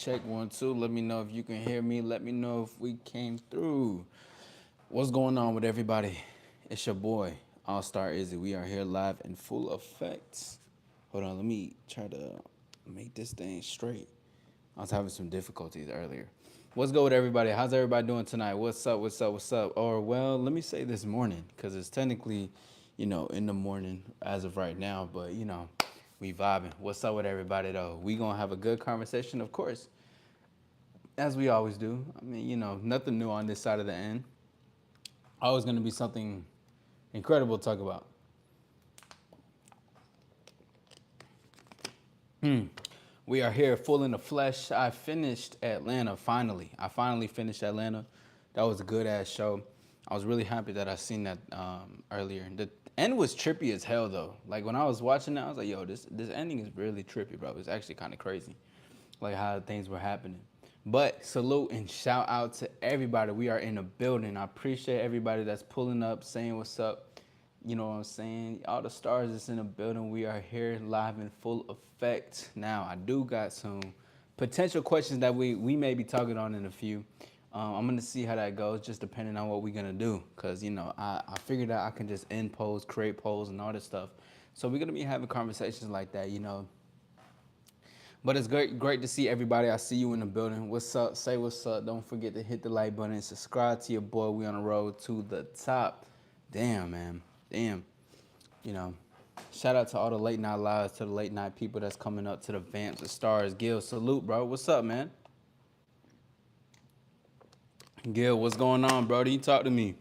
Check 1 2. Let me know if you can hear me. Let me know if we came through. What's going on with everybody? It's your boy, All Star Izzy. We are here live in full effect. Hold on, let me try to make this thing straight. I was having some difficulties earlier. What's good with everybody? How's everybody doing tonight? What's up? What's up? What's up? Or well, let me say this morning because it's technically, in the morning as of right now. But we vibing. What's up with everybody though? We gonna have a good conversation, of course, as we always do. I mean, nothing new on this side of the end. Always gonna be something incredible to talk about. We are here full in the flesh. I finished Atlanta finally. I finally finished Atlanta. That was a good ass show. I was really happy that I seen that earlier. The end was trippy as hell though. Like when I was watching that, I was like, yo, this ending is really trippy, bro. It's actually kind of crazy, like how things were happening. But salute and shout out to everybody. We are in the building. I appreciate everybody that's pulling up, saying what's up. You know what I'm saying? All the stars that's in the building. We are here live in full effect. Now, I do got some potential questions that we may be talking on in a few. I'm gonna see how that goes, just depending on what we're gonna do. Cause I figured out I can just end polls, create polls, and all this stuff. So we're gonna be having conversations like that. But it's great to see everybody. I see you in the building. What's up? Say what's up. Don't forget to hit the like button and subscribe to your boy. We on the road to the top. Damn, man. Damn. You know. Shout out to all the late night lives, to the late night people that's coming up, to the Vamps, the Stars. Gil, salute, bro. What's up, man? Gil, what's going on, bro? You talk to me.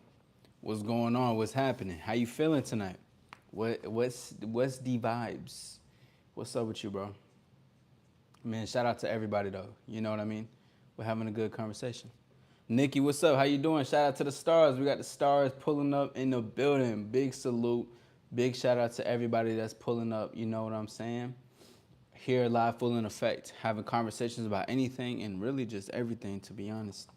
What's going on? What's happening? How you feeling tonight? What's the vibes? What's up with you, bro? Man, shout out to everybody though. You know what I mean? We're having a good conversation. Nikki, what's up? How you doing? Shout out to the stars. We got the stars pulling up in the building. Big salute. Big shout out to everybody that's pulling up. You know what I'm saying? Here live full in effect, having conversations about anything and really just everything, to be honest.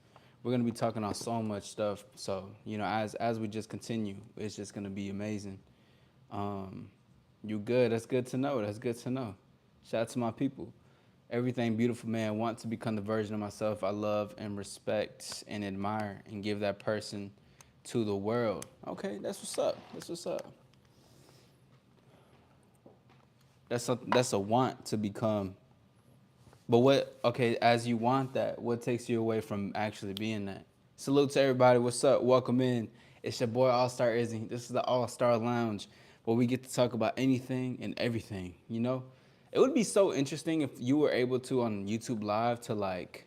We're gonna be talking on so much stuff. So, as we just continue, it's just gonna be amazing. Um, you good. That's good to know. That's good to know. Shout out to my people. Everything beautiful, man. Want to become the version of myself I love and respect and admire and give that person to the world. Okay, that's what's up. That's what's up. That's a want to become. But what? Okay, as you want that, what takes you away from actually being that? Salute to everybody. What's up? Welcome in. It's your boy All Star Izzy. This is the All Star Lounge where we get to talk about anything and everything. It would be so interesting if you were able to on YouTube Live to like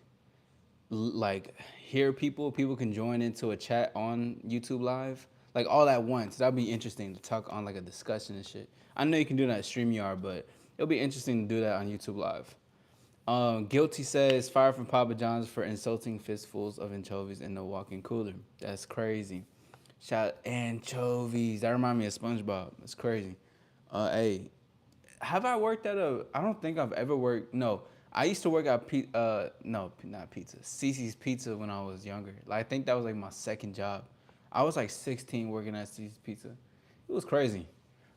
hear people. People can join into a chat on YouTube Live, like all at once. That'd be interesting to talk on like a discussion and shit. I know you can do that at StreamYard, but it'll be interesting to do that on YouTube Live. Guilty says fire from Papa John's for insulting fistfuls of anchovies in the walk-in cooler. That's crazy. Shout anchovies. That remind me of SpongeBob. That's crazy. Hey, have I worked at a? I don't think I've ever worked. No, I used to work at no, not pizza. Cece's Pizza when I was younger. Like I think that was like my second job. I was like 16 working at Cece's Pizza. It was crazy.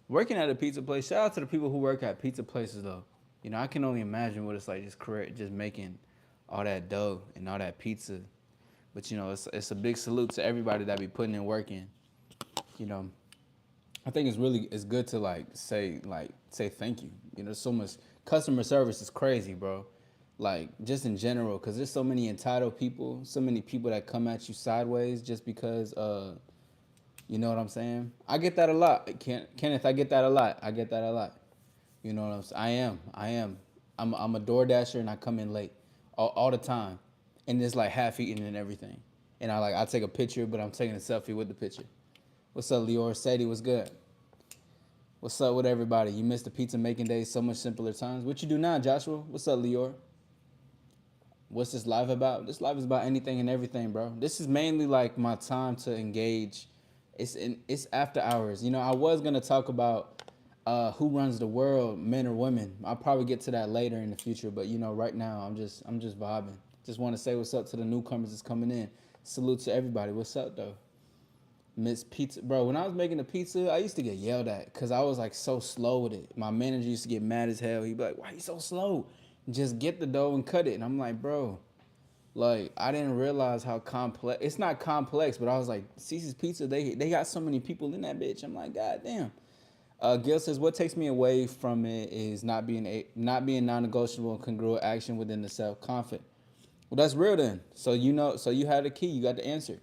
Working at a pizza place. Shout out to the people who work at pizza places though. I can only imagine what it's like just making all that dough and all that pizza. But it's a big salute to everybody that be putting in work in. You know, I think it's good to say thank you. So much customer service is crazy, bro. Like just in general, because there's so many entitled people, so many people that come at you sideways just because you know what I'm saying? I get that a lot. Kenneth, I get that a lot. I get that a lot. You know what I'm saying? I am. I'm a door dasher and I come in late all the time. And it's like half eaten and everything. And I take a picture, but I'm taking a selfie with the picture. What's up, Lior? Sadie, what's good? What's up with everybody? You missed the pizza making days, so much simpler times. What you do now, Joshua? What's up, Lior? What's this live about? This live is about anything and everything, bro. This is mainly like my time to engage. It's after hours. I was gonna talk about who runs the world, men or women. I'll probably get to that later in the future, but right now I'm just vibing. Just want to say what's up to the newcomers that's coming in. Salute to everybody. What's up though? Miss Pizza, bro. When I was making the pizza, I used to get yelled at because I was like so slow with it. My manager used to get mad as hell. He'd be like, "Why you so slow? Just get the dough and cut it. And I'm like, bro, like I didn't realize how complex. It's not complex, but I was like, Cece's Pizza. They got so many people in that bitch. I'm like, god damn. Gil says, what takes me away from it is not being non-negotiable and congruent action within the self confident. Well, that's real then. So you know, so you had the key. You got the answer.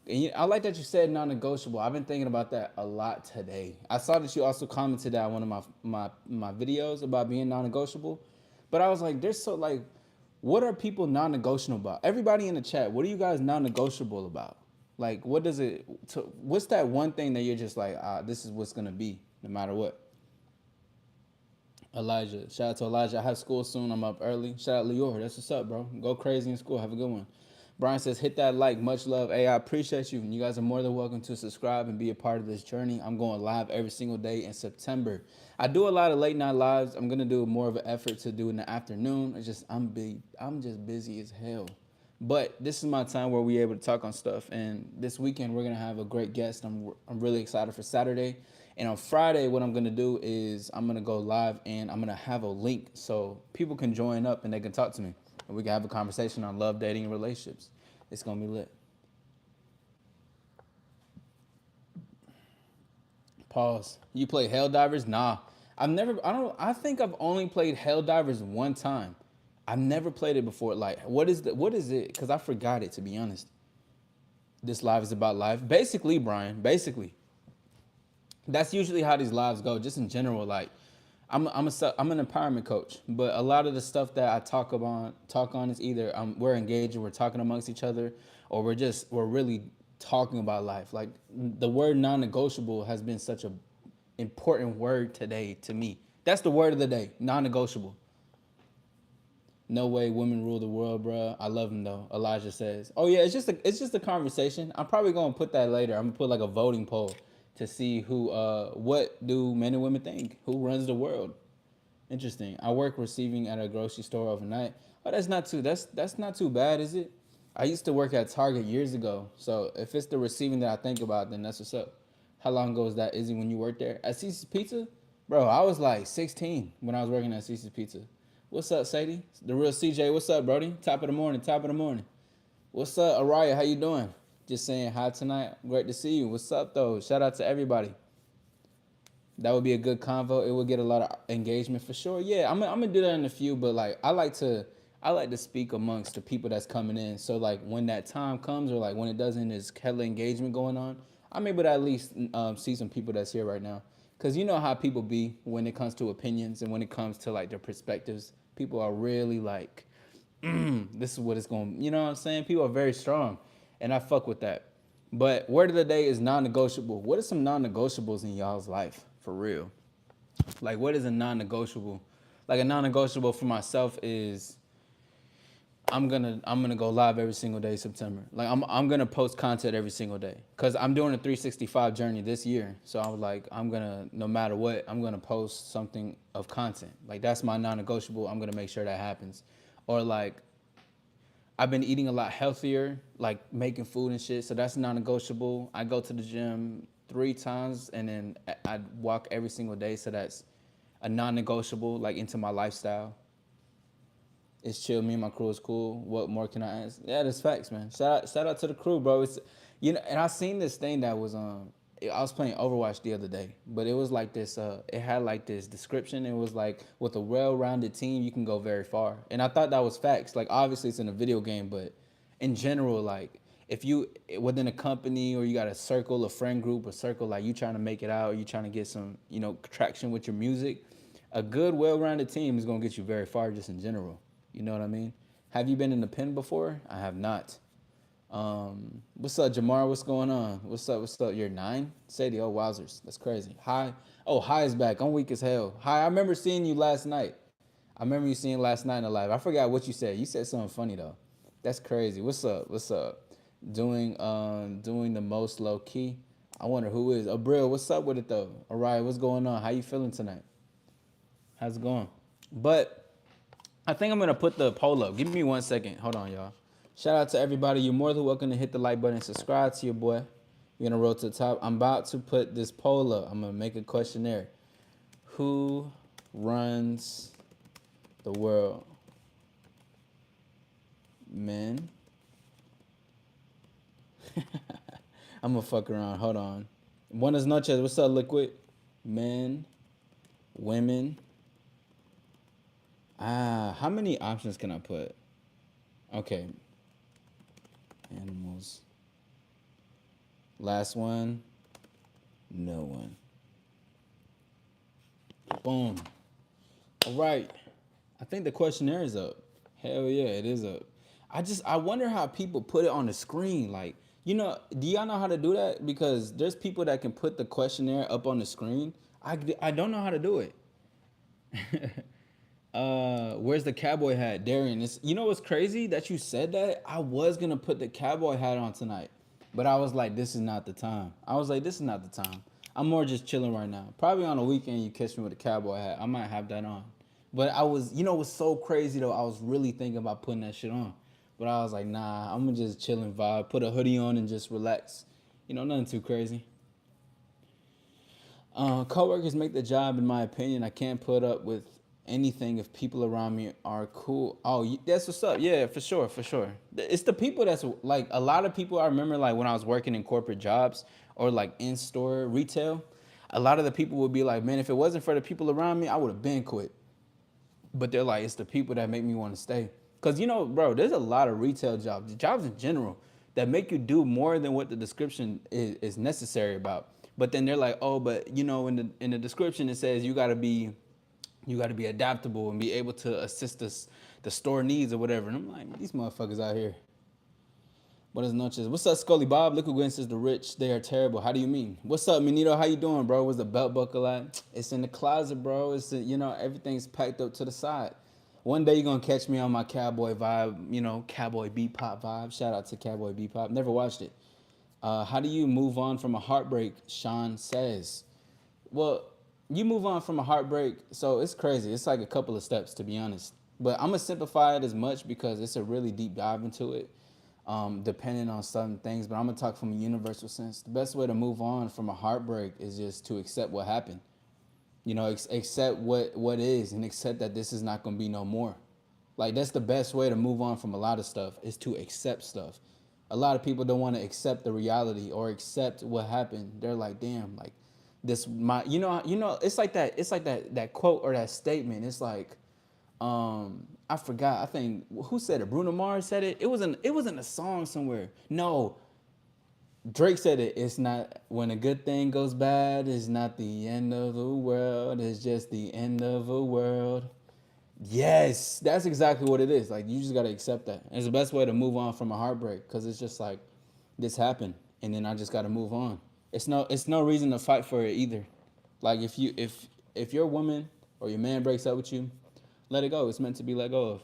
And I like that you said non-negotiable. I've been thinking about that a lot today. I saw that you also commented that on one of my videos about being non-negotiable, but I was like, there's so like, what are people non-negotiable about? Everybody in the chat, what are you guys non-negotiable about? Like, what does it? What's that one thing that you're just like, this is what's gonna be no matter what? Elijah, shout out to Elijah. I have school soon. I'm up early. Shout out Leor. That's what's up, bro. Go crazy in school. Have a good one. Brian says, hit that like. Much love. Hey, I appreciate you. And you guys are more than welcome to subscribe and be a part of this journey. I'm going live every single day in September. I do a lot of late night lives. I'm gonna do more of an effort to do in the afternoon. It's just I'm just busy as hell. But this is my time where we're able to talk on stuff. And this weekend we're gonna have a great guest. I'm really excited for Saturday. And on Friday, what I'm gonna do is I'm gonna go live and I'm gonna have a link so people can join up and they can talk to me and we can have a conversation on love, dating, and relationships. It's gonna be lit. Pause. You play Helldivers? Nah. I've never. I don't. I think I've only played Helldivers one time. I've never played it before. Like, what is the? What is it? Because I forgot it, to be honest. This live is about life. Basically, Brian. Basically, that's usually how these lives go. Just in general, like I'm an empowerment coach, but a lot of the stuff that I talk on is either we're engaging, we're talking amongst each other, or we're really talking about life. Like the word non-negotiable has been such a important word today to me. That's the word of the day, non-negotiable. No way women rule the world, bro. I love him though. Elijah says, "Oh yeah, it's just a conversation. I'm probably gonna put that later. I'm gonna put like a voting poll to see who what do men and women think? Who runs the world?" Interesting. I work receiving at a grocery store overnight. Oh, that's not too bad, is it? I used to work at Target years ago, so if it's the receiving that I think about, then that's what's up. How long ago was that, Izzy, when you worked there at Cece's Pizza? Bro, I was like 16 when I was working at Cece's Pizza. What's up, Sadie? The real CJ. What's up, Brody? Top of the morning. Top of the morning. What's up, Araya? How you doing? Just saying hi tonight. Great to see you. What's up, though? Shout out to everybody. That would be a good convo. It would get a lot of engagement for sure. Yeah, I'm gonna do that in a few, but like I like to speak amongst the people that's coming in. So like when that time comes or like when it doesn't, there's hella engagement going on. I'm able to at least see some people that's here right now. Cause you know how people be when it comes to opinions and when it comes to like their perspectives. People are really like, this is what it's going. You know what I'm saying? People are very strong, and I fuck with that. But word of the day is non-negotiable. What are some non-negotiables in y'all's life for real? Like, what is a non-negotiable? Like a non-negotiable for myself is I'm gonna go live every single day September. Like I'm gonna post content every single day because I'm doing a 365 journey this year. So I was like, I'm gonna no matter what, I'm gonna post something of content. Like that's my non-negotiable. I'm gonna make sure that happens. Or like I've been eating a lot healthier, like making food and shit. So that's non-negotiable. I go to the gym 3 times and then I walk every single day. So that's a non-negotiable, like into my lifestyle. It's chill. Me and my crew is cool. What more can I ask? Yeah, that's facts, man. Shout out to the crew, bro. It's and I seen this thing that was I was playing Overwatch the other day, but it was like this. It had like this description. It was like with a well-rounded team, you can go very far. And I thought that was facts. Like obviously it's in a video game, but in general, like if you within a company or you got a circle, a friend group, a circle, like you trying to make it out, or you trying to get some traction with your music, a good, well-rounded team is gonna get you very far just in general. You know what I mean? Have you been in the pen before? I have not. What's up, Jamar? What's going on? What's up? What's up? You're 9? Sadie, oh, wowzers. That's crazy. Hi. Oh, Hi is back. I'm weak as hell. Hi, I remember seeing you last night. I remember you seeing last night in the live. I forgot what you said. You said something funny, though. That's crazy. What's up? What's up? Doing the most low key. I wonder who is. Abril, what's up with it, though? All right, what's going on? How you feeling tonight? How's it going? But I think I'm gonna put the poll up. Give me 1 second. Hold on, y'all. Shout out to everybody. You're more than welcome to hit the like button and subscribe to your boy. We're gonna roll to the top. I'm about to put this poll up. I'm gonna make a questionnaire. Who runs the world? men. I'm gonna fuck around. Hold on. Buenas noches. What's up, Liquid? Men, women. How many options can I put? Okay. Animals. Last one. No one. Boom. All right. I think the questionnaire is up. Hell yeah, it is up. I wonder how people put it on the screen. Like, do y'all know how to do that? Because there's people that can put the questionnaire up on the screen. I don't know how to do it. Where's the cowboy hat, Darian? What's crazy that you said that? I was gonna put the cowboy hat on tonight, but I was like, this is not the time. I was like, this is not the time. I'm more just chilling right now. Probably on a weekend, you catch me with a cowboy hat. I might have that on. But I was, it was so crazy though. I was really thinking about putting that shit on, but I was like, nah, I'm gonna just chill and vibe, put a hoodie on and just relax. Nothing too crazy. Coworkers make the job, in my opinion. I can't put up with anything if people around me are cool. Oh, that's what's up. Yeah, for sure, for sure. It's the people that's like a lot of people. I remember like when I was working in corporate jobs or like in store retail, a lot of the people would be like, man, if it wasn't for the people around me, I would have been quit. But they're like, it's the people that make me want to stay. Cause bro, there's a lot of retail jobs in general, that make you do more than what the description is necessary about. But then they're like, oh, but in the description it says you got to be adaptable and be able to assist us the store needs or whatever. And I'm like, these motherfuckers out here. Buenas noches. What's up, Scully Bob? Liquid Gwen says the rich, they are terrible. How do you mean? What's up, Minito? How you doing, bro? Where's the belt buckle at? It's in the closet, bro. Everything's packed up to the side. One day you're gonna catch me on my cowboy vibe, cowboy bebop vibe. Shout out to Cowboy Bebop. Never watched it. How do you move on from a heartbreak? Sean says. Well, you move on from a heartbreak, so it's crazy. It's like a couple of steps, to be honest. But I'm gonna simplify it as much because it's a really deep dive into it, depending on certain things. But I'm gonna talk from a universal sense. The best way to move on from a heartbreak is just to accept what happened. Accept what is, and accept that this is not gonna be no more. Like, that's the best way to move on from a lot of stuff, is to accept stuff. A lot of people don't want to accept the reality or accept what happened. They're like, damn, like this my it's like that quote or that statement. It's like, I forgot. I think who said it? Bruno Mars said it. It was in a song somewhere. No, Drake said it. It's not when a good thing goes bad, it's not the end of the world. It's just the end of a world. Yes, that's exactly what it is. Like, you just gotta accept that. It's the best way to move on from a heartbreak, because it's just like, this happened, and then I just gotta move on. It's no reason to fight for it either. Like, if your woman or your man breaks up with you, let it go. It's meant to be let go of.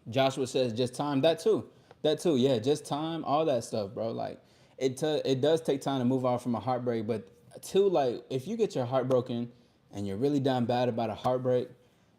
Joshua says just time. That too. Yeah, just time. All that stuff, bro. Like, it does take time to move on from a heartbreak, but too, like, if you get your heart broken and you're really down bad about a heartbreak,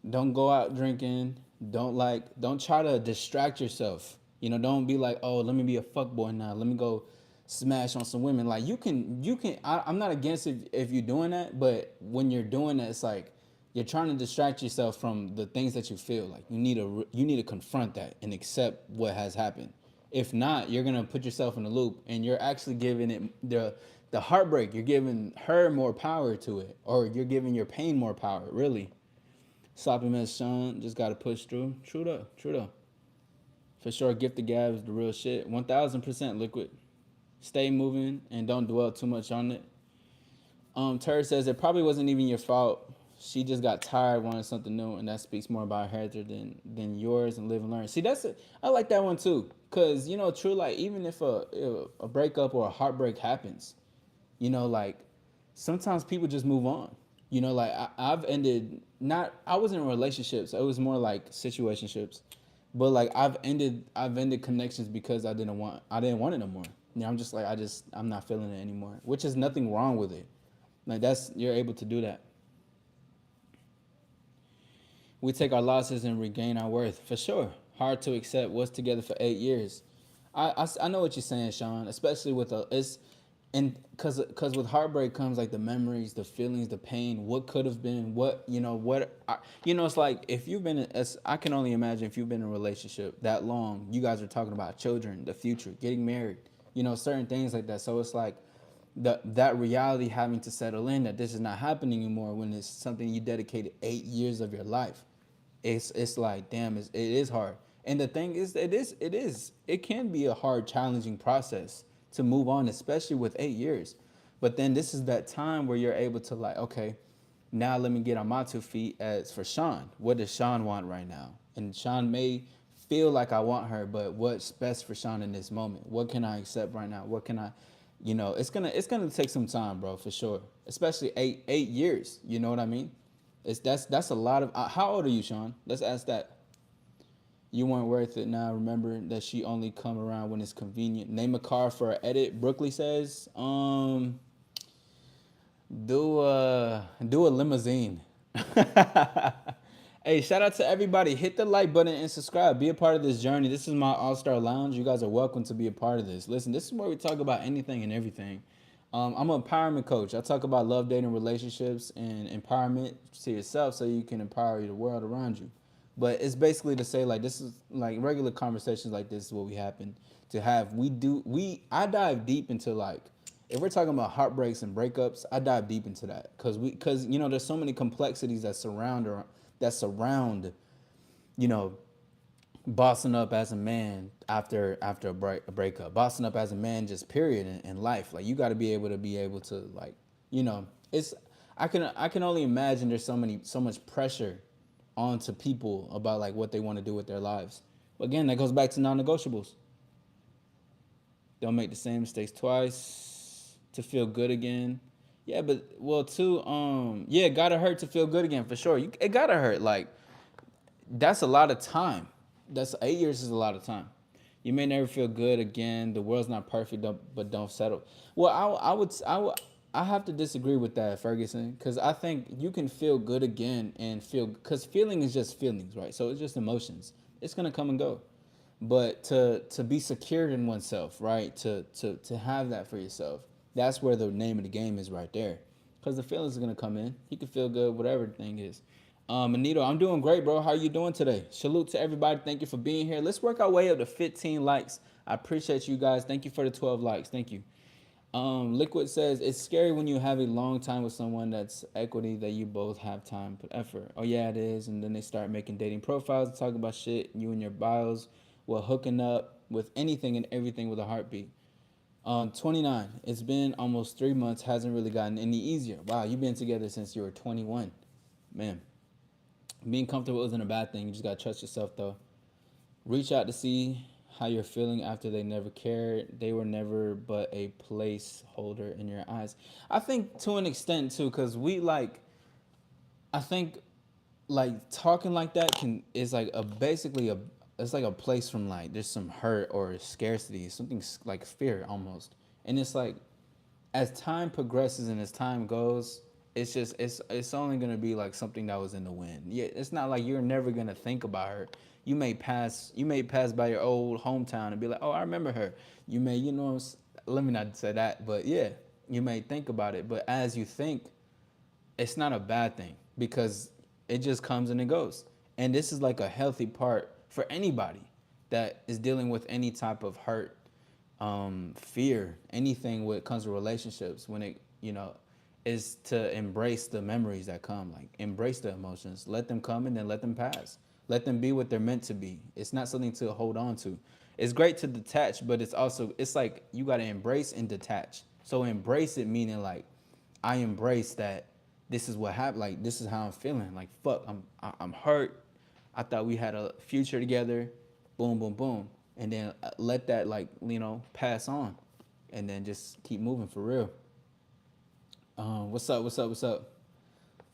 don't go out drinking. Don't try to distract yourself. Don't be like, oh, let me be a fuck boy now. Let me go smash on some women. Like, you can. I'm not against if you're doing that, but when you're doing that, it's like you're trying to distract yourself from the things that you feel. Like, you need to confront that and accept what has happened. If not, you're gonna put yourself in a loop, and you're actually giving it the heartbreak. You're giving her more power to it, or you're giving your pain more power. Really. Sloppy Mess Sean just got to push through. True though. For sure, gift the gab is the real shit. 1000% liquid. Stay moving and don't dwell too much on it. Turd says it probably wasn't even your fault. She just got tired, wanted something new, and that speaks more about her than yours. And live and learn. See, that's it. I like that one too, cause true. Like, even if a breakup or a heartbreak happens, like, sometimes people just move on. Like, I've ended, not, I wasn't in relationships. So it was more like situationships. But like, I've ended connections because I didn't want it no more. I'm just like, I'm not feeling it anymore, which is nothing wrong with it. Like, you're able to do that. We take our losses and regain our worth, for sure. Hard to accept. Was together for 8 years. I know what you're saying, Sean. Especially with it's And because with heartbreak comes like the memories, the feelings, the pain, what could have been, what it's like if you've been as I can only imagine if you've been in a relationship that long, you guys are talking about children, the future, getting married, certain things like that. So it's like that reality having to settle in that this is not happening anymore when it's something you dedicated 8 years of your life. It's like damn, it is hard. And the thing is, it can be a hard, challenging process to move on, especially with 8 years. But then this is that time where you're able to like, okay, now let me get on my 2 feet. As for Sean, what does Sean want right now? And Sean may feel like I want her, but what's best for Sean in this moment? What can I accept right now? What can I, it's gonna take some time, bro, for sure. Especially 8 years. You know what I mean? That's a lot of. How old are you, Sean? Let's ask that. You weren't worth it. Now remember that she only come around when it's convenient. Name a car for an edit. Brooklyn says, do a limousine. Hey, shout out to everybody. Hit the like button and subscribe. Be a part of this journey. This is my All Star Lounge. You guys are welcome to be a part of this. Listen, this is where we talk about anything and everything. I'm an empowerment coach. I talk about love, dating, relationships, and empowerment to yourself so you can empower the world around you. But it's basically to say like this is like regular conversations like this is what we happen to have. I dive deep into like if we're talking about heartbreaks and breakups, I dive deep into that because there's so many complexities that surround you know bossing up as a man after a breakup, bossing up as a man just period in life. Like you got to be able to like it's I can only imagine there's so much pressure onto people about like what they want to do with their lives. But again, that goes back to non-negotiables. Don't make the same mistakes twice to feel good again. Yeah, but well too, yeah, it gotta hurt to feel good again for sure. It gotta hurt. Like that's a lot of time. That's 8 years is a lot of time. You may never feel good again. The world's not perfect, but don't settle. Well, I have to disagree with that, Ferguson, because I think you can feel good again and feel because feeling is just feelings, right? So it's just emotions. It's gonna come and go, but to be secured in oneself, right? To have that for yourself. That's where the name of the game is right there, because the feelings are gonna come in. You can feel good, whatever the thing is. Anito, I'm doing great, bro. How you doing today? Salute to everybody. Thank you for being here. Let's work our way up to 15 likes. I appreciate you guys. Thank you for the 12 likes. Thank you. Liquid says it's scary when you have a long time with someone that's equity that you both have time put effort. Oh yeah, it is. And then they start making dating profiles and talk about shit. You and your bios, well, hooking up with anything and everything with a heartbeat. 29. It's been almost 3 months. Hasn't really gotten any easier. Wow, you've been together since you were 21. Man, being comfortable isn't a bad thing. You just gotta trust yourself though. Reach out to see how you're feeling after they never cared. They were never but a placeholder in your eyes. I think to an extent too, because I think like talking like that can is like a basically a it's like a place from like there's some hurt or scarcity, something like fear almost, and it's like as time progresses and as time goes, it's only gonna be like something that was in the wind. Yeah, it's not like you're never gonna think about her. You may pass by your old hometown and be like, oh, I remember her. You may, let me not say that, but yeah, you may think about it. But as you think, it's not a bad thing because it just comes and it goes. And this is like a healthy part for anybody that is dealing with any type of hurt, fear, anything when it comes to relationships, when is to embrace the memories that come, like embrace the emotions, let them come and then let them pass. Let them be what they're meant to be. It's not something to hold on to. It's great to detach, but it's like you got to embrace and detach. So embrace it meaning like I embrace that this is what happened. Like this is how I'm feeling. Like fuck, I'm hurt. I thought we had a future together. Boom, boom, boom, and then let that like pass on, and then just keep moving for real. What's up? What's up? What's up?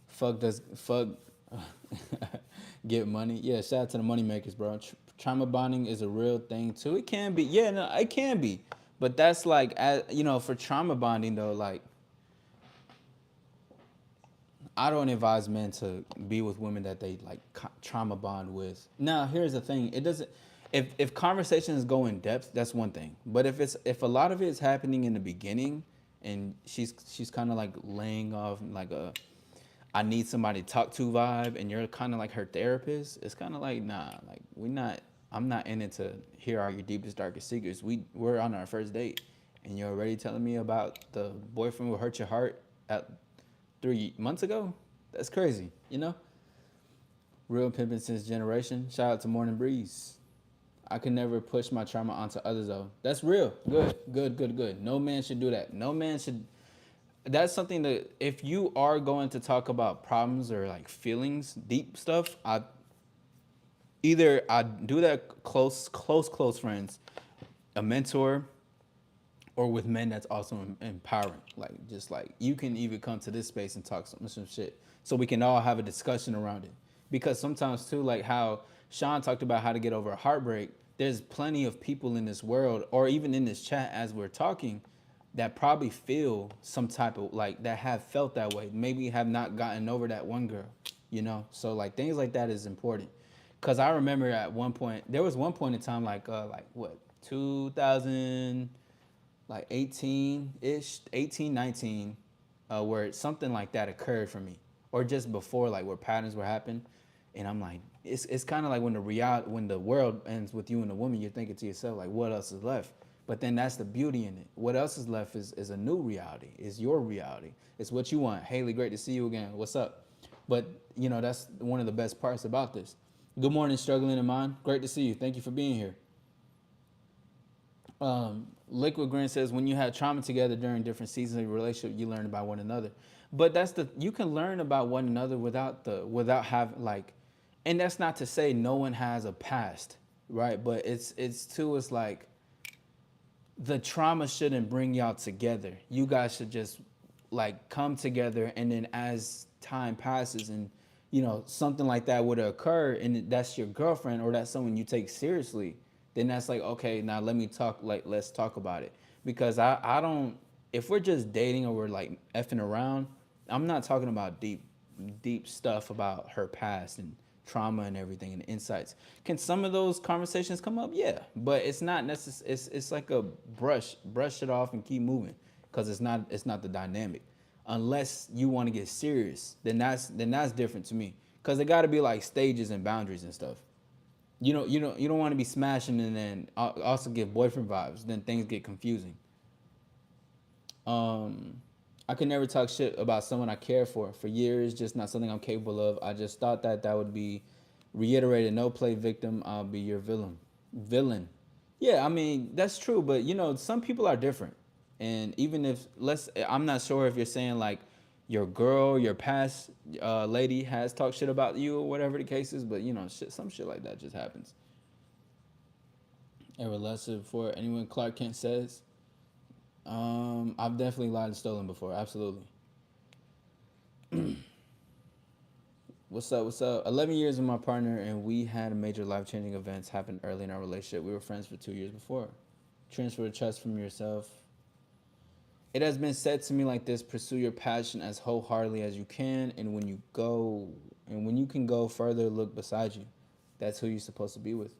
Fuck get money. Yeah, shout out to the money makers, bro. Trauma bonding is a real thing too. It can be. Yeah, no, it can be. But that's like, for trauma bonding though, like I don't advise men to be with women that they like trauma bond with. Now, here's the thing: it doesn't. If conversations go in depth, that's one thing. But if a lot of it is happening in the beginning, and she's kind of like laying off like a I need somebody to talk to vibe, and you're kind of like her therapist, it's kind of like, nah, like we not. I'm not in it to hear all your deepest, darkest secrets. We're on our first date, and you're already telling me about the boyfriend who hurt your heart at 3 months ago. That's crazy, you know. Real pimping since generation. Shout out to Morning Breeze. I can never push my trauma onto others though. That's real. Good, good, good, good. No man should do that. No man should. That's something that if you are going to talk about problems or like feelings, deep stuff, I do that close friends, a mentor, or with men that's also empowering. Like just like you can even come to this space and talk some shit, so we can all have a discussion around it. Because sometimes too, like how Sean talked about how to get over a heartbreak. There's plenty of people in this world, or even in this chat as we're talking, that probably feel some type of like that have felt that way. Maybe have not gotten over that one girl, you know. So like things like that is important. Cause I remember at one point there was one point in time like what 2000 like 18 ish, 18, 19, where something like that occurred for me, or just before, like where patterns were happening, and I'm like, it's kind of like when the world ends with you and a woman, you're thinking to yourself like, what else is left? But then that's the beauty in it. What else is left is a new reality. Is your reality. It's what you want. Haley, great to see you again. What's up? But you know that's one of the best parts about this. Good morning, struggling in mind. Great to see you. Thank you for being here. Liquid Grin says when you have trauma together during different seasons of your relationship, you learn about one another. But that's the you can learn about one another without having like, and that's not to say no one has a past, right? But it's like the trauma shouldn't bring y'all together. You guys should just like come together, and then as time passes and something like that would occur, and that's your girlfriend or that's someone you take seriously, then that's like, okay, now let me talk, like let's talk about it. Because I don't, if we're just dating or we're like effing around, I'm not talking about deep stuff about her past and trauma and everything and insights. Can some of those conversations come up? Yeah, but it's not necessary. It's like a brush it off and keep moving, because it's not the dynamic. Unless you want to get serious, then that's different to me. Because it got to be like stages and boundaries and stuff. You don't want to be smashing and then also give boyfriend vibes. Then things get confusing. Um, I could never talk shit about someone I care for years. Just not something I'm capable of. I just thought that would be reiterated. No play victim. I'll be your villain. Villain. Yeah, I mean that's true, but some people are different, and even if I'm not sure if you're saying like your girl, your past lady has talked shit about you or whatever the case is, but some shit like that just happens. Ever lesser for anyone Clark Kent says. I've definitely lied and stolen before. Absolutely. What's up? What's up? 11 years with my partner, and we had major life changing events happen early in our relationship. We were friends for 2 years before. Transfer trust from yourself. It has been said to me like this: pursue your passion as wholeheartedly as you can, and when you can go further, look beside you. That's who you're supposed to be with.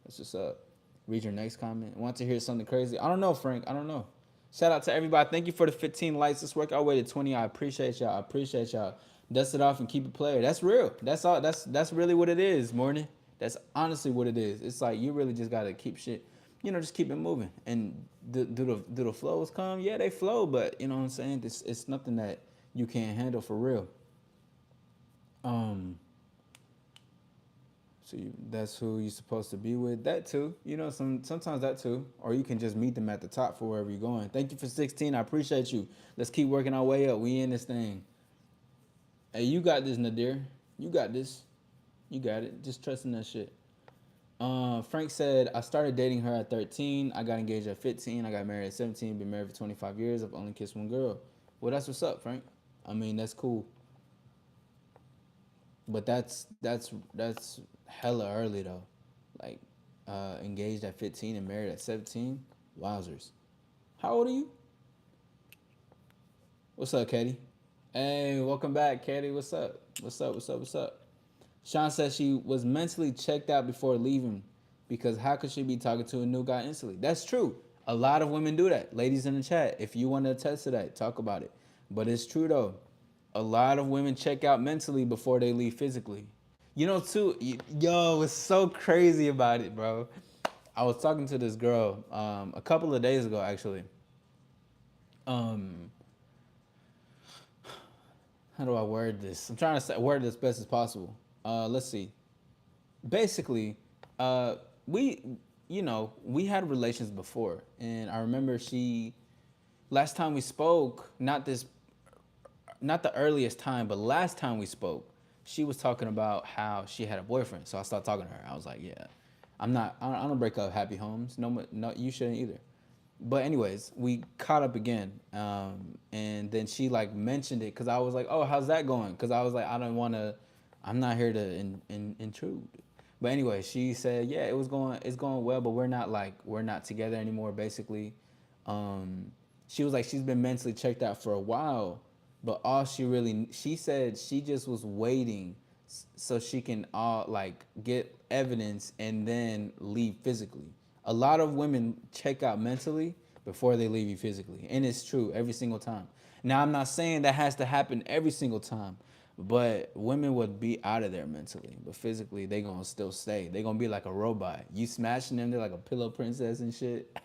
That's what's up. Read your next comment. Want to hear something crazy? I don't know, Frank. I don't know. Shout out to everybody. Thank you for the 15 likes. Let's work our way to 20. I appreciate y'all. I appreciate y'all. Dust it off and keep it player. That's real. That's all. That's really what it is, Morning. That's honestly what it is. It's like you really just gotta keep shit, just keep it moving. And do the flows come? Yeah, they flow, but you know what I'm saying? It's nothing that you can't handle for real. Um, that's who you're supposed to be with. That too. Sometimes that too. Or you can just meet them at the top for wherever you're going. Thank you for 16. I appreciate you. Let's keep working our way up. We in this thing. Hey, you got this, Nadir. You got this. You got it. Just trusting that shit. Frank said, I started dating her at 13. I got engaged at 15. I got married at 17. Been married for 25 years. I've only kissed one girl. Well, that's what's up, Frank. I mean, that's cool. But that's hella early though. Like, engaged at 15 and married at 17. Wowzers. How old are you? What's up, Katie? Hey, welcome back, Katie. What's up? What's up? What's up? What's up? Sean says she was mentally checked out before leaving, because how could she be talking to a new guy instantly? That's true. A lot of women do that. Ladies in the chat, if you want to attest to that, talk about it. But it's true though. A lot of women check out mentally before they leave physically. You know, too. Yo, it's so crazy about it, bro. I was talking to this girl a couple of days ago, actually. Um, how do I word this? I'm trying to word it as best as possible. Let's see. Basically, uh, we, we had relations before, and I remember last time we spoke, not the earliest time, but last time we spoke, she was talking about how she had a boyfriend. So I started talking to her. I was like, yeah, I don't break up happy homes. No, no, you shouldn't either. But anyways, we caught up again, and then she like mentioned it because I was like, "Oh, how's that going?" Because I was like, "I don't want to, I'm not here to intrude." But anyway, she said, "Yeah, it's going well, but we're not together anymore." Basically, she was like, she's been mentally checked out for a while, but she said she just was waiting so she can like get evidence and then leave physically. A lot of women check out mentally before they leave you physically, and it's true every single time. Now, I'm not saying that has to happen every single time, but women would be out of there mentally, but physically they gonna still stay. They gonna be like a robot. You smashing them, they're like a pillow princess and shit.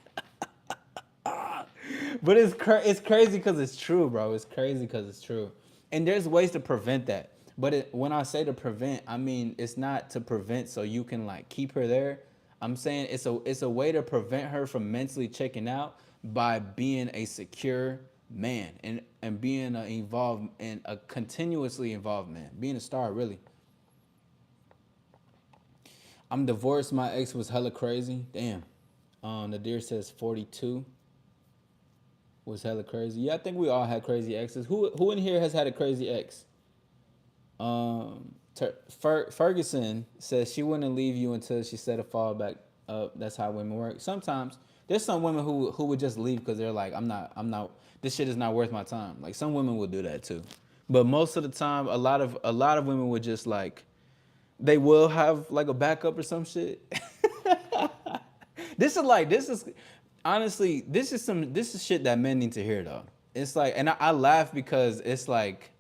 But it's crazy because it's true, bro. It's crazy because it's true, and there's ways to prevent that. But when I say to prevent, I mean it's not to prevent so you can like keep her there. I'm saying it's a way to prevent her from mentally checking out by being a secure man and being a involved and a continuously involved man, being a star really. I'm divorced. My ex was hella crazy. Damn. Nadir says 42 was hella crazy. Yeah, I think we all had crazy exes. Who in here has had a crazy ex? Ferguson says she wouldn't leave you until she set a fall back up. That's how women work. Sometimes there's some women who would just leave because they're like, I'm not. This shit is not worth my time. Like some women will do that too, but most of the time, a lot of women would just like, they will have like a backup or some shit. This is honestly, this is shit that men need to hear though. It's like, and I laugh because it's like,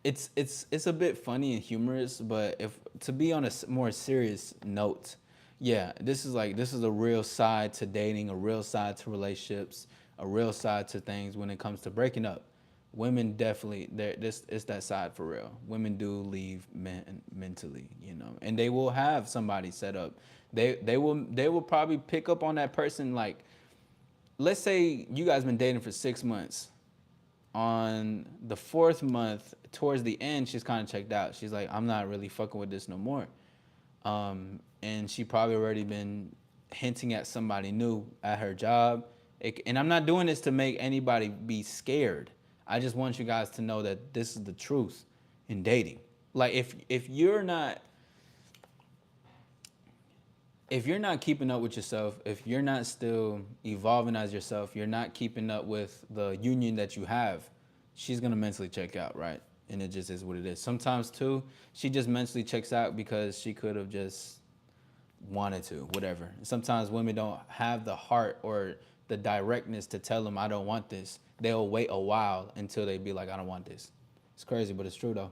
it's a bit funny and humorous, but if to be on a more serious note, yeah, this is a real side to dating, a real side to relationships, a real side to things when it comes to breaking up. Women definitely, this it's that side for real. Women do leave men mentally, and they will have somebody set up. They will probably pick up on that person. Like, let's say you guys been dating for 6 months. On the fourth month, towards the end, she's kind of checked out. She's like, I'm not really fucking with this no more. And she probably already been hinting at somebody new at her job. And I'm not doing this to make anybody be scared. I just want you guys to know that this is the truth in dating. Like if you're not keeping up with yourself, if you're not still evolving as yourself, you're not keeping up with the union that you have, she's gonna mentally check out, right? And it just is what it is. Sometimes too, she just mentally checks out because she could have just wanted to, whatever. Sometimes women don't have the heart or the directness to tell them I don't want this. They'll wait a while until they be like, I don't want this. It's crazy, but it's true though.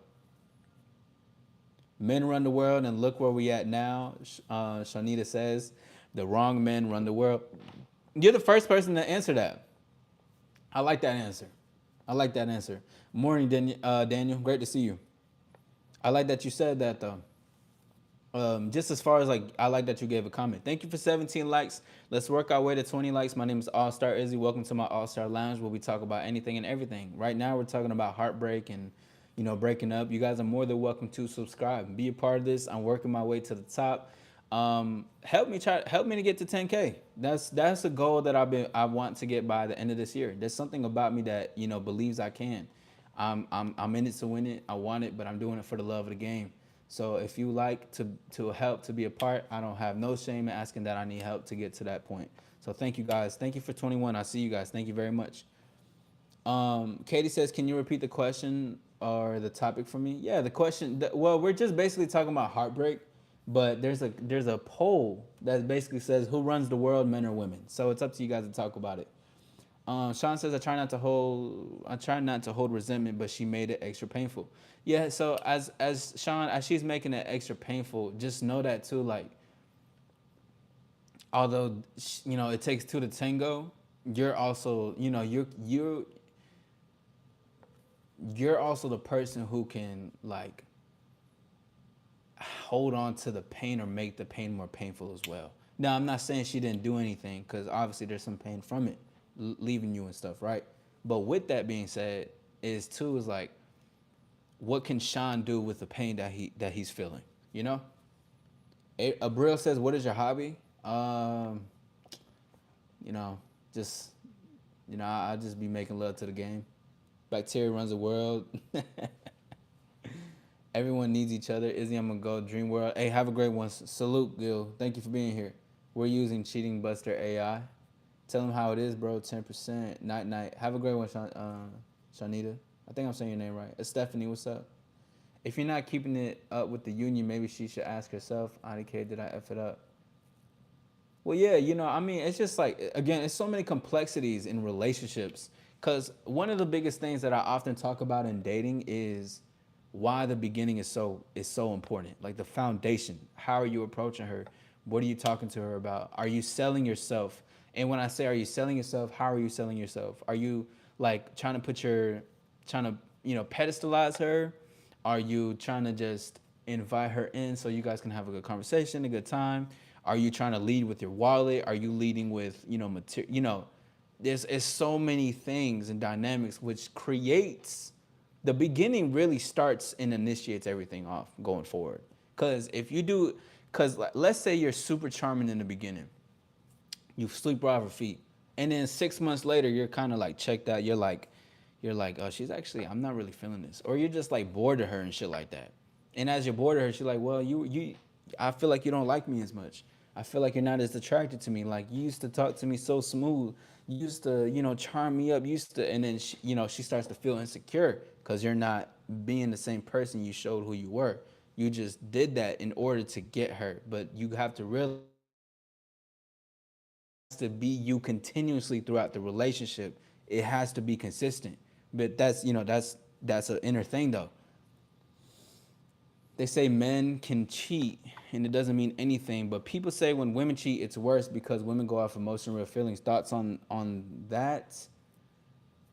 Men run the world, and look where we at now. Shanita says, the wrong men run the world. You're the first person to answer that. I like that answer. I like that answer. Morning, Daniel. Great to see you. I like that you said that though. Just as far as like, I like that you gave a comment. Thank you for 17 likes. Let's work our way to 20 likes. My name is All Star Izzy. Welcome to my All Star Lounge where we talk about anything and everything. Right now, we're talking about heartbreak and breaking up. You guys are more than welcome to subscribe, be a part of this. I'm working my way to the top. Help me to get to 10K. That's a goal that I want to get by the end of this year. There's something about me that believes I can. I'm in it to win it. I want it, but I'm doing it for the love of the game. So if you like to help to be a part, I don't have no shame in asking that I need help to get to that point. So thank you guys. Thank you for 21. I see you guys. Thank you very much. Katie says, can you repeat the question or the topic for me? Yeah, the question. Well, we're just basically talking about heartbreak. But there's a poll that basically says who runs the world, men or women. So it's up to you guys to talk about it. Sean says I try not to hold resentment, but she made it extra painful. Yeah. So as Sean, as she's making it extra painful, just know that too. Like, although it takes two to tango, you're also you're also the person who can like hold on to the pain or make the pain more painful as well. Now, I'm not saying she didn't do anything because obviously there's some pain from it, leaving you and stuff, right? But with that being said, is like, what can Sean do with the pain that he's feeling? You know, Abril says, "What is your hobby?" You know, just I just be making love to the game. Bacteria runs the world. Everyone needs each other. Izzy, I'm gonna go. Dream World. Hey, have a great one. Salute, Gil. Thank you for being here. We're using Cheating Buster AI. Tell them how it is, bro. 10%. Night, night. Have a great one, Shanita. I think I'm saying your name right. Stephanie, what's up? If you're not keeping it up with the union, maybe she should ask herself, IDK, did I F it up? Well, yeah, I mean, it's just like, again, it's so many complexities in relationships. Because one of the biggest things that I often talk about in dating is why the beginning is so important. Like the foundation. How are you approaching her? What are you talking to her about? Are you selling yourself? And when I say, are you selling yourself? How are you selling yourself? Are you like trying to pedestalize her? Are you trying to just invite her in so you guys can have a good conversation, a good time? Are you trying to lead with your wallet? Are you leading with material? There's so many things and dynamics which creates the beginning really starts and initiates everything off going forward. Because let's say you're super charming in the beginning, you sleep right off her feet, and then 6 months later you're kind of like checked out. You're like, oh, she's actually, I'm not really feeling this, or you're just like bored of her and shit like that. And as you're bored of her, she's like, well, I feel like you don't like me as much. I feel like you're not as attracted to me. Like you used to talk to me so smooth. You used to, charm me up. You used to, and then she starts to feel insecure because you're not being the same person you showed who you were. You just did that in order to get her, but you have to realize to be you continuously throughout the relationship. It has to be consistent. But that's an inner thing though. They say men can cheat and it doesn't mean anything, but people say when women cheat it's worse because women go off emotion, real feelings. Thoughts on that?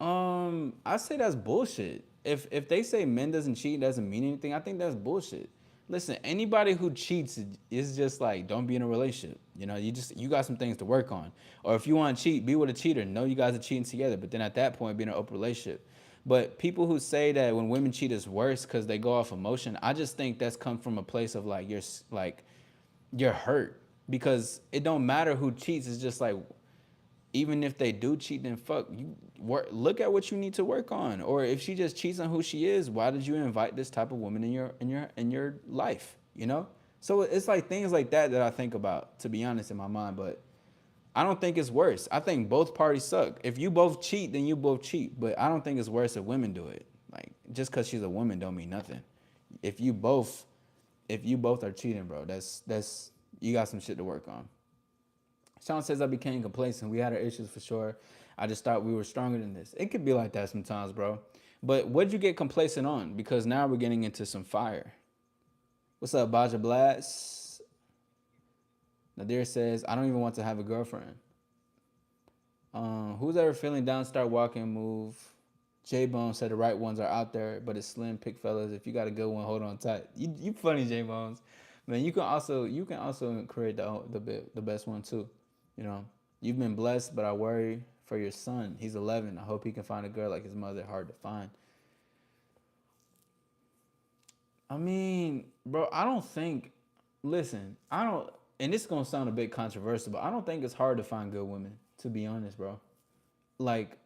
I say that's bullshit. If they say men doesn't cheat doesn't mean anything, I think that's bullshit. Listen, anybody who cheats is just like, don't be in a relationship. You got some things to work on. Or if you want to cheat, be with a cheater. Know you guys are cheating together. But then at that point, be in an open relationship. But people who say that when women cheat is worse because they go off emotion, I just think that's come from a place of like you're hurt because it don't matter who cheats. It's just like, even if they do cheat, then fuck you. Look at what you need to work on. Or if she just cheats on who she is, why did you invite this type of woman in your life? So it's like things like that I think about, to be honest, in my mind. But I don't think it's worse. I think both parties suck. If you both cheat, then you both cheat. But I don't think it's worse if women do it. Like, just because she's a woman don't mean nothing. If you both if you both are cheating, bro, that's you got some shit to work on. Sean says I became complacent. We had our issues for sure. I just thought we were stronger than this. It could be like that sometimes, bro. But what'd you get complacent on? Because now we're getting into some fire. What's up, Baja Blast? Nadir says, I don't even want to have a girlfriend. Who's ever feeling down, start walking, move. J Bone said the right ones are out there, but it's slim. Pick fellas. If you got a good one, hold on tight. You funny, J Bones. Man, you can also create the best one too. You know, you've been blessed, but I worry for your son. He's 11. I hope he can find a girl like his mother. Hard to find. I mean, bro, I don't think. Listen, I don't. And this is gonna sound a bit controversial, but I don't think it's hard to find good women. To be honest, bro. Like,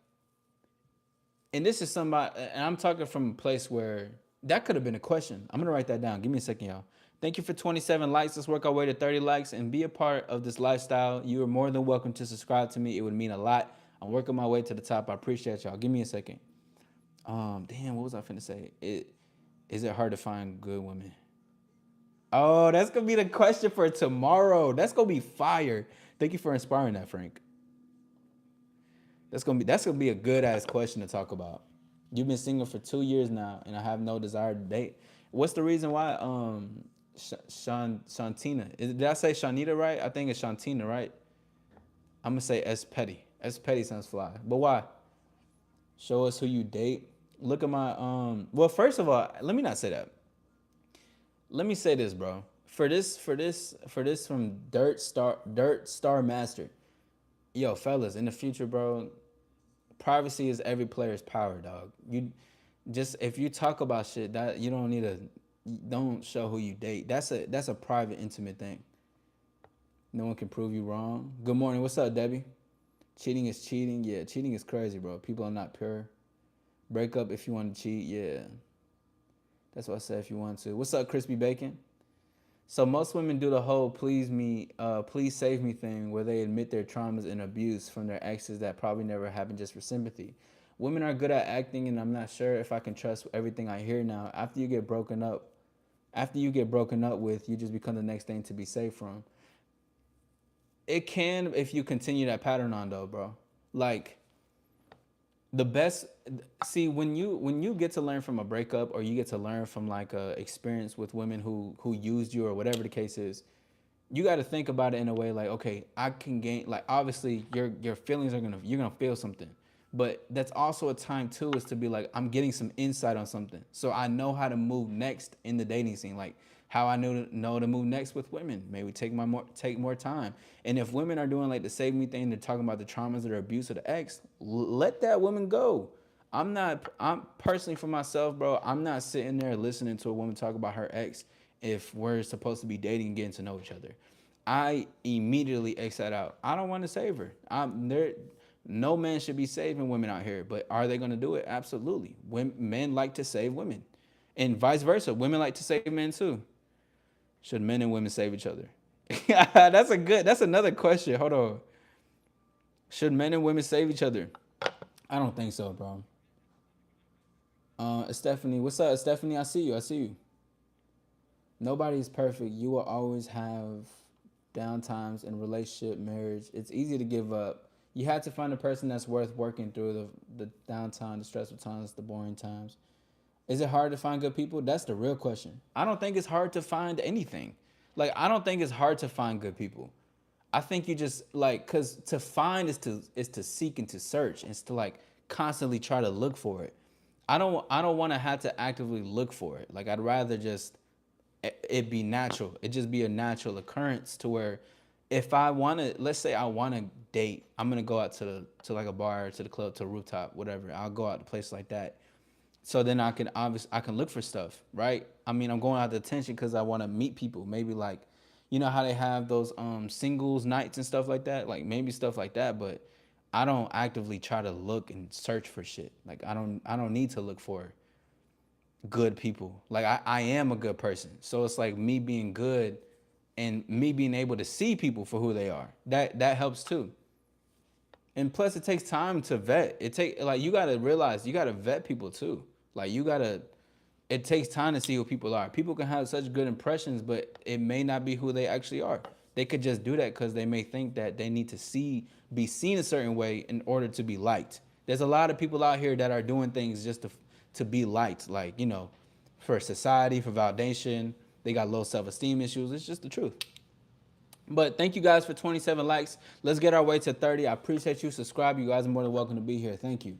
and this is somebody, and I'm talking from a place where that could have been a question. I'm gonna write that down. Give me a second, y'all. Thank you for 27 likes. Let's work our way to 30 likes and be a part of this lifestyle. You are more than welcome to subscribe to me. It would mean a lot. I'm working my way to the top. I appreciate y'all. Give me a second. Damn, what was I finna say? Is it hard to find good women? Oh, that's gonna be the question for tomorrow. That's gonna be fire. Thank you for inspiring that, Frank. That's gonna be a good ass question to talk about. You've been single for 2 years now, and I have no desire to date. What's the reason why? Shantina. Did I say Shanita right? I think it's Shantina, right? I'm gonna say S Petty. S Petty sounds fly. But why? Show us who you date. Look at my Well, first of all, let me not say that. Let me say this, bro. For this from Dirt Star Master. Yo, fellas, in the future, bro, privacy is every player's power, dog. You just if you talk about shit that you don't need to don't show who you date. That's a private, intimate thing. No one can prove you wrong. Good morning. What's up, Debbie? Cheating is cheating. Yeah, cheating is crazy, bro. People are not pure. Break up if you want to cheat. Yeah, that's what I said if you want to. What's up, Crispy Bacon? So most women do the whole please me, please save me thing where they admit their traumas and abuse from their exes that probably never happened just for sympathy. Women are good at acting, and I'm not sure if I can trust everything I hear now. After you get broken up with, you just become the next thing to be safe from. It can if you continue that pattern on though, bro. Like the best see when you get to learn from a breakup, or you get to learn from like a experience with women who used you or whatever the case is, you got to think about it in a way like, okay, I can gain, like, obviously your feelings are gonna you're gonna feel something, but that's also a time too is to be like, I'm getting some insight on something, so I know how to move next in the dating scene, like how I know to move next with women. Maybe take more time. And if women are doing like the save me thing, they're talking about the traumas or the abuse of the ex, let that woman go. I'm personally, for myself, bro, I'm not sitting there listening to a woman talk about her ex if we're supposed to be dating and getting to know each other. I immediately X that out. I don't want to save her. I'm there. No man should be saving women out here, but are they going to do it? Absolutely. Men like to save women, and vice versa. Women like to save men too. Should men and women save each other? That's another question. Hold on. Should men and women save each other? I don't think so, bro. Stephanie, what's up, Stephanie? I see you. I see you. Nobody's perfect. You will always have down times in relationship, marriage. It's easy to give up. You have to find a person that's worth working through the downtime, the stressful times, the boring times. Is it hard to find good people? That's the real question. I don't think it's hard to find anything. Like, I don't think it's hard to find good people. I think you just like, cause to find is to seek and to search. It's to like constantly try to look for it. I don't want to have to actively look for it. Like, I'd rather just it be natural. It just be a natural occurrence to where if I want to, let's say I want to date, I'm gonna go out to like a bar, to the club, to a rooftop, whatever. I'll go out to places like that. So then I can look for stuff, right? I mean, I'm going out to attention because I want to meet people. Maybe like, you know how they have those singles nights and stuff like that, like maybe stuff like that. But I don't actively try to look and search for shit. Like, I don't need to look for good people. Like, I am a good person. So it's like me being good and me being able to see people for who they are. That helps too. And plus it takes time to vet. You gotta realize you gotta vet people too. Like, it takes time to see who people are. People can have such good impressions, but it may not be who they actually are. They could just do that because they may think that they need to be seen a certain way in order to be liked. There's a lot of people out here that are doing things just to be liked, like, for society, for validation. They got low self-esteem issues. It's just the truth. But thank you guys for 27 likes. Let's get our way to 30. I appreciate you. Subscribe. You guys are more than welcome to be here. Thank you.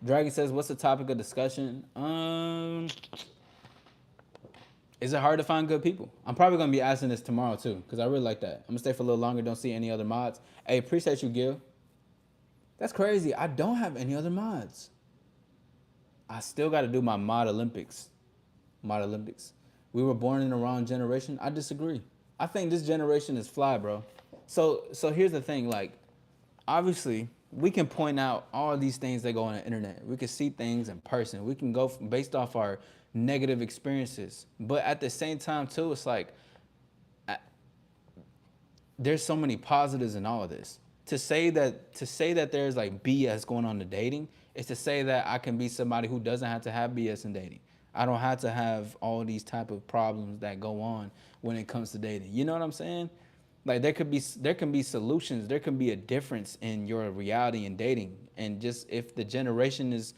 Dragon says, what's the topic of discussion? Is it hard to find good people? I'm probably gonna be asking this tomorrow too, because I really like that. I'm gonna stay for a little longer. Don't see any other mods. Hey, appreciate you, Gil. That's crazy. I don't have any other mods. I still got to do my mod Olympics. Mod Olympics. We were born in the wrong generation. I disagree. I think this generation is fly, bro. So here's the thing. Like, obviously, we can point out all these things that go on the internet. We can see things in person. We can go based off our negative experiences. But at the same time, too, it's like there's so many positives in all of this. To say that there's like BS going on in dating is to say that I can be somebody who doesn't have to have BS in dating. I don't have to have all these type of problems that go on when it comes to dating. You know what I'm saying? Like there can be solutions. There can be a difference in your reality in dating, and just if the generation is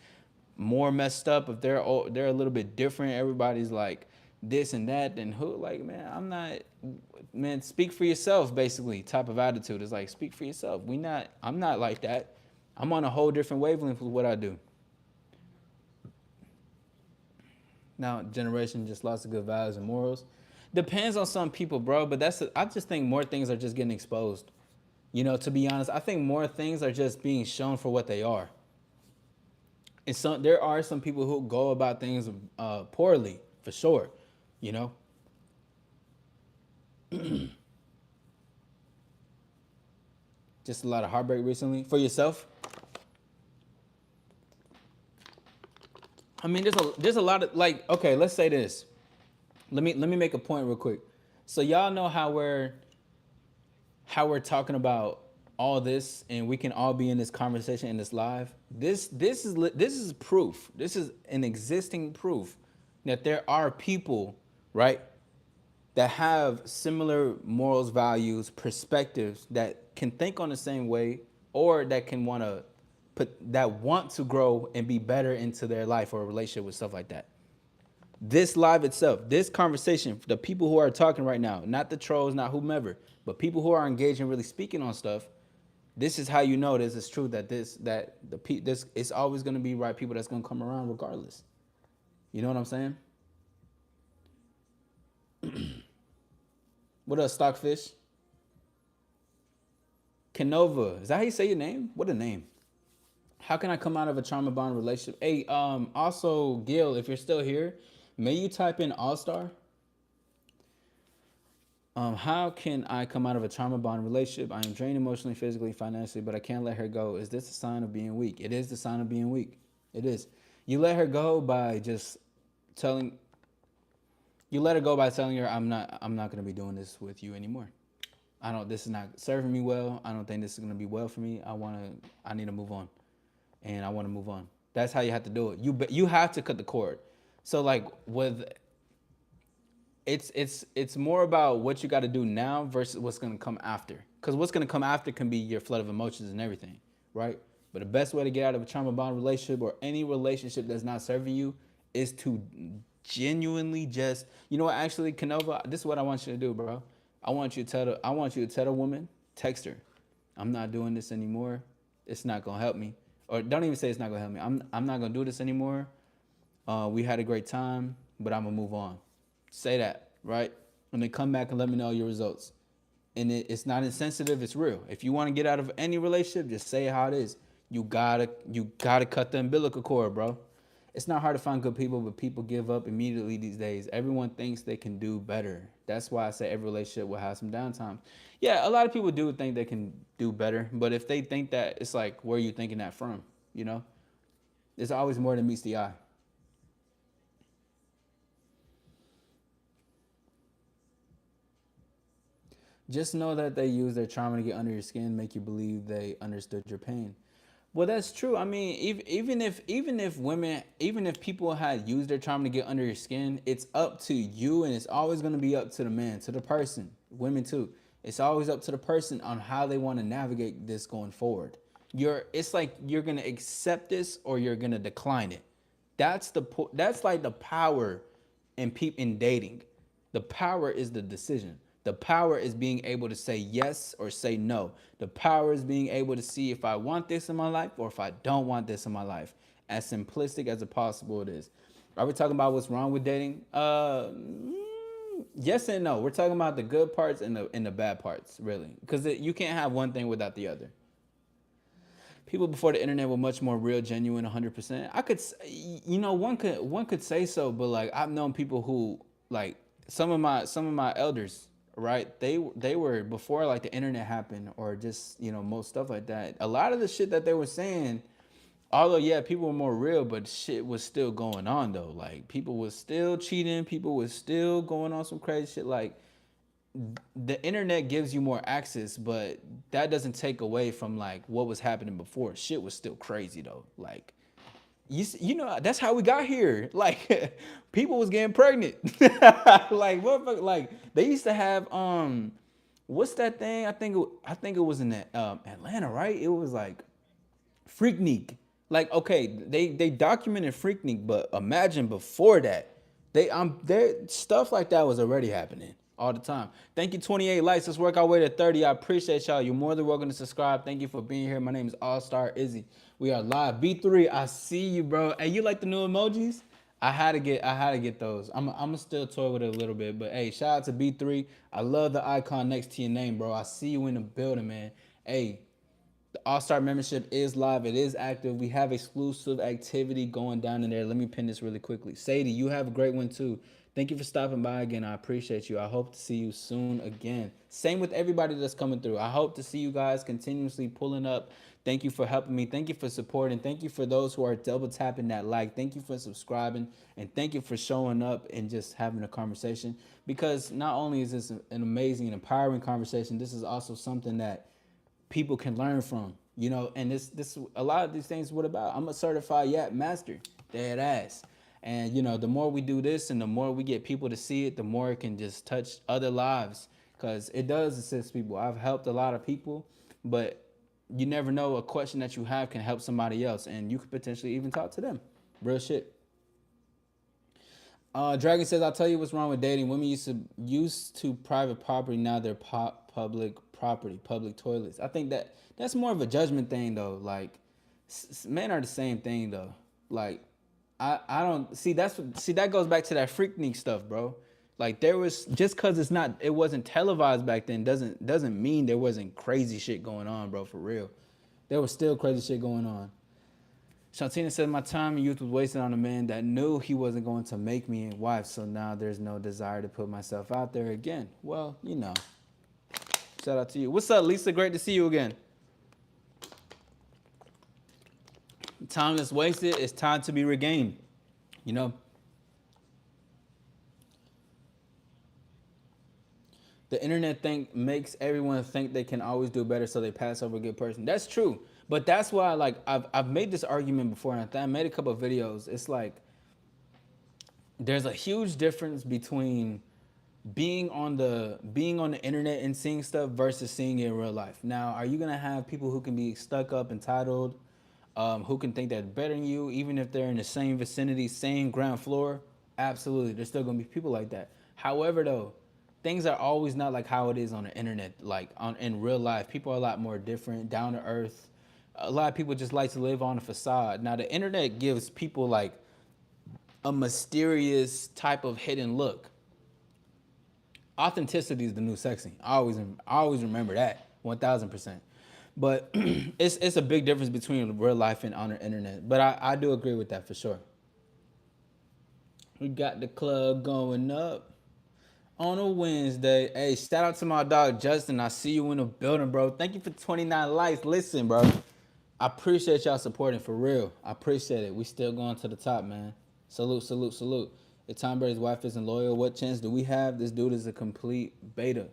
more messed up, if they're a little bit different, everybody's like this and that, then who? Like, man, I'm not. Man, speak for yourself. Basically, type of attitude is like speak for yourself. We not. I'm not like that. I'm on a whole different wavelength with what I do. Now, generation just lost of good values and morals. Depends on some people, bro. But I just think more things are just getting exposed. You know, to be honest, I think more things are just being shown for what they are. And there are some people who go about things poorly, for sure. You know, just a lot of heartbreak recently for yourself. I mean, there's a lot of like. Okay, let's say this. Let me make a point real quick. So y'all know how we're talking about all this, and we can all be in this conversation in this live. This is proof. This is an existing proof that there are people, right, that have similar morals, values, perspectives that can think on the same way, or that can want to grow and be better into their life or a relationship with stuff like that. This live itself, this conversation, the people who are talking right now, not the trolls, not whomever, but people who are engaging, really speaking on stuff. This is how you know this is true. This it's always going to be right people that's going to come around regardless. You know what I'm saying? What up, Stockfish? Canova, is that how you say your name? What a name! How can I come out of a trauma bond relationship? Hey, also Gil, if you're still here, may you type in All Star. How can I come out of a trauma bond relationship? I am drained emotionally, physically, financially, but I can't let her go. Is this a sign of being weak? It is the sign of being weak. It is. You let her go by just telling. You let her go by telling her, I'm not gonna be doing this with you anymore. I don't. This is not serving me well. I don't think this is gonna be well for me. I need to move on, and I want to move on. That's how you have to do it. You have to cut the cord. So like with it's more about what you got to do now versus what's going to come after. Because what's going to come after can be your flood of emotions and everything, right? But the best way to get out of a trauma bond relationship or any relationship that's not serving you is to genuinely just, you know what? Actually, Canova, this is what I want you to do, bro. I want you to tell the woman, text her, I'm not doing this anymore. It's not gonna help me. Or don't even say it's not gonna help me. I'm not gonna do this anymore. We had a great time, but I'm gonna move on. Say that, right? And then come back and let me know your results. And it's not insensitive, it's real. If you want to get out of any relationship, just say it how it is. You gotta cut the umbilical cord, bro. It's not hard to find good people, but people give up immediately these days. Everyone thinks they can do better. That's why I say every relationship will have some downtime. Yeah, a lot of people do think they can do better, but if they think that, it's like, where are you thinking that from? You know, there's always more than meets the eye. Just know that they use their trauma to get under your skin, make you believe they understood your pain. Well, that's true. I mean, even if people had used their trauma to get under your skin, it's up to you, and it's always going to be up to the man, to the person, women too. It's always up to the person on how they want to navigate this going forward. It's like you're gonna accept this or you're gonna decline it. That's like the power in dating. The power is the decision. The power is being able to say yes or say no. The power is being able to see if I want this in my life or if I don't want this in my life. As simplistic as it possible it is. Are we talking about what's wrong with dating? Yes and no. We're talking about the good parts and the bad parts, really, because you can't have one thing without the other. People before the internet were much more real, genuine, 100%. One could say so, but like I've known people who like some of my elders, right? They were before like the internet happened or just most stuff like that. A lot of the shit that they were saying, although yeah, people were more real, but shit was still going on though. Like people was still cheating, people was still going on some crazy shit. Like the internet gives you more access, but that doesn't take away from like what was happening before. Shit was still crazy though. Like you know that's how we got here. Like people was getting pregnant. Like what? Like they used to have what's that thing? I think it was in Atlanta, right? It was like Freaknik. Like okay, they documented Freaknik, but imagine before that, there stuff like that was already happening all the time. Thank you, 28 likes. Let's work our way to 30. I appreciate y'all. You're more than welcome to subscribe. Thank you for being here. My name is All Star Izzy. We are live. B3, I see you, bro. Hey, you like the new emojis? I had to get those. I'm still toy with it a little bit, but hey, shout out to B3. I love the icon next to your name, bro. I see you in the building, man. Hey, the All Star membership is live. It is active. We have exclusive activity going down in there. Let me pin this really quickly. Sadie, you have a great one too. Thank you for stopping by again. I appreciate you. I hope to see you soon again. Same with everybody that's coming through. I hope to see you guys continuously pulling up. Thank you for helping me. Thank you for supporting. Thank you for those who are double tapping that like. Thank you for subscribing. And thank you for showing up and just having a conversation. Because not only is this an amazing and empowering conversation, this is also something that people can learn from, you know. And this a lot of these things, what about, I'm a certified yap master, dead ass. And you know, the more we do this and the more we get people to see it, the more it can just touch other lives, because it does assist people. I've helped a lot of people, but you never know, a question that you have can help somebody else and you could potentially even talk to them. Real shit. Dragon says, "I'll tell you what's wrong with dating. Women used to private property. Now they're public property, public toilets. I think that's more of a judgment thing, though. Like, men are the same thing, though. Like, I don't see that goes back to that freaknik stuff, bro. Like, there was, just cause it wasn't televised back then doesn't mean there wasn't crazy shit going on, bro. For real, there was still crazy shit going on." Shantina said, "My time and youth was wasted on a man that knew he wasn't going to make me a wife, so now there's no desire to put myself out there again." Well, you know, shout out to you. What's up, Lisa? Great to see you again. Time that's wasted is time to be regained. You know, the internet makes everyone think they can always do better, so they pass over a good person. That's true, but that's why, like, I've made this argument before, and I made a couple of videos. It's like there's a huge difference between being on the internet and seeing stuff versus seeing it in real life. Now, are you gonna have people who can be stuck up, entitled, who can think they're better than you, even if they're in the same vicinity, same ground floor? Absolutely, there's still gonna be people like that. However, though, things are always not like how it is on the internet. Like in real life, people are a lot more different, down to earth. A lot of people just like to live on a facade. Now, the internet gives people like a mysterious type of hidden look. Authenticity is the new sexy. I always remember that 1,000%. But it's a big difference between real life and on the internet. But I do agree with that for sure. We got the club going up on a Wednesday. Hey, shout out to my dog Justin. I see you in the building, bro. Thank you for 29 likes. Listen, bro, I appreciate y'all supporting, for real. I appreciate it. We still going to the top, man. Salute, salute, salute. If Tom Brady's wife isn't loyal, what chance do we have? This dude is a complete beta.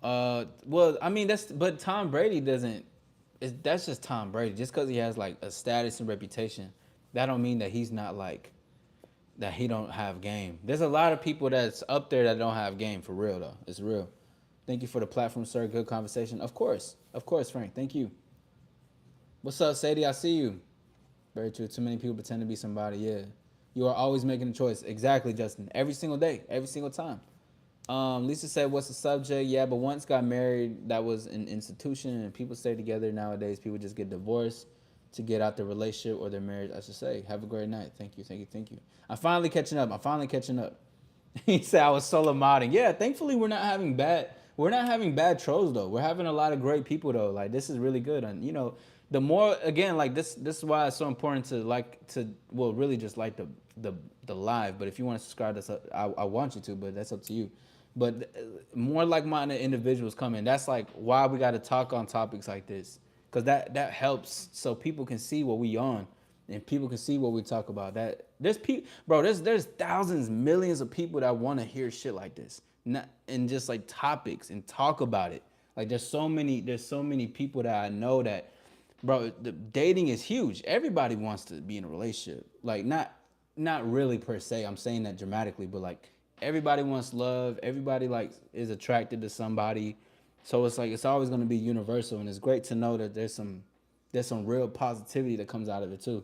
Well, I mean, but Tom Brady doesn't. That's just Tom Brady. Just because he has like a status and reputation, that don't mean that he's not like that. He don't have game. There's a lot of people that's up there that don't have game, for real though. It's real. Thank you for the platform, sir. Good conversation. Of course, Frank. Thank you. What's up, Sadie? I see you. Very true. Too many people pretend to be somebody. Yeah, you are always making a choice. Exactly, Justin. Every single day, every single time. Lisa said, "What's the subject?" Yeah, but once got married, that was an institution, and people stay together nowadays. People just get divorced to get out their relationship or their marriage, I should say. Have a great night. Thank you, thank you, thank you. I'm finally catching up. He said I was solo modding. Yeah, thankfully we're not having bad trolls though. We're having a lot of great people though. Like, this is really good. And you know, the more, again, like this is why it's so important to really just like the live. But if you want to subscribe, I want you to, but that's up to you. But more like-minded individuals come in. That's like why we got to talk on topics like this, because that helps so people can see what we on, and people can see what we talk about. That there's people, bro. There's thousands, millions of people that want to hear shit like this, not and just like topics and talk about it. Like there's so many people that I know that bro, the dating is huge. Everybody wants to be in a relationship. Like not really per se. I'm saying that dramatically, but like everybody wants love. Everybody like is attracted to somebody. So it's like it's always going to be universal, and it's great to know that there's some real positivity that comes out of it too.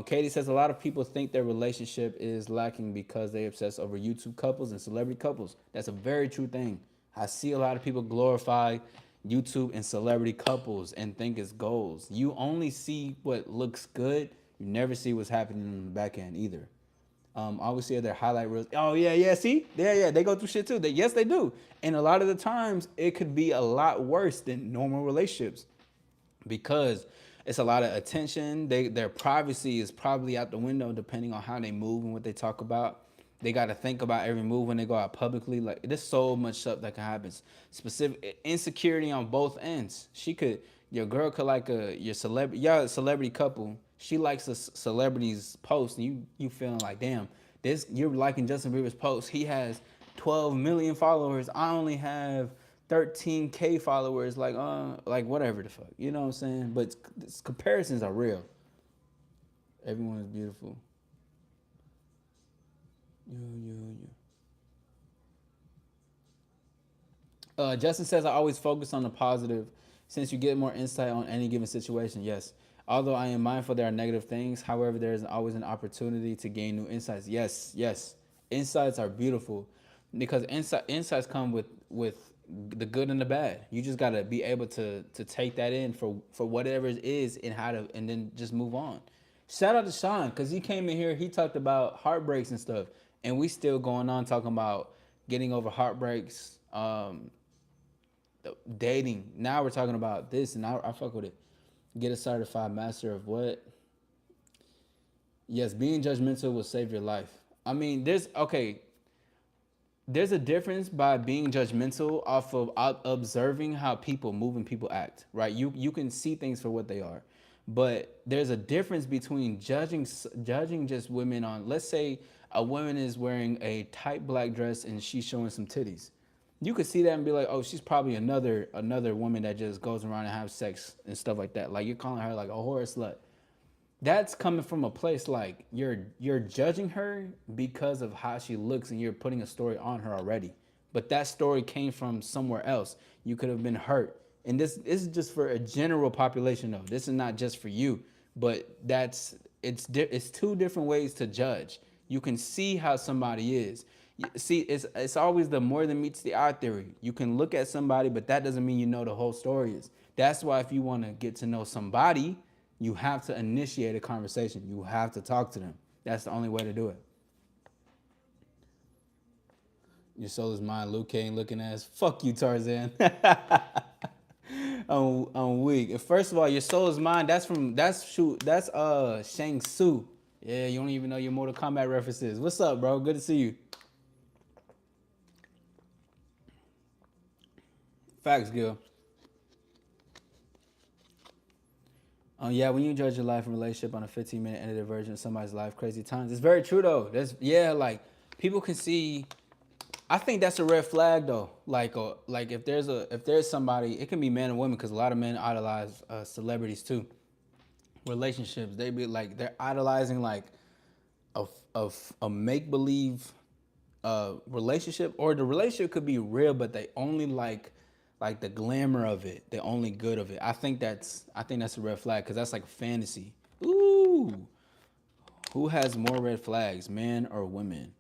Katie says a lot of people think their relationship is lacking because they obsess over YouTube couples and celebrity couples. That's a very true thing. I see a lot of people glorify YouTube and celebrity couples and think it's goals. You only see what looks good. You never see what's happening in the back end either. Obviously, their highlight reels. Oh yeah, yeah. See, yeah. They go through shit too. Yes, they do. And a lot of the times, it could be a lot worse than normal relationships because it's a lot of attention. Their privacy is probably out the window depending on how they move and what they talk about. They got to think about every move when they go out publicly. Like there's so much stuff that can happen. Specific insecurity on both ends. Your girl could like your celebrity, y'all a celebrity couple. She likes a celebrity's post, and you feeling like, damn, this you're liking Justin Bieber's post. He has 12 million followers. I only have 13K followers. Like whatever the fuck, you know what I'm saying? But comparisons are real. Everyone is beautiful. Justin says, I always focus on the positive since you get more insight on any given situation. Yes. Although I am mindful there are negative things, however, there is always an opportunity to gain new insights. Yes, yes. Insights are beautiful because insights come with the good and the bad. You just gotta be able to take that in for whatever it is and how to and then just move on. Shout out to Sean because he came in here. He talked about heartbreaks and stuff, and we still going on talking about getting over heartbreaks, dating. Now we're talking about this, and I fuck with it. Get a certified master of what? Yes, being judgmental will save your life. I mean, there's a difference by being judgmental off of observing how people move and people act, right? You can see things for what they are, but there's a difference between judging just women on. Let's say a woman is wearing a tight black dress and she's showing some titties. You could see that and be like, oh, she's probably another woman that just goes around and have sex and stuff like that. Like you're calling her like a whore slut. That's coming from a place like you're judging her because of how she looks and you're putting a story on her already. But that story came from somewhere else. You could have been hurt. And this is just for a general population though. This is not just for you, but it's two different ways to judge. You can see how somebody is. See, it's always the more than meets the eye theory. You can look at somebody, but that doesn't mean you know the whole story is. That's why if you want to get to know somebody, you have to initiate a conversation. You have to talk to them. That's the only way to do it. Your soul is mine. Luke Kane looking ass. Fuck you, Tarzan. I'm weak. First of all, your soul is mine. That's Shang Tsu. Yeah, you don't even know your Mortal Kombat references. What's up, bro? Good to see you. Facts, Gil. Yeah, when you judge your life and relationship on a 15-minute edited version of somebody's life, crazy times. It's very true though. Like people can see. I think that's a red flag though. Like if there's somebody, it can be men and women because a lot of men idolize celebrities too. Relationships, they be like they're idolizing like a a make believe relationship, or the relationship could be real, but they only like the glamour of it, the only good of it. I think that's a red flag because that's like fantasy. Ooh, who has more red flags, men or women?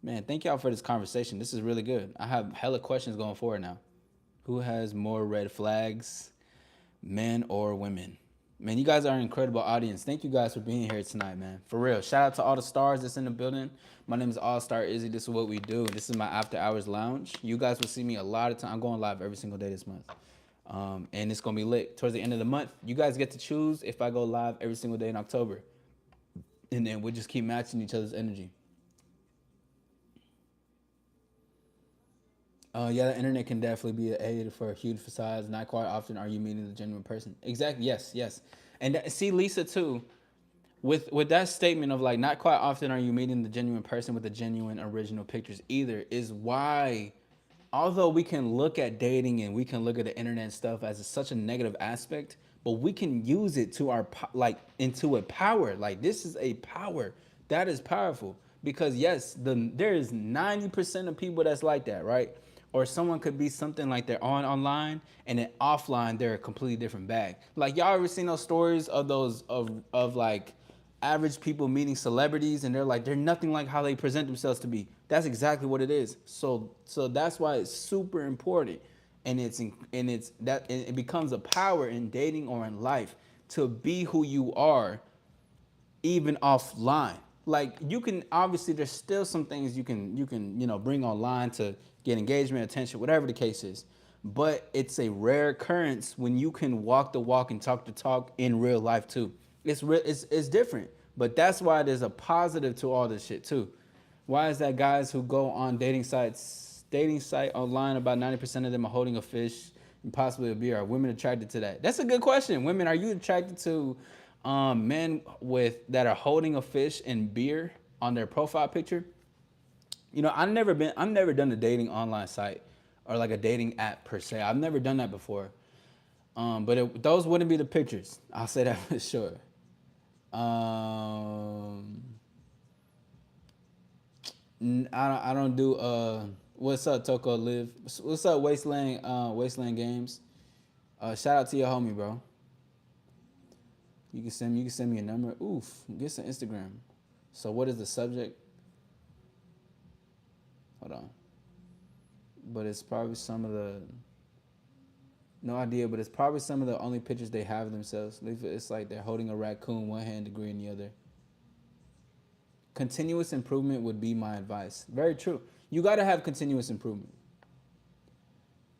Man, thank y'all for this conversation. This is really good. I have hella questions going forward now. Who has more red flags, men or women? Man, you guys are an incredible audience. Thank you guys for being here tonight, man. For real. Shout out to all the stars that's in the building. My name is All Star Izzy. This is what we do. This is my after hours lounge. You guys will see me a lot of time. I'm going live every single day this month. And it's gonna be lit. Towards the end of the month, you guys get to choose if I go live every single day in October. And then we'll just keep matching each other's energy. Yeah, the internet can definitely be an aid for huge facades. Not quite often are you meeting the genuine person. Exactly. Yes. Yes. And see, Lisa too. With that statement of like, not quite often are you meeting the genuine person with the genuine original pictures either. Is why although we can look at dating and we can look at the internet and stuff as such a negative aspect, but we can use it to our like into a power. Like this is a power that is powerful because yes, there is 90% of people that's like that, right? Or someone could be something like they're on online and then offline they're a completely different bag. Like y'all ever seen those stories of those of like average people meeting celebrities and they're nothing like how they present themselves to be. That's exactly what it is. So that's why it's super important, and it's that it becomes a power in dating or in life to be who you are even offline. Like you can obviously there's still some things you can bring online to get engagement, attention, whatever the case is. But it's a rare occurrence when you can walk the walk and talk the talk in real life too. It's different. But that's why there's a positive to all this shit too. Why is that guys who go on dating site online, about 90% of them are holding a fish and possibly a beer? Are women attracted to that? That's a good question. Women, are you attracted to men with that are holding a fish and beer on their profile picture? I've never done a dating online site or like a dating app per se. I've never done that before. But those wouldn't be the pictures. I'll say that for sure. Um, I don't do what's up Toko Live? What's up Wasteland Games? Shout out to your homie, bro. You can send me a number. Oof, get some Instagram. So what is the subject? Hold on. But it's probably some of the no idea, but it's probably some of the only pictures they have of themselves. It's like they're holding a raccoon one hand, degree in the other. Continuous improvement would be my advice. Very true. You got to have continuous improvement.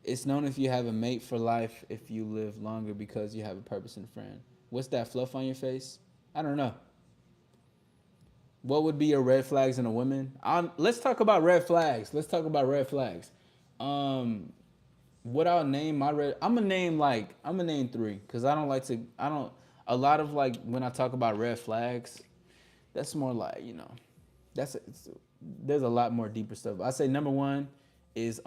It's known if you have a mate for life if you live longer because you have a purpose and a friend. What's that fluff on your face? I don't know. What would be your red flags in a woman? Let's talk about red flags. Let's talk about red flags. Um, what I'll name my red. I'm gonna name three because I don't like to. I don't. A lot of like when I talk about red flags, that's more like that's there's a lot more deeper stuff. I say number one is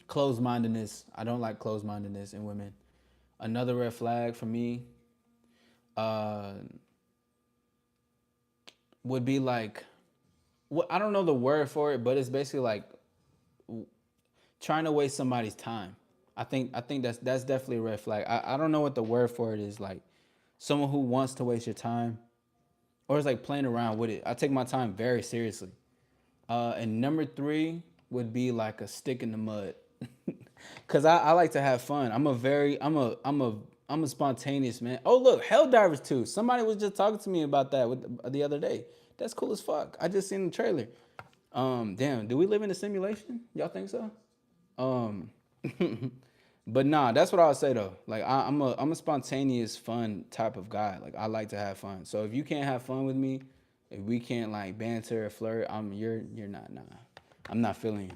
closed mindedness. I don't like closed mindedness in women. Another red flag for me uh, would be like what I don't know the word for it, but it's basically like trying to waste somebody's time. I think that's definitely a red flag. I don't know what the word for it is, like someone who wants to waste your time or is like playing around with it. I take my time very seriously. And number three would be like a stick in the mud. Cause I like to have fun. I'm a spontaneous man. Oh look, Hell Divers 2. Somebody was just talking to me about that the other day. That's cool as fuck. I just seen the trailer. Damn, do we live in a simulation? Y'all think so? Um, but nah, that's what I would say though. Like I'm a spontaneous, fun type of guy. Like I like to have fun. So if you can't have fun with me, if we can't like banter or flirt, you're not nah. I'm not feeling you.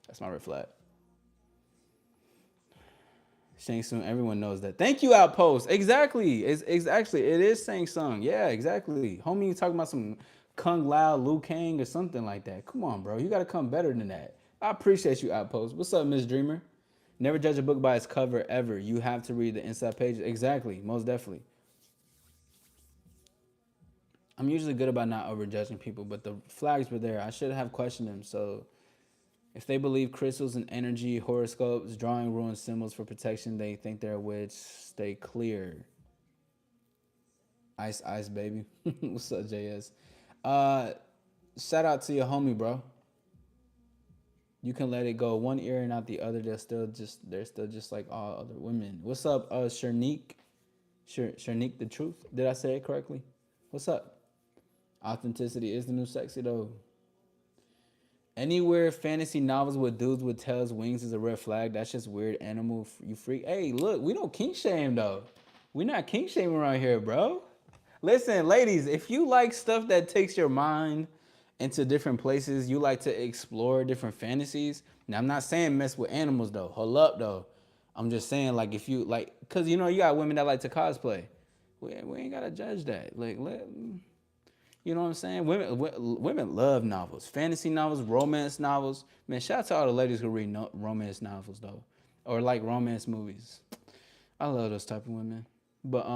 That's my red flag. Shang Tsung, everyone knows that. Thank you, Outpost. Exactly. It is Shang Tsung. Yeah, exactly. Homie, you talking about some Kung Lao, Liu Kang, or something like that. Come on, bro. You gotta come better than that. I appreciate you, Outpost. What's up, Miss Dreamer? Never judge a book by its cover ever. You have to read the inside pages. Exactly, most definitely. I'm usually good about not overjudging people, but the flags were there. I should have questioned them. So if they believe crystals and energy, horoscopes, drawing ruined symbols for protection, they think they're a witch. Stay clear. Ice, ice, baby. What's up, JS? Uh, Shout out to your homie, bro. You can let it go one ear and out the other. They're still just like all other women. What's up, Shernique? Shernique, the truth. Did I say it correctly? What's up? Authenticity is the new sexy though. Anywhere fantasy novels with dudes with tails, wings is a red flag. That's just weird. Animal, you freak. Hey, look, we don't kink shame though. We not kink shaming around here, bro. Listen, ladies, if you like stuff that takes your mind into different places, you like to explore different fantasies. Now, I'm not saying mess with animals though. Hold up though. I'm just saying like if you like, cause you got women that like to cosplay. We ain't gotta judge that. Like You know what I'm saying? Women love novels, fantasy novels, romance novels. Man, shout out to all the ladies who read romance novels though, or like romance movies. I love those type of women. But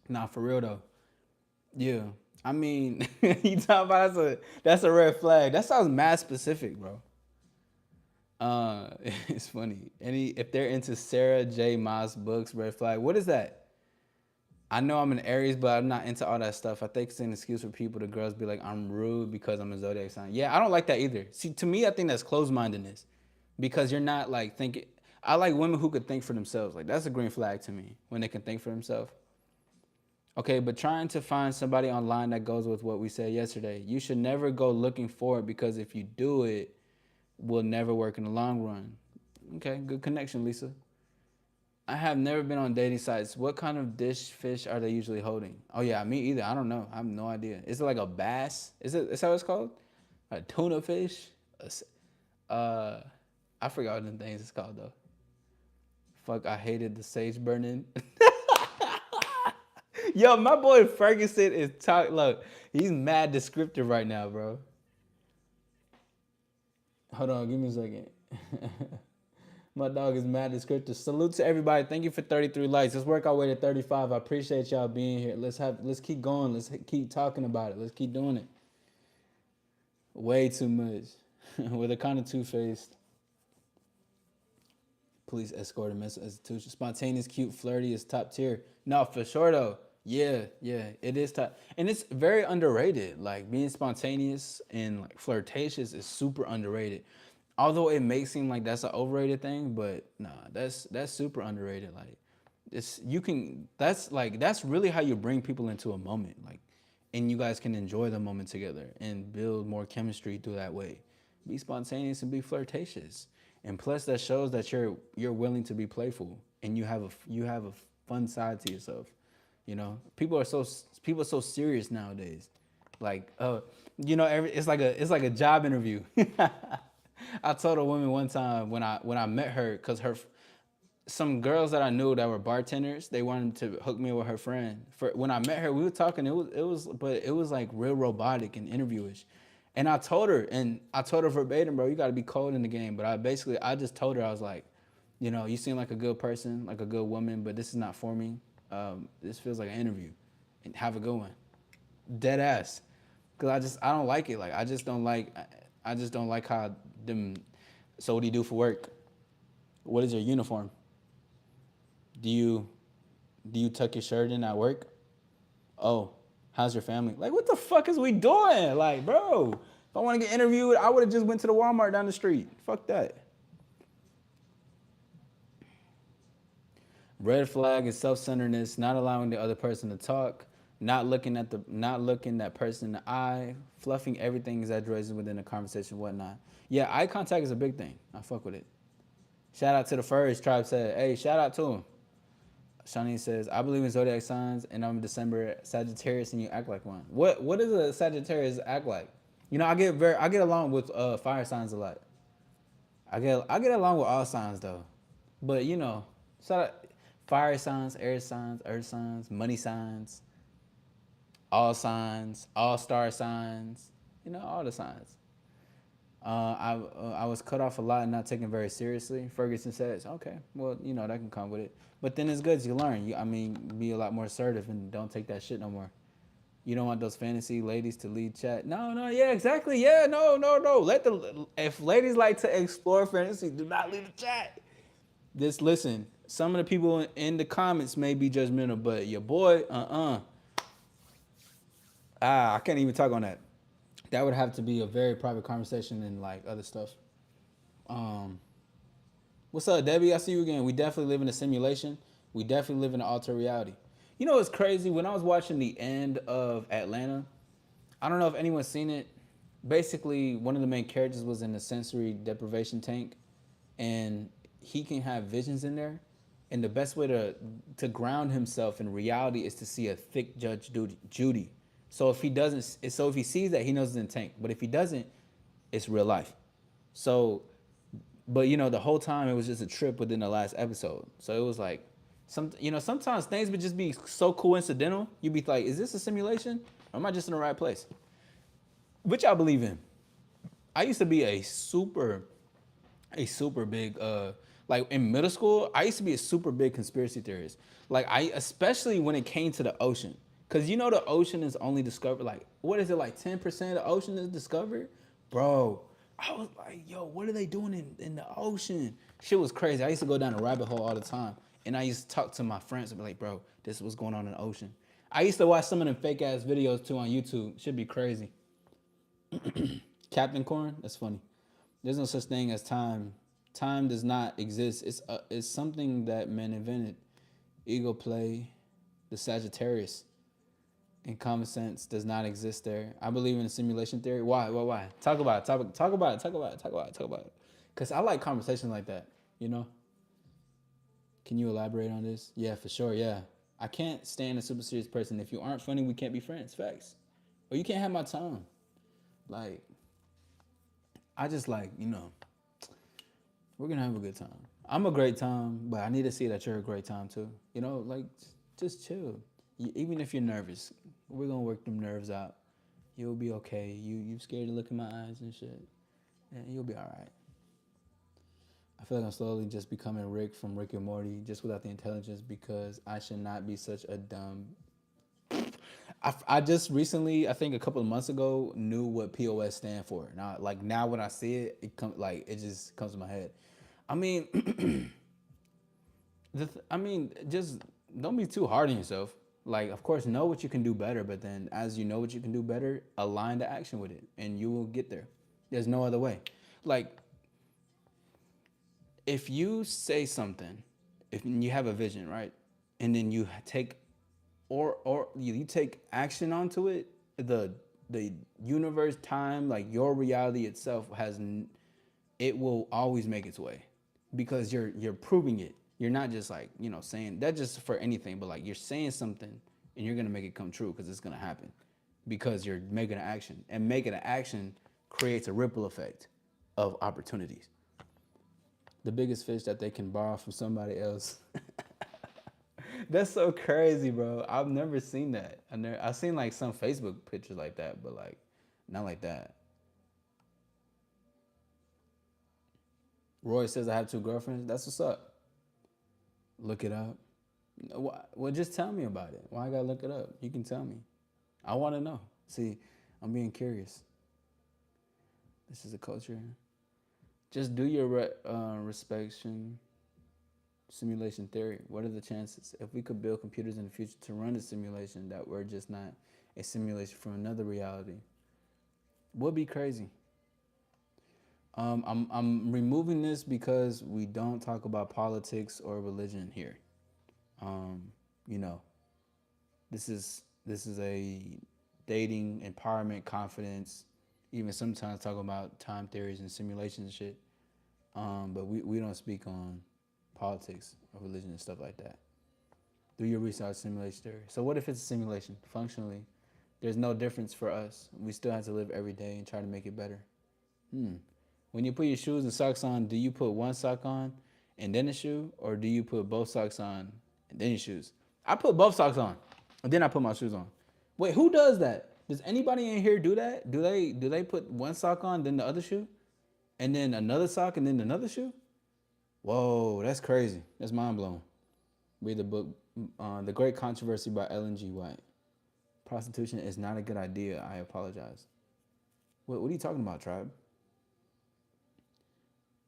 nah, for real though. Yeah, I mean, you talking about that's a red flag. That sounds mad specific, bro. It's funny. If they're into Sarah J. Maas books, red flag. What is that? I know I'm an Aries, but I'm not into all that stuff. I think it's an excuse for people, the girls, be like, I'm rude because I'm a zodiac sign. Yeah, I don't like that either. See, to me, I think that's closed mindedness because you're not like thinking. I like women who could think for themselves. Like, that's a green flag to me when they can think for themselves. Okay, but trying to find somebody online that goes with what we said yesterday. You should never go looking for it because if you do it, will never work in the long run. Okay, good connection, Lisa. I have never been on dating sites. What kind of dish fish are they usually holding? Oh yeah, me either. I don't know. I have no idea. Is it like a bass? Is that what it's called? A tuna fish? Uh, I forgot what the things it's called though. Fuck, I hated the sage burning. Yo, my boy Ferguson is talking. Look, he's mad descriptive right now, bro. Hold on, give me a second. My dog is mad descriptive. Salute to everybody. Thank you for 33 likes. Let's work our way to 35. I appreciate y'all being here. Let's keep going. Let's keep talking about it. Let's keep doing it. Way too much. With a kind of two-faced. Police escort a institution. Spontaneous, cute, flirty is top tier. No, for sure though. Yeah, yeah, it is top, and it's very underrated. Like being spontaneous and like flirtatious is super underrated. Although it may seem like that's an overrated thing, but nah, that's super underrated. Like it's you can that's really how you bring people into a moment. Like and you guys can enjoy the moment together and build more chemistry through that way. Be spontaneous and be flirtatious. And plus that shows that you're willing to be playful and you have a fun side to yourself. You know, people are so serious nowadays. Like, it's like a job interview. I told a woman one time when I met her, cause some girls that I knew that were bartenders, they wanted to hook me with her friend. For when I met her, we were talking. It was like real robotic and interviewish. And I told her verbatim, bro, you got to be cold in the game. But I just told her I was like, you seem like a good person, like a good woman, but this is not for me. This feels like an interview, and have a good one. Dead ass, cause I don't like it. Like I just don't like how them. So what do you do for work? What is your uniform? Do you do you tuck your shirt in at work? Oh, how's your family? Like, what the fuck is we doing? Like, bro, if I want to get interviewed, I would have just went to the Walmart down the street. Fuck that. Red flag is self-centeredness, not allowing the other person to talk, not looking that person in the eye, fluffing everything exaggerations within the conversation, whatnot. Yeah, eye contact is a big thing. I fuck with it. Shout out to the Furries tribe said, hey, shout out to him. Shani says, I believe in zodiac signs and I'm a December Sagittarius and you act like one. What does a Sagittarius act like? I get along with fire signs a lot. I get along with all signs though. But shout out fire signs, air signs, earth signs, money signs, all signs, all star signs, all the signs. I was cut off a lot and not taken very seriously. Ferguson says, okay, well, that can come with it. But then it's good you learn. Be a lot more assertive and don't take that shit no more. You don't want those fantasy ladies to lead chat. No, no, yeah, exactly. Yeah, no, no, no. If ladies like to explore fantasy, do not leave the chat. Just listen. Some of the people in the comments may be judgmental, but your boy, I can't even talk on that. That would have to be a very private conversation and like other stuff. Um, what's up, Debbie? I see you again. We definitely live in a simulation. We definitely live in an altered reality. You know what's crazy? When I was watching the end of Atlanta, I don't know if anyone's seen it. Basically, one of the main characters was in a sensory deprivation tank, and he can have visions in there. And the best way to ground himself in reality is to see a thick Judge Judy. So if he sees that, he knows it's in tank. But if he doesn't, it's real life. So, but the whole time it was just a trip within the last episode. So it was like sometimes things would just be so coincidental. You'd be like, is this a simulation? Or am I just in the right place? Which I believe in. I used to be a super big like in middle school, I used to be a super big conspiracy theorist. Like I especially when it came to the ocean. Cause you know the ocean is only discovered like what is it like 10% of the ocean is discovered? Bro, I was like, yo, what are they doing in the ocean? Shit was crazy. I used to go down a rabbit hole all the time. And I used to talk to my friends and be like, bro, this is what's going on in the ocean. I used to watch some of them fake ass videos too on YouTube. Should be crazy. Captain Corn, that's funny. There's no such thing as time. Time does not exist. It's something that men invented. Ego play, the Sagittarius, and common sense does not exist there. I believe in a simulation theory. Why? Why? Talk about it. Talk about it. Talk about it. Talk about it. Talk about it. Cause I like conversations like that. You know. Can you elaborate on this? Yeah, for sure. Yeah. I can't stand a super serious person. If you aren't funny, we can't be friends. Facts. Or you can't have my time. Like, I just like, we're gonna have a good time. I'm a great time, but I need to see that you're a great time too. Like just chill. Even if you're nervous, we're gonna work them nerves out. You'll be okay. You scared to look in my eyes and shit. Yeah, you'll be all right. I feel like I'm slowly just becoming Rick from Rick and Morty, just without the intelligence, because I should not be such a dumb. I just recently, I think a couple of months ago, knew what POS stand for. Now when I see it, it just comes to my head. I mean, just don't be too hard on yourself. Like, of course, know what you can do better, but then as you know what you can do better, align the action with it, and you will get there. There's no other way. Like, if you say something, if you have a vision, right, and then you take or you take action onto it, the universe, time, like your reality itself it will always make its way because you're proving it. You're not just like saying that just for anything, but like you're saying something and you're gonna make it come true because it's gonna happen because you're making an action, and making an action creates a ripple effect of opportunities. The biggest fish that they can borrow from somebody else. That's so crazy, bro. I've never seen that. I've seen like some Facebook pictures like that, but like not like that. Roy says I have two girlfriends. That's what's up. Look it up. Well, just tell me about it. Why I gotta look it up? You can tell me. I want to know. See, I'm being curious. This is a culture. Just do your respection simulation theory. What are the chances if we could build computers in the future to run a simulation that we're just not a simulation from another reality? Would be crazy. I'm removing this because we don't talk about politics or religion here. Um, you know, this is a dating, empowerment, confidence, even sometimes talk about time theories and simulations and shit. But we don't speak on politics or religion and stuff like that. Do your research simulation theory. So what if it's a simulation? Functionally, there's no difference for us. We still have to live every day and try to make it better. When you put your shoes and socks on, do you put one sock on and then a shoe, or do you put both socks on and then your shoes? I put both socks on and then I put my shoes on. Wait, who does that? Does anybody in here do that? Do they put one sock on then the other shoe, and then another sock and then another shoe? Whoa, that's crazy. That's mind blowing. Read the book, The Great Controversy by Ellen G. White. Prostitution is not a good idea. I apologize. What are you talking about, tribe?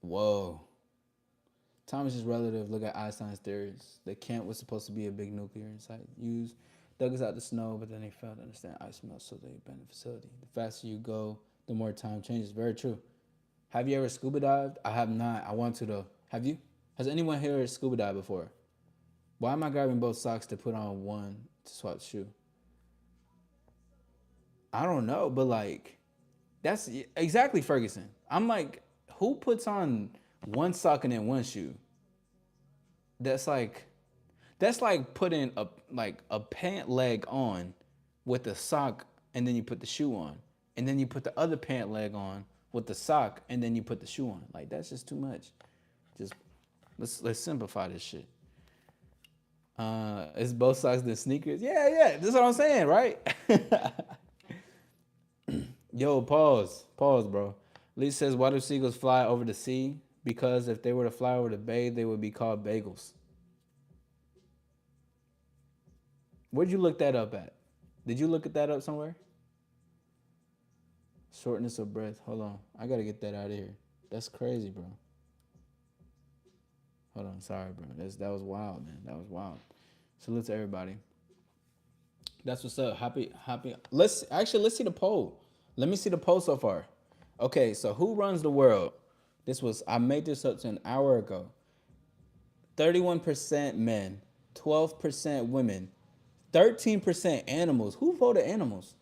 Whoa. Time is just relative. Look at Einstein's theories. The Kent was supposed to be a big nuclear site used. Dug us out the snow, but then they failed to understand ice melt, so they abandoned the facility. The faster you go, the more time changes. Very true. Have you ever scuba dived? I have not. I want to though. Have you? Has anyone here scuba dived before? Why am I grabbing both socks to put on one to swap the shoe? I don't know, but like, that's exactly Ferguson. I'm like, who puts on one sock and then one shoe? That's like, that's like putting a pant leg on with the sock, and then you put the shoe on, and then you put the other pant leg on with the sock, and then you put the shoe on. Like that's just too much. Just let's simplify this shit. It's both socks than sneakers. Yeah, yeah. That's what I'm saying, right? Yo, pause, bro. Lee says, "Why do seagulls fly over the sea? Because if they were to fly over the bay, they would be called bagels." Where'd you look that up at? Did you look at that up somewhere? Shortness of breath. Hold on, I gotta get that out of here. That's crazy, bro. Hold on, sorry, bro. That was wild, man. That was wild. Salute to everybody. That's what's up. Happy. Let's see the poll. Let me see the poll so far. Okay, so who runs the world? I made this up to an hour ago. 31% men, 12% women, 13% animals. Who voted animals?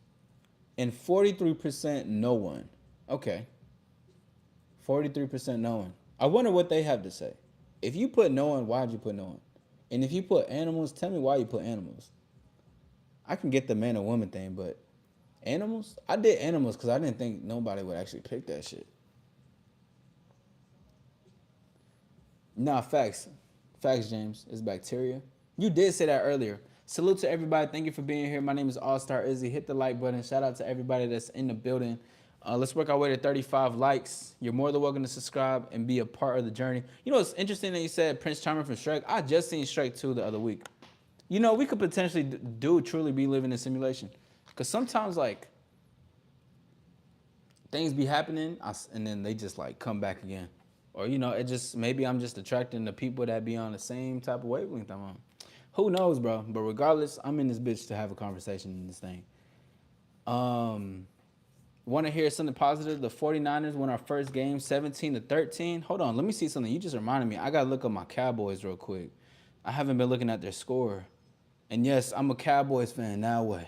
And 43% no one. Okay. 43% no one. I wonder what they have to say. If you put no one, why'd you put no one? And if you put animals, tell me why you put animals. I can get the man or woman thing, but animals? I did animals because I didn't think nobody would actually pick that shit. Nah, facts. Facts, James. It's bacteria. You did say that earlier. Salute to everybody. Thank you for being here. My name is All Star Izzy. Hit the like button. Shout out to everybody that's in the building. Let's work our way to 35 likes. You're more than welcome to subscribe and be a part of the journey. You know, it's interesting that you said Prince Charming from Shrek. I just seen Shrek 2 the other week. You know, we could potentially truly be living in a simulation. Because sometimes, like, things be happening and then they just, like, come back again. Or, you know, it just, maybe I'm just attracting the people that be on the same type of wavelength I'm on. Who knows, bro? But regardless, I'm in this bitch to have a conversation in this thing. Um, Want to hear something positive? The 49ers won our first game 17-13. Hold on, let me see something. You just reminded me. I got to look up my Cowboys real quick. I haven't been looking at their score. And yes, I'm a Cowboys fan. Now what?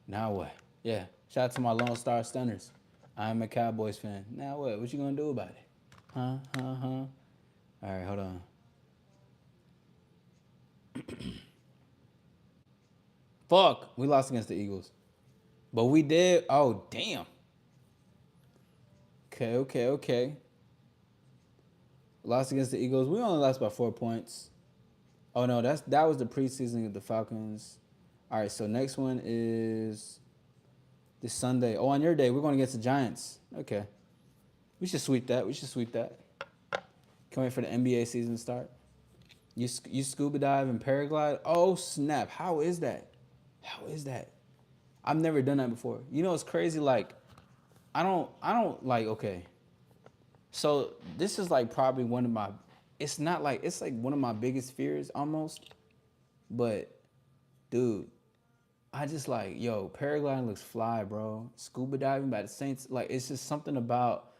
Now what? Yeah. Shout out to my Lone Star Stunners. I'm a Cowboys fan. Now what? What you gonna do about it? Huh? Huh? Huh? All right, hold on. Fuck, we lost against the Eagles. But we did. Oh, damn. Okay. Lost against the Eagles. We only lost by 4 points. Oh no, that was the preseason of the Falcons. All right, so next one is this Sunday. Oh, on your day, we're going against the Giants. Okay. We should sweep that. Can't wait for the NBA season to start. You scuba dive and paraglide? Oh, snap. How is that? How is that? I've never done that before. You know, it's crazy. Like, I don't like, okay. So this is like probably one of my, it's not like, it's like one of my biggest fears almost. But, dude, I just like, yo, paragliding looks fly, bro. Scuba diving by the Saints, like, it's just something about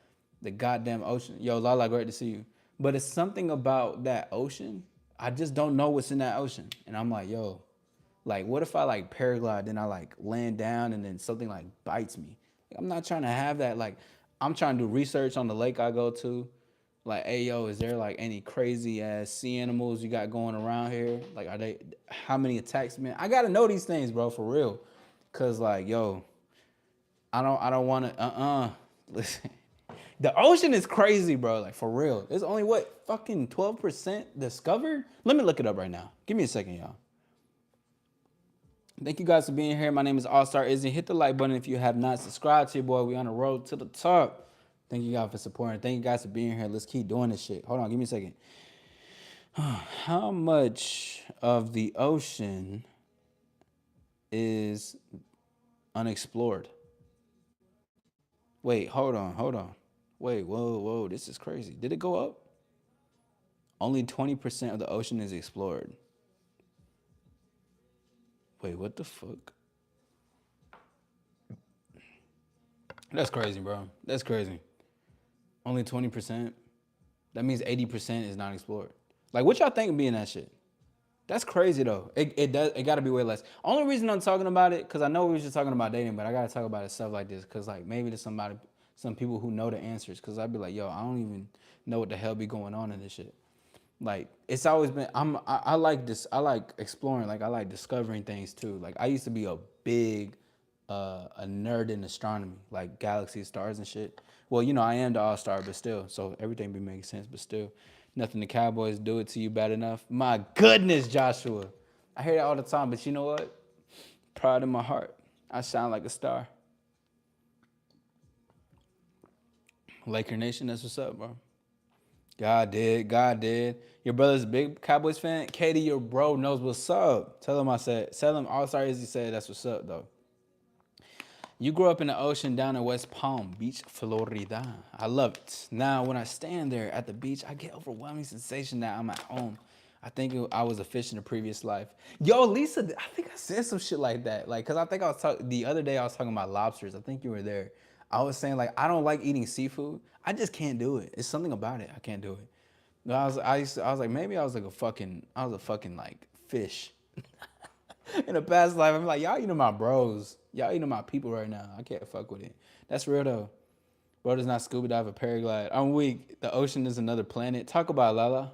the goddamn ocean. Yo, Lala, great to see you. But it's something about that ocean. I just don't know what's in that ocean. And I'm like, yo, like, what if I like paraglide, then I like land down and then something like bites me? Like, I'm not trying to have that. Like, I'm trying to do research on the lake I go to. Like, hey, yo, is there like any crazy ass sea animals you got going around here? Like, how many attacks, man? I gotta know these things, bro, for real. Cause like, yo, I don't want to, listen. The ocean is crazy, bro. Like, for real. There's only what, fucking 12% discovered? Let me look it up right now. Give me a second, y'all. Thank you guys for being here. My name is All Star Izzy. Hit the like button if you have not subscribed to your boy. We on the road to the top. Thank you guys for supporting. Thank you guys for being here. Let's keep doing this shit. Hold on, give me a second. How much of the ocean is unexplored? Wait, hold on. Wait, whoa, this is crazy. Did it go up? Only 20% of the ocean is explored. Wait, what the fuck? That's crazy, bro. That's crazy. Only 20%? That means 80% is not explored. Like, what y'all think of being that shit? That's crazy though. It gotta be way less. Only reason I'm talking about it, cause I know we were just talking about dating, but I gotta talk about it stuff like this, cause like maybe there's some people who know the answers, cause I'd be like, yo, I don't even know what the hell be going on in this shit. Like, it's always been, I like this, I like exploring, like I like discovering things too. Like, I used to be a big a nerd in astronomy, like galaxies, stars and shit. Well, you know, I am the all-star, but still, so everything be making sense, but still, nothing the Cowboys do it to you bad enough. My goodness, Joshua. I hear that all the time, but you know what? Pride in my heart. I shine like a star. Laker Nation, that's what's up, bro. God did. God did. Your brother's a big Cowboys fan. Katie, your bro knows what's up. Tell him I said, tell him all sorry as he said that's what's up, though. You grew up in the ocean down in West Palm Beach, Florida. I love it. Now, when I stand there at the beach, I get overwhelming sensation that I'm at home. I think I was a fish in a previous life. Yo, Lisa, I think I said some shit like that. Like, cause I think I was talking the other day. I was talking about lobsters. I think you were there. I was saying like I don't like eating seafood. I just can't do it. It's something about it. I can't do it. No, I was like maybe I was a fucking like fish. In the past life, I'm like, y'all eating my bros. Y'all eating my people right now. I can't fuck with it. That's real though. Bro does not scuba dive or paraglide. I'm weak. The ocean is another planet. Talk about it, Lala.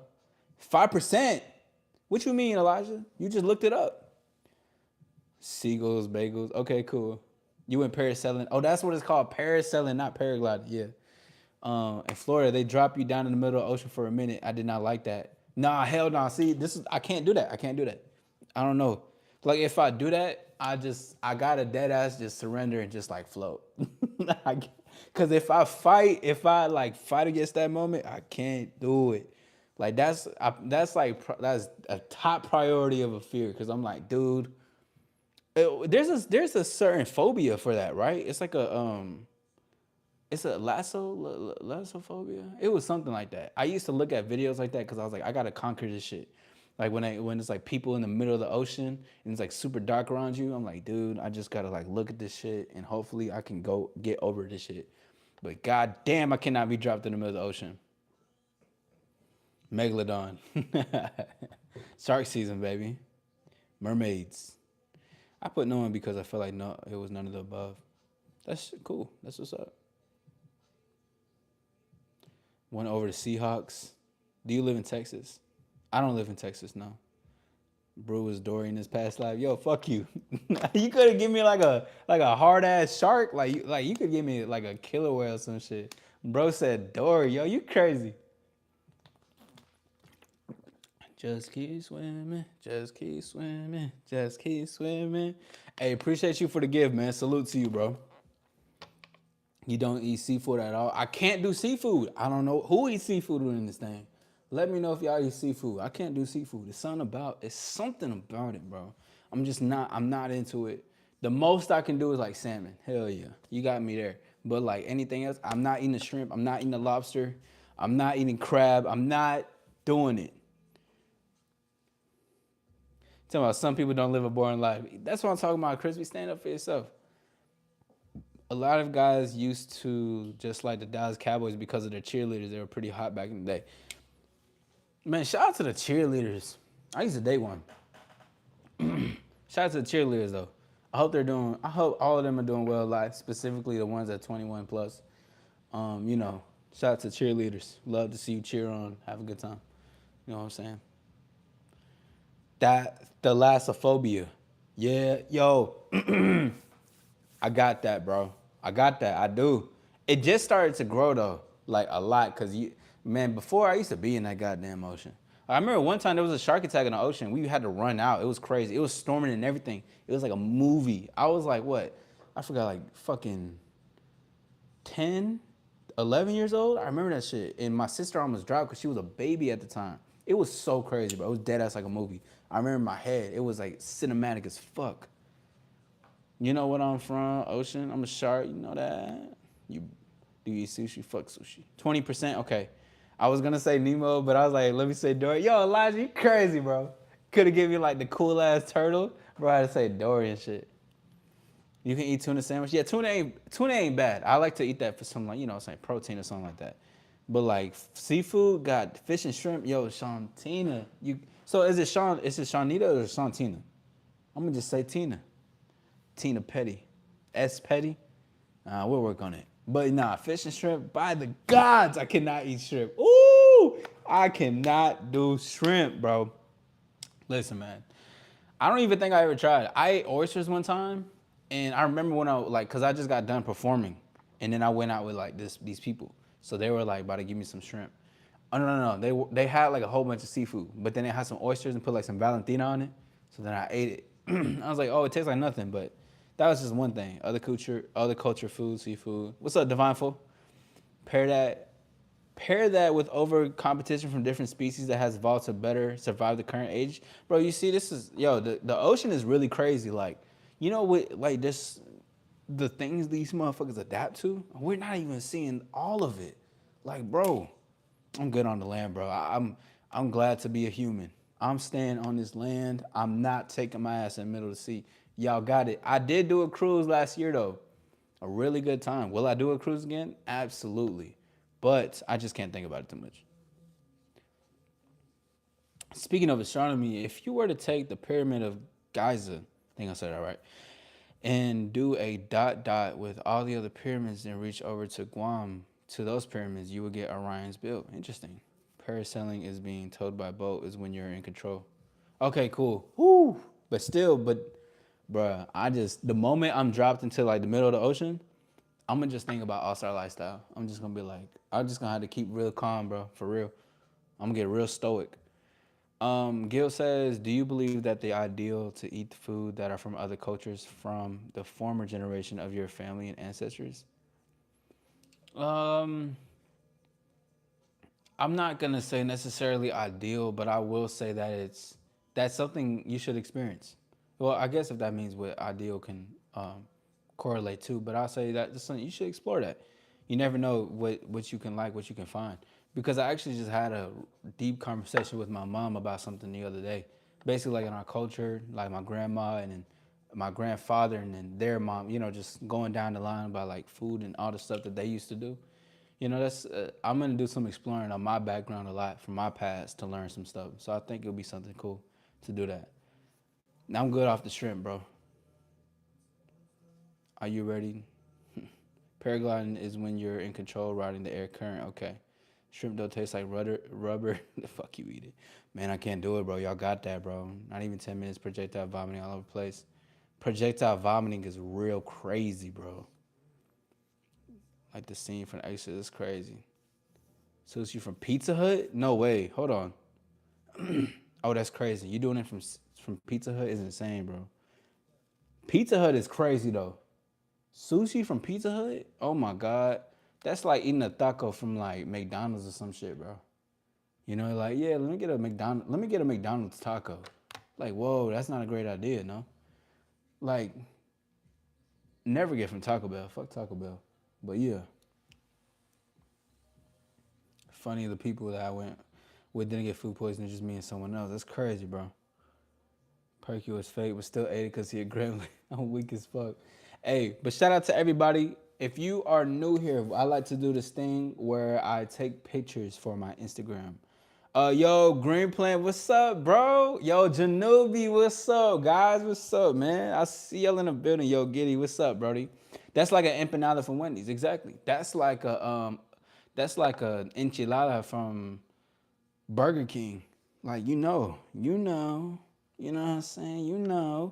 5%. What you mean, Elijah? You just looked it up. Seagulls, bagels. Okay, cool. You went parasailing. Oh, that's what it's called. Parasailing, not paragliding. Yeah. In Florida, they drop you down in the middle of the ocean for a minute. I did not like that. Nah, hell no. See, I can't do that. I can't do that. I don't know. Like if I do that, I gotta dead ass just surrender and just like float. Cause if I fight against that moment, I can't do it. Like that's a top priority of a fear. Cause I'm like, dude, there's a certain phobia for that, right? It's like it's a lassophobia. It was something like that. I used to look at videos like that because I was like, I gotta conquer this shit. Like when it's like people in the middle of the ocean and it's like super dark around you, I'm like, dude, I just gotta like look at this shit and hopefully I can go get over this shit. But god damn, I cannot be dropped in the middle of the ocean. Megalodon. Shark season, baby. Mermaids. I put no one because I feel like no, it was none of the above. That's cool. That's what's up. Went over to Seahawks. Do you live in Texas? I don't live in Texas, no. Brew was Dory in his past life. Yo, fuck you. You could have given me like a hard ass shark. Like you could give me like a killer whale or some shit. Bro said Dory. Yo, you crazy. Just keep swimming. Just keep swimming. Just keep swimming. Hey, appreciate you for the gift, man. Salute to you, bro. You don't eat seafood at all. I can't do seafood. I don't know who eats seafood in this thing. Let me know if y'all eat seafood. I can't do seafood. It's something about it, bro. I'm not into it. The most I can do is like salmon. Hell yeah. You got me there. But like anything else, I'm not eating the shrimp. I'm not eating the lobster. I'm not eating crab. I'm not doing it. Talking about some people don't live a boring life. That's what I'm talking about, Crispy. Stand up for yourself. A lot of guys used to just like the Dallas Cowboys because of their cheerleaders. They were pretty hot back in the day. Man, shout out to the cheerleaders. I used to date one. Shout out to the cheerleaders though. I hope all of them are doing well in life, specifically the ones at 21 plus. Shout out to cheerleaders. Love to see you cheer on, have a good time. You know what I'm saying? That thalassophobia. Yeah, yo. I got that, bro. I got that. I do. It just started to grow though, like a lot, cause before I used to be in that goddamn ocean. I remember one time there was a shark attack in the ocean. We had to run out. It was crazy. It was storming and everything. It was like a movie. I was like, what? I forgot, like fucking 10, 11 years old. I remember that shit. And my sister almost dropped because she was a baby at the time. It was so crazy, bro. It was dead ass like a movie. I remember in my head, it was like cinematic as fuck. You know what I'm from? Ocean. I'm a shark. You know that. Do you eat sushi? Fuck sushi. 20%. Okay. I was gonna say Nemo, but I was like, let me say Dory. Yo, Elijah, you crazy, bro. Could have given me like the cool ass turtle, bro. I had to say Dory and shit. You can eat tuna sandwich. Yeah, tuna ain't bad. I like to eat that for some like protein or something like that. But like seafood, got fish and shrimp. Yo, Shantina. So is it Shawnita or Shantina? I'm gonna just say Tina. Tina Petty. S Petty. We'll work on it. But nah, fish and shrimp, by the gods, I cannot eat shrimp. Ooh, I cannot do shrimp, bro. Listen, man. I don't even think I ever tried. I ate oysters one time, and I remember when cause I just got done performing, and then I went out with like these people. So they were like about to give me some shrimp. Oh no. They had like a whole bunch of seafood, but then they had some oysters and put like some Valentina on it. So then I ate it. I was like, oh, it tastes like nothing, but that was just one thing. Other culture food, seafood. What's up, Divineful? Pair that pair that with over competition from different species that has evolved to better survive the current age. Bro, you see this is the ocean is really crazy. Like, you know what like this the things these motherfuckers adapt to, we're not even seeing all of it. Like, bro, I'm good on the land, bro. I'm glad to be a human. I'm staying on this land. I'm not taking my ass in the middle of the sea. Y'all got it. I did do a cruise last year though. A really good time. Will I do a cruise again? Absolutely. But I just can't think about it too much. Speaking of astronomy, if you were to take the pyramid of Giza, I think I said that right, and do a dot dot with all the other pyramids and reach over to Guam to those pyramids, you would get Orion's belt. Interesting. Parasailing is being towed by boat is when you're in control. Okay, cool. Woo. But still, bruh, the moment I'm dropped into like the middle of the ocean, I'm gonna just think about All Star Lifestyle. I'm just gonna be like, I'm just gonna have to keep real calm, bro, for real. I'm gonna get real stoic. Gil says, do you believe that the ideal to eat food that are from other cultures from the former generation of your family and ancestors? Um, I'm not gonna say necessarily ideal, but I will say that that's something you should experience. Well, I guess if that means what ideal can correlate to, but I'll say that that's something you should explore that. You never know what you can like, what you can find. Because I actually just had a deep conversation with my mom about something the other day. Basically, like in our culture, like my grandma and then my grandfather and then their mom, just going down the line about like food and all the stuff that they used to do. That's I'm gonna do some exploring on my background a lot from my past to learn some stuff. So I think it'll be something cool to do that. Now I'm good off the shrimp, bro. Are you ready? Paragliding is when you're in control, riding the air current. Okay. Shrimp don't taste like rubber. The fuck you eat it, man. I can't do it, bro. Y'all got that, bro. Not even 10 minutes. Projectile vomiting all over the place. Projectile vomiting is real crazy, bro. Like the scene from Exit is crazy. Sushi from Pizza Hut? No way. Hold on. Oh, that's crazy. You doing it from Pizza Hut is insane, bro. Pizza Hut is crazy though. Sushi from Pizza Hut? Oh my god. That's like eating a taco from like McDonald's or some shit, bro. Like, yeah, let me get a McDonald's taco. Like, whoa, that's not a great idea, no? Like, never get from Taco Bell. Fuck Taco Bell. But yeah. Funny the people that I went with didn't get food poisoning, just me and someone else. That's crazy, bro. Perky was fake, but still ate it because he a gremlin. I'm weak as fuck. Hey, but shout out to everybody. If you are new here, I like to do this thing where I take pictures for my Instagram. Yo, Green Plant, what's up, bro? Yo, Janubi, what's up, guys? What's up, man? I see y'all in the building. Yo, Giddy, what's up, Brody? That's like an empanada from Wendy's, exactly. That's like a enchilada from Burger King. Like, you know what I'm saying?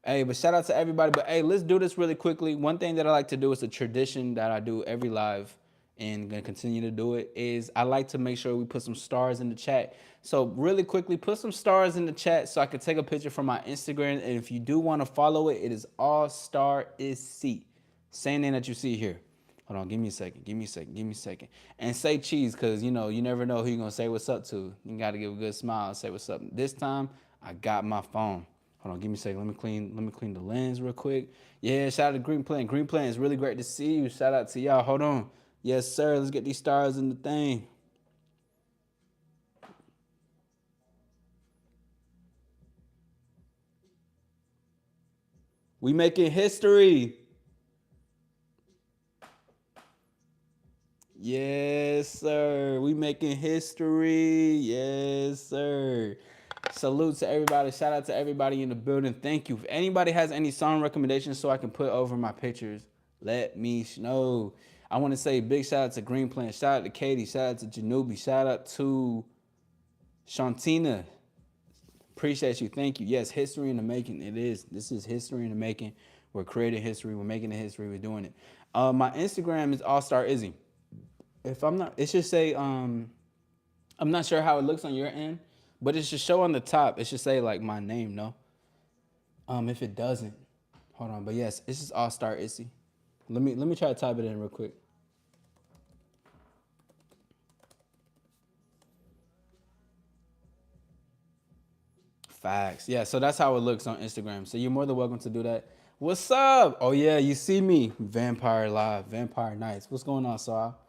Hey, but shout out to everybody. But hey, let's do this really quickly. One thing that I like to do is a tradition that I do every live and gonna continue to do it is I like to make sure we put some stars in the chat. So really quickly, put some stars in the chat so I can take a picture from my Instagram. And if you do want to follow it, it is All Star Is C. Same thing that you see here. Hold on, give me a second, give me a second. And say cheese, because you never know who you're gonna say what's up to. You gotta give a good smile and say what's up. This time, I got my phone. Hold on, give me a second. Let me clean the lens real quick. Yeah, shout out to Green Plant. Green Plant is really great to see you. Shout out to y'all. Hold on. Yes, sir. Let's get these stars in the thing. We making history. Yes, sir. We making history. Yes, sir. Salute to everybody. Shout out to everybody in the building. Thank you. If anybody has any song recommendations so I can put over my pictures, let me know. I want to say big shout out to Green Plant. Shout out to Katie. Shout out to Janubi. Shout out to Shantina. Appreciate you. Thank you. Yes, history in the making. It is. This is history in the making. We're creating history. We're making the history. We're doing it. My Instagram is All Star Izzy. If I'm not, it should say I'm not sure how it looks on your end, But it should show on the top. It should say like my name, no? If it doesn't, hold on. But yes, this is All Star Issy. Let me try to type it in real quick. Facts. Yeah, so that's how it looks on Instagram. So you're more than welcome to do that. What's up? Oh yeah, you see me. Vampire Live, Vampire Nights. What's going on, Saul?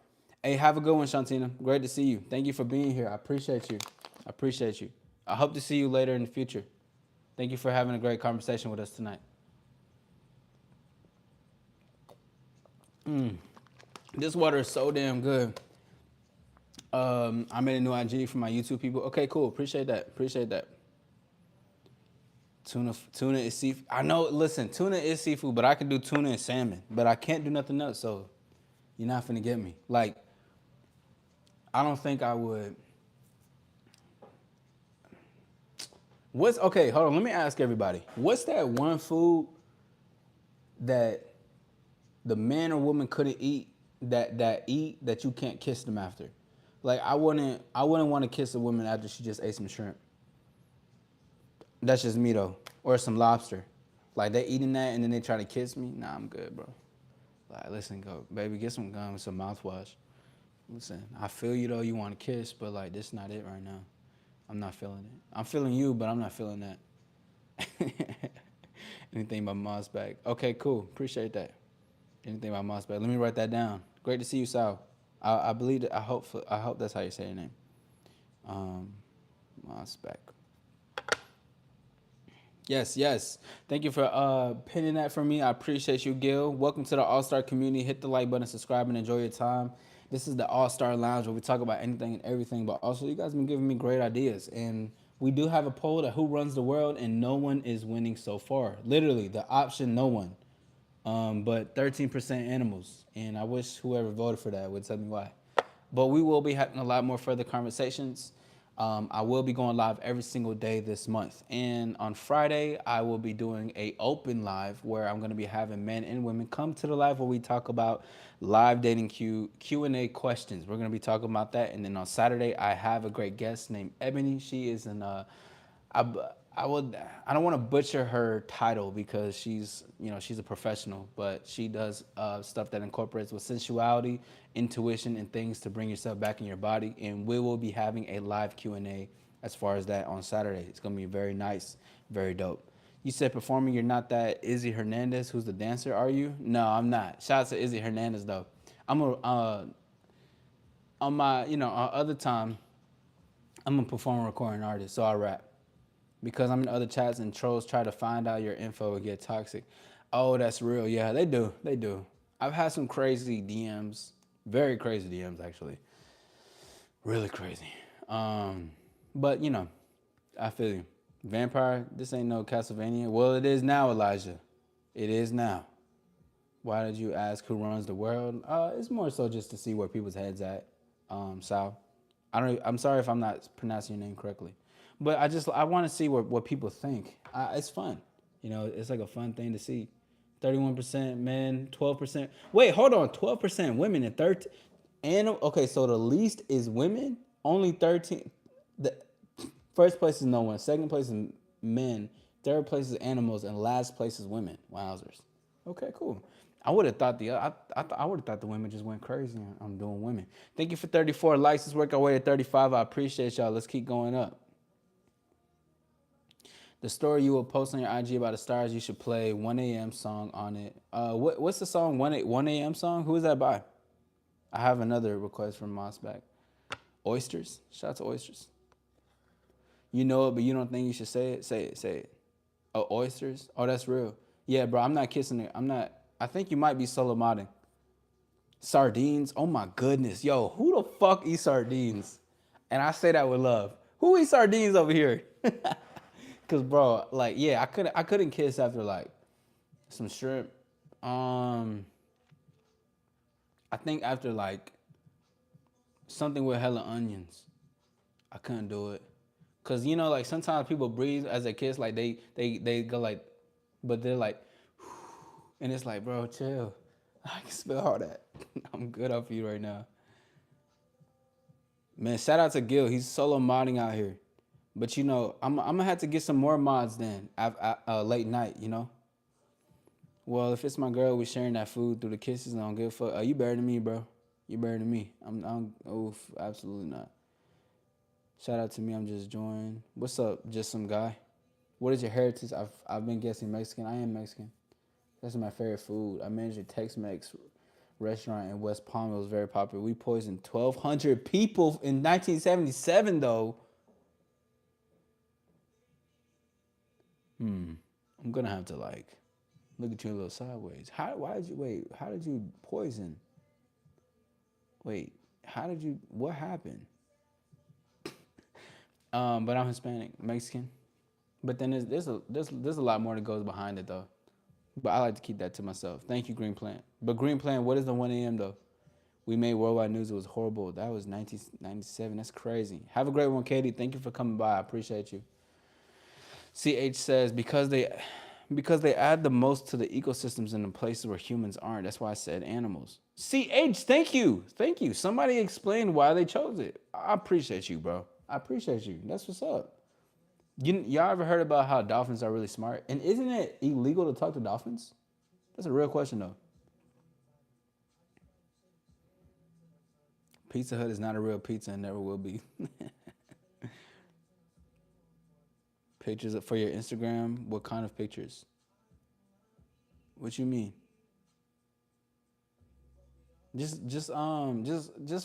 Hey, have a good one, Shantina. Great to see you. Thank you for being here. I appreciate you. I appreciate you. I hope to see you later in the future. Thank you for having a great conversation with us tonight. This water is so damn good. I made a new IG for my YouTube people. Okay, cool. Appreciate that. Appreciate that. Tuna is seafood. I know. Listen, tuna is seafood, but I can do tuna and salmon, but I can't do nothing else. So you're not finna get me. Like, I don't think I would. What's okay? Hold on. Let me ask everybody. What's that one food that the man or woman couldn't eat that you can't kiss them after? Like, I wouldn't want to kiss a woman after she just ate some shrimp. That's just me though, or some lobster. Like they eating that and then they try to kiss me. Nah, I'm good, bro. Like, listen, go, baby, get some gum and some mouthwash. Listen, I feel you though. You want to kiss, but like this not it right now. I'm not feeling it. I'm feeling you, but I'm not feeling that. Anything by Moss back. Okay, cool. Appreciate that. Anything by Moss back. Let me write that down. Great to see you, Sal. I believe that. I hope that's how you say your name. Um, Moss back. Yes, yes. Thank you for pinning that for me. I appreciate you, Gil. Welcome to the All Star community. Hit the like button, subscribe, and enjoy your time. This is the All Star Lounge where we talk about anything and everything, but also you guys have been giving me great ideas. And we do have a poll that who runs the world, and no one is winning so far. Literally, the option no one. But 13% animals. And I wish whoever voted for that would tell me why. But we will be having a lot more further conversations. I will be going live every single day this month. And on Friday, I will be doing a open live where I'm going to be having men and women come to the live where we talk about live dating Q&A questions. We're going to be talking about that. And then on Saturday, I have a great guest named Ebony. She is an I, I don't want to butcher her title because she's a professional, but she does stuff that incorporates with sensuality, intuition, and things to bring yourself back in your body. And we will be having a live Q&A as far as that on Saturday. It's gonna be very nice, very dope. You said performing, you're not that Izzy Hernandez, who's the dancer, are you? No, I'm not. Shout out to Izzy Hernandez though. I'm a on my on other time, I'm a performer, recording artist, so I rap. Because I'm in other chats and trolls try to find out your info and get toxic. Oh, that's real. Yeah, they do. They do. I've had some crazy DMs, very crazy DMs actually, really crazy. But I feel you. Vampire, this ain't no Castlevania. Well, it is now, Elijah. It is now. Why did you ask who runs the world? It's more so just to see where people's heads at. Sal, I'm sorry if I'm not pronouncing your name correctly, but I want to see what people think. It's fun, It's like a fun thing to see. 31% men, 12%. Wait, hold on. 12% women and 13. And okay, so the least is women. Only 13. The first place is no one. Second place is men. Third place is animals, and last place is women. Wowzers. Okay, cool. I would have thought I would have thought the women just went crazy on doing women. Thank you for 34 likes. Let's work our way to 35. I appreciate y'all. Let's keep going up. The story you will post on your IG about the stars, you should play 1 a.m. song on it. What's the song 1 a.m. song? Who is that by? I have another request from Mossback. Oysters? Shout out to Oysters. You know it, but you don't think you should say it? Say it, say it. Oh, oysters? Oh, that's real. Yeah, bro, I'm not kissing it. I think you might be solo modding. Sardines? Oh my goodness. Yo, who the fuck eats sardines? And I say that with love. Who eats sardines over here? Cause bro, like, yeah, I couldn't kiss after like some shrimp. I think after like something with hella onions, I couldn't do it. Cause like sometimes people breathe as they kiss, like they go like, but they're like, and it's like, bro, chill. I can smell all that. I'm good off you right now. Man, shout out to Gil. He's solo modding out here. But you know, I'm gonna have to get some more mods then. Late night, you know. Well, if it's my girl, we sharing that food through the kisses. I don't give a fuck. You better than me, bro. You better than me. I'm. Oof, absolutely not. Shout out to me. I'm just joined. What's up? Just some guy. What is your heritage? I've been guessing Mexican. I am Mexican. That's my favorite food. I managed a Tex-Mex restaurant in West Palm. It was very popular. We poisoned 1,200 people in 1977, though. I'm gonna have to like look at you a little sideways. How? Why did you wait? How did you poison? Wait. How did you? What happened? But I'm Hispanic, Mexican. But then there's a lot more that goes behind it though. But I like to keep that to myself. Thank you, Green Plant. But Green Plant, what is the 1 a.m. though? We made worldwide news. It was horrible. That was 1997. That's crazy. Have a great one, Katie. Thank you for coming by. I appreciate you. CH says because they add the most to the ecosystems in the places where humans aren't. That's why I said animals. CH, thank you. Thank you. Somebody explained why they chose it. I appreciate you, bro. I appreciate you. That's what's up. Y'all ever heard about how dolphins are really smart? And isn't it illegal to talk to dolphins? That's a real question though. Pizza Hut is not a real pizza and never will be. Pictures for your Instagram? What kind of pictures? What you mean? Just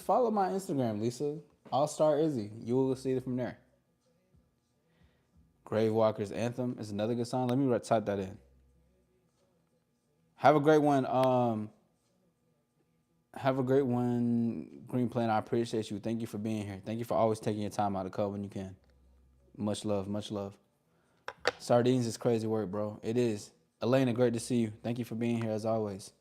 follow my Instagram, Lisa. All Star Izzy. You will see it from there. Grave Walker's Anthem is another good song. Let me type that in. Have a great one. Have a great one, Green Plant. I appreciate you. Thank you for being here. Thank you for always taking your time out to come when you can. Much love, much love. Sardines is crazy work, bro. It is. Elena, great to see you. Thank you for being here as always.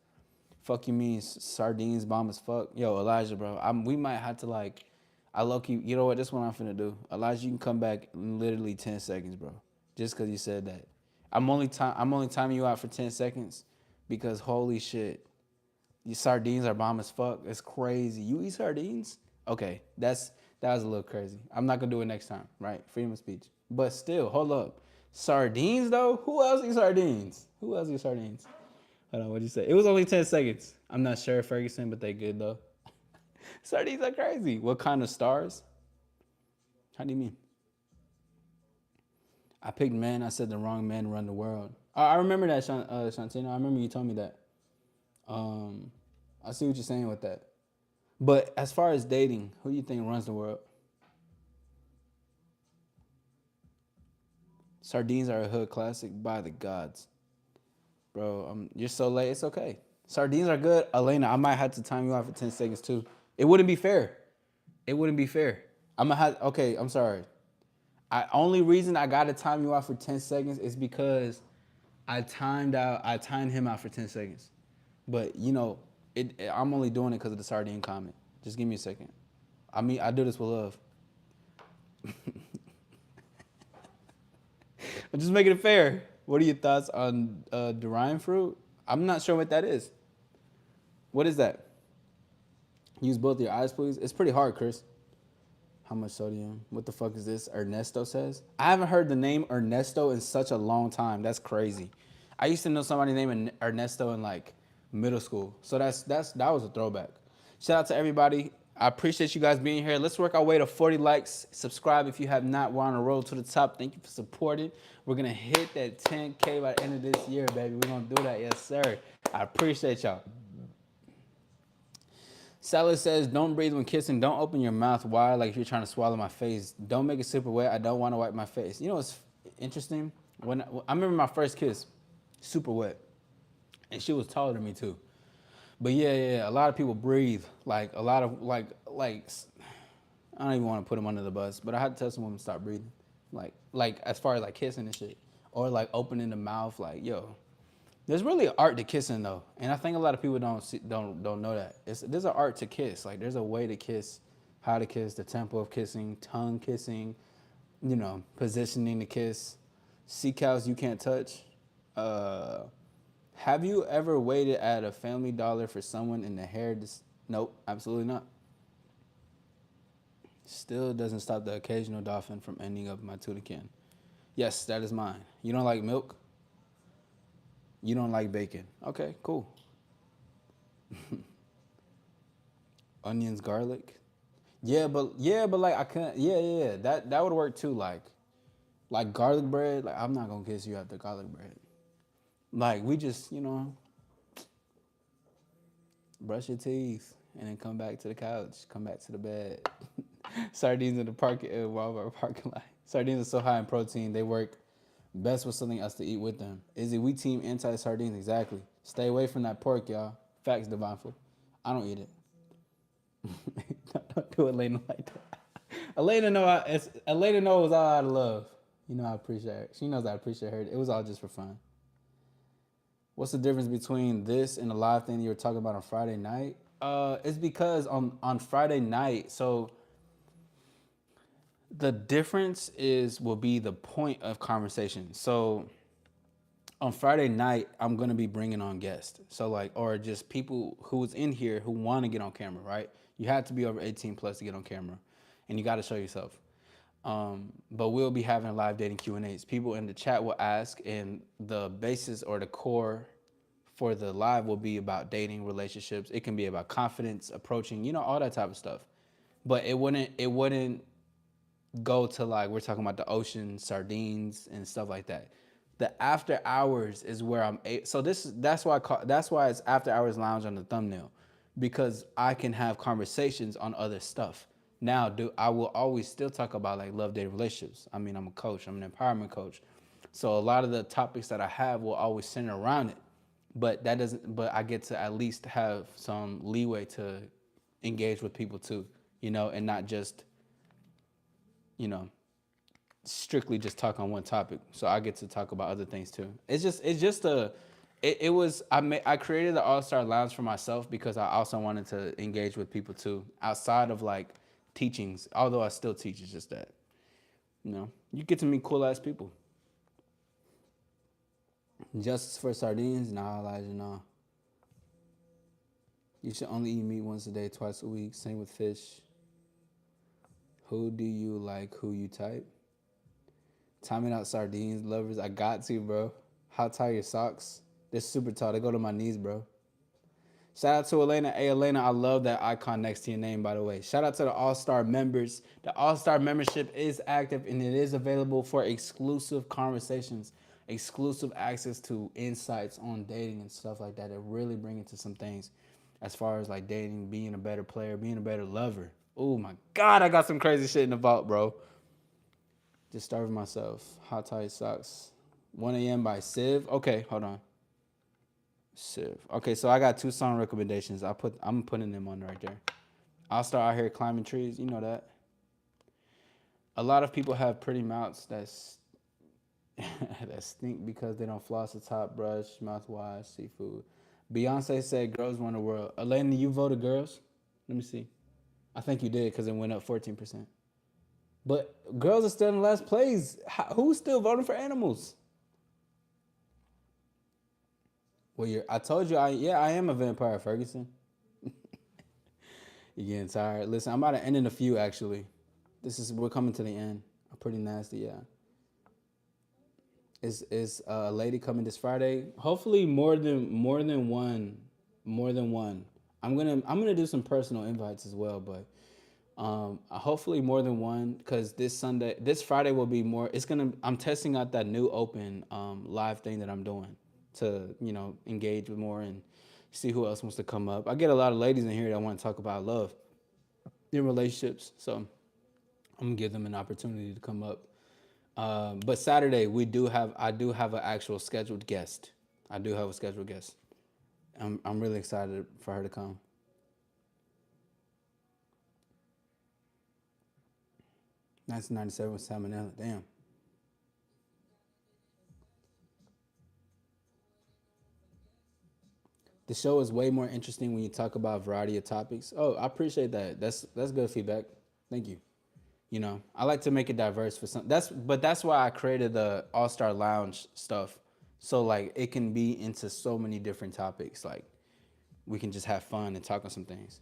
Fuck you means sardines bomb as fuck. Yo, Elijah, bro. We might have to like, I low key. You know what? This is what I'm finna do. Elijah, you can come back in literally 10 seconds, bro. Just cause you said that. I'm only timing you out for 10 seconds because holy shit, your sardines are bomb as fuck. It's crazy. You eat sardines? Okay, that was a little crazy. I'm not gonna do it next time, right? Freedom of speech. But still, hold up. Sardines though? Who else eats sardines? Who else eats sardines? Hold on, what'd you say? It was only 10 seconds. I'm not sure, Ferguson, but they good though. Sardines are crazy. What kind of stars? How do you mean? I picked men. I said the wrong men run the world. I remember that, Shantino. I remember you told me that. Um, I see what you're saying with that. But as far as dating, who do you think runs the world? Sardines are a hood classic by the gods. Bro, you're so late. It's okay. Sardines are good. Elena, I might have to time you out for 10 seconds too. It wouldn't be fair. It wouldn't be fair. Okay, I'm sorry. Only reason I got to time you out for 10 seconds is because I timed him out for 10 seconds. But, you know, I'm only doing it because of the sardine comment. Just give me a second. I mean, I do this with love. I'm just making it fair. What are your thoughts on durian fruit? I'm not sure what that is. What is that? Use both your eyes, please. It's pretty hard, Chris. How much sodium? What the fuck is this? Ernesto says. I haven't heard the name Ernesto in such a long time. That's crazy. I used to know somebody named Ernesto in like middle school. So that was a throwback. Shout out to everybody. I appreciate you guys being here. Let's work our way to 40 likes. Subscribe if you have not. We're on a road to the top. Thank you for supporting. We're gonna hit that 10K by the end of this year, baby. We're gonna do that, yes, sir. I appreciate y'all. Salad says, don't breathe when kissing. Don't open your mouth wide like if you're trying to swallow my face. Don't make it super wet. I don't want to wipe my face. You know what's interesting? When I remember my first kiss, super wet. And she was taller than me too. But yeah, a lot of people breathe. Like a lot of like I don't even want to put them under the bus, but I had to tell some women to stop breathing. Like as far as like kissing and shit. Or like opening the mouth, like, yo. There's really art to kissing though, and I think a lot of people don't know that. There's an art to kiss. Like there's a way to kiss, how to kiss, the tempo of kissing, tongue kissing, you know, positioning the kiss. Sea cows you can't touch. Have you ever waited at a Family Dollar for someone in the hair? Nope, absolutely not. Still doesn't stop the occasional dolphin from ending up in my toucan. Yes, that is mine. You don't like milk? You don't like bacon? Okay, cool. Onions, garlic. Yeah, but like I couldn't. Yeah. That would work too. Like garlic bread. Like I'm not gonna kiss you after garlic bread. Like we just brush your teeth and then come back to the couch, come back to the bed. Sardines in the Walmart parking lot. Sardines are so high in protein, they work best with something else to eat with them. Izzy, we team anti sardines exactly. Stay away from that pork, y'all. Facts, Divine. I don't eat it. Don't do Elena like that. Elena know it was all out of love. You know I appreciate her. She knows I appreciate her. It was all just for fun. What's the difference between this and the live thing you were talking about on Friday night? It's because on Friday night, so the difference is will be the point of conversation. So on Friday night, I'm gonna be bringing on guests. So like, or just people who's in here who want to get on camera, right? You have to be over 18 plus to get on camera, and you got to show yourself. But we'll be having live dating Q&As. People in the chat will ask, and the basis or the core for the live will be about dating, relationships. It can be about confidence, approaching, all that type of stuff. But it wouldn't go to like we're talking about the ocean, sardines, and stuff like that. The after hours is where so that's why it's after hours lounge on the thumbnail, because I can have conversations on other stuff. Now, do I will always still talk about like love, dating, relationships. I mean, I'm a coach. I'm an empowerment coach. So a lot of the topics that I have will always center around it. But that doesn't. But I get to at least have some leeway to engage with people too, and not just you know strictly just talk on one topic. So I get to talk about other things too. It's just it was I created the All Star Lounge for myself because I also wanted to engage with people too outside of like teachings. Although I still teach, it's just that you get to meet cool ass people. Justice for sardines, nah, Elijah, nah. You should only eat meat once a day, twice a week. Same with fish. Who do you like? Who you type? Timing out sardines, lovers. I got to, bro. How tall are your socks? They're super tall. They go to my knees, bro. Shout out to Elena. Hey, Elena, I love that icon next to your name, by the way. Shout out to the All Star members. The All Star membership is active and it is available for exclusive conversations, exclusive access to insights on dating and stuff like that. That really bring it to some things as far as like dating, being a better player, being a better lover. Oh my God, I got some crazy shit in the vault, bro. Just starving myself. Hot tight socks. 1 a.m. by Civ. Okay, hold on. Civ. Okay, so I got two song recommendations. I'm putting them on right there. I'll start out here climbing trees. You know that. A lot of people have pretty mouths that stink because they don't floss the top, brush, mouthwash, seafood. Beyonce said girls run the world. Elena, you voted girls? Let me see. I think you did because it went up 14%. But girls are still in last place. Who's still voting for animals? Well, I told you, I am a vampire, Ferguson. You getting tired? Listen, I'm about to end in a few actually. We're coming to the end. I'm pretty nasty, yeah. Is a lady coming this Friday? Hopefully more than one. I'm gonna do some personal invites as well, but hopefully more than one because this Friday will be more. I'm testing out that new open live thing that I'm doing to engage with more and see who else wants to come up. I get a lot of ladies in here that want to talk about love in relationships, so I'm gonna give them an opportunity to come up. But Saturday I do have an actual scheduled guest. I do have a scheduled guest. I'm really excited for her to come. 1997 with Salmonella. Damn. The show is way more interesting when you talk about a variety of topics. Oh, I appreciate that. That's good feedback. Thank you. I like to make it diverse for some. That's why I created the All Star Lounge stuff. So like it can be into so many different topics. Like we can just have fun and talk on some things.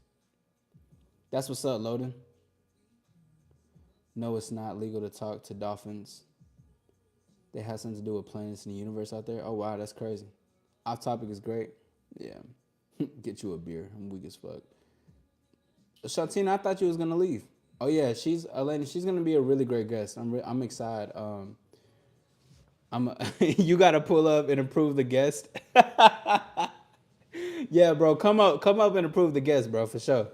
That's what's up, Loden. No, it's not legal to talk to dolphins. They have something to do with planets in the universe out there. Oh wow, that's crazy. Off topic is great. Yeah. Get you a beer. I'm weak as fuck. Shantina, I thought you was gonna leave. Oh yeah, she's Elena. She's gonna be a really great guest. I'm excited. You gotta pull up and approve the guest. Yeah, bro, come up and approve the guest, bro, for sure.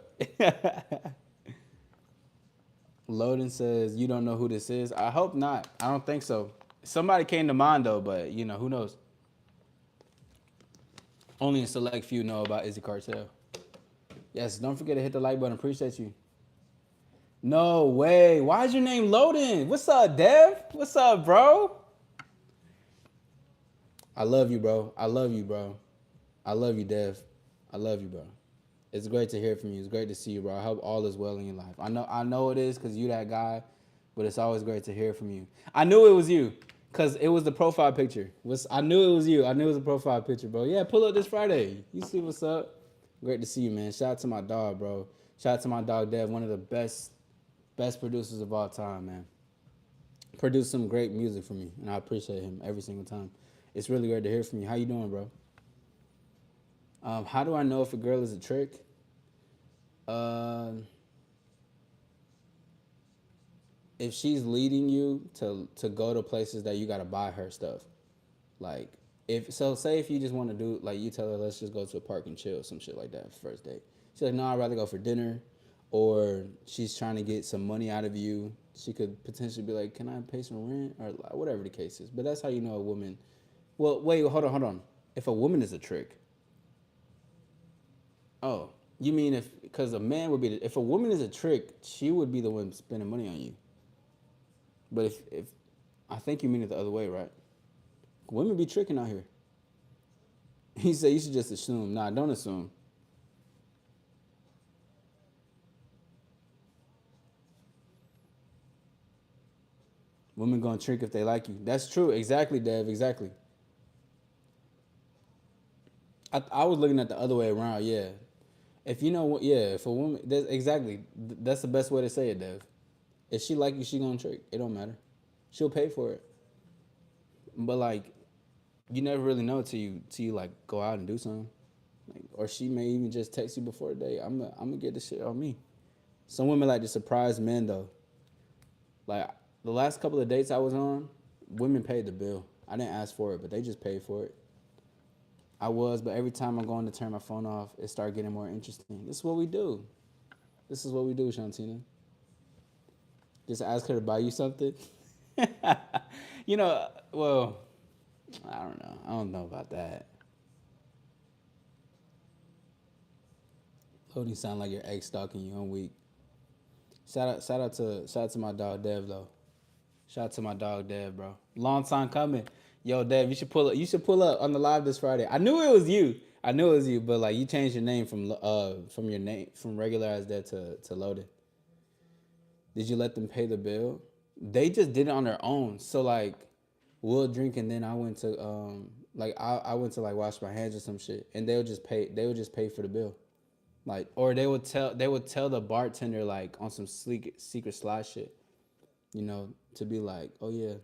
Loden says you don't know who this is. I hope not. I don't think so. Somebody came to mind though, but who knows? Only a select few know about Izzy Cartel. Yes, don't forget to hit the like button. Appreciate you. No way. Why is your name Loden? What's up, Dev? What's up, bro? I love you, bro. I love you, bro. I love you, Dev. I love you, bro. It's great to hear from you. It's great to see you, bro. I hope all is well in your life. I know it is because you that guy, but it's always great to hear from you. I knew it was you because it was the profile picture. I knew it was you. I knew it was a profile picture, bro. Yeah, pull up this Friday. You see what's up? Great to see you, man. Shout out to my dog, bro. Shout out to my dog, Dev, one of the best producers of all time, man. Produced some great music for me, and I appreciate him every single time. It's really great to hear from you. How you doing, bro? How do I know if a girl is a trick? Uh, if she's leading you to go to places that you gotta buy her stuff, like if so, say if you just want to do like you tell her let's just go to a park and chill, some shit like that first date. She's like, no, I'd rather go for dinner, or she's trying to get some money out of you. She could potentially be like, can I pay some rent or like, whatever the case is. But that's how you know a woman. Well, wait, hold on. If a woman is a trick, oh, you mean if because a man would be if a woman is a trick, she would be the one spending money on you. But if I think you mean it the other way, right? Women be tricking out here. He said you should just assume. Nah, don't assume. Women gonna trick if they like you. That's true. Exactly, Dev. Exactly. I was looking at the other way around. Yeah. If you know what, yeah. If a woman, that's exactly. That's the best way to say it, Dev. If she like you, she gonna trick. It don't matter. She'll pay for it. But like, you never really know till you like go out and do something. Like, or she may even just text you before the day. I'm gonna get this shit on me. Some women like to surprise men though. Like the last couple of dates I was on, women paid the bill. I didn't ask for it, but they just paid for it. I was, but every time I'm going to turn my phone off, it started getting more interesting. This is what we do. This is what we do, Shantina. Just ask her to buy you something. Well, I don't know. I don't know about that. Loading sound like your ex stalking you. I'm weak. Shout out to my dog Dev though. Shout out to my dog Dev, bro. Long time coming. Yo, Dev, you should pull up. You should pull up on the live this Friday. I knew it was you. I knew it was you, but like you changed your name from your name from regular as Dev to Loaded. Did you let them pay the bill? They just did it on their own. So like we'll drink and then I went to I went to like wash my hands or some shit and they would just pay for the bill. Like or they would tell the bartender like on some sleek secret slide shit, to be like, oh yeah,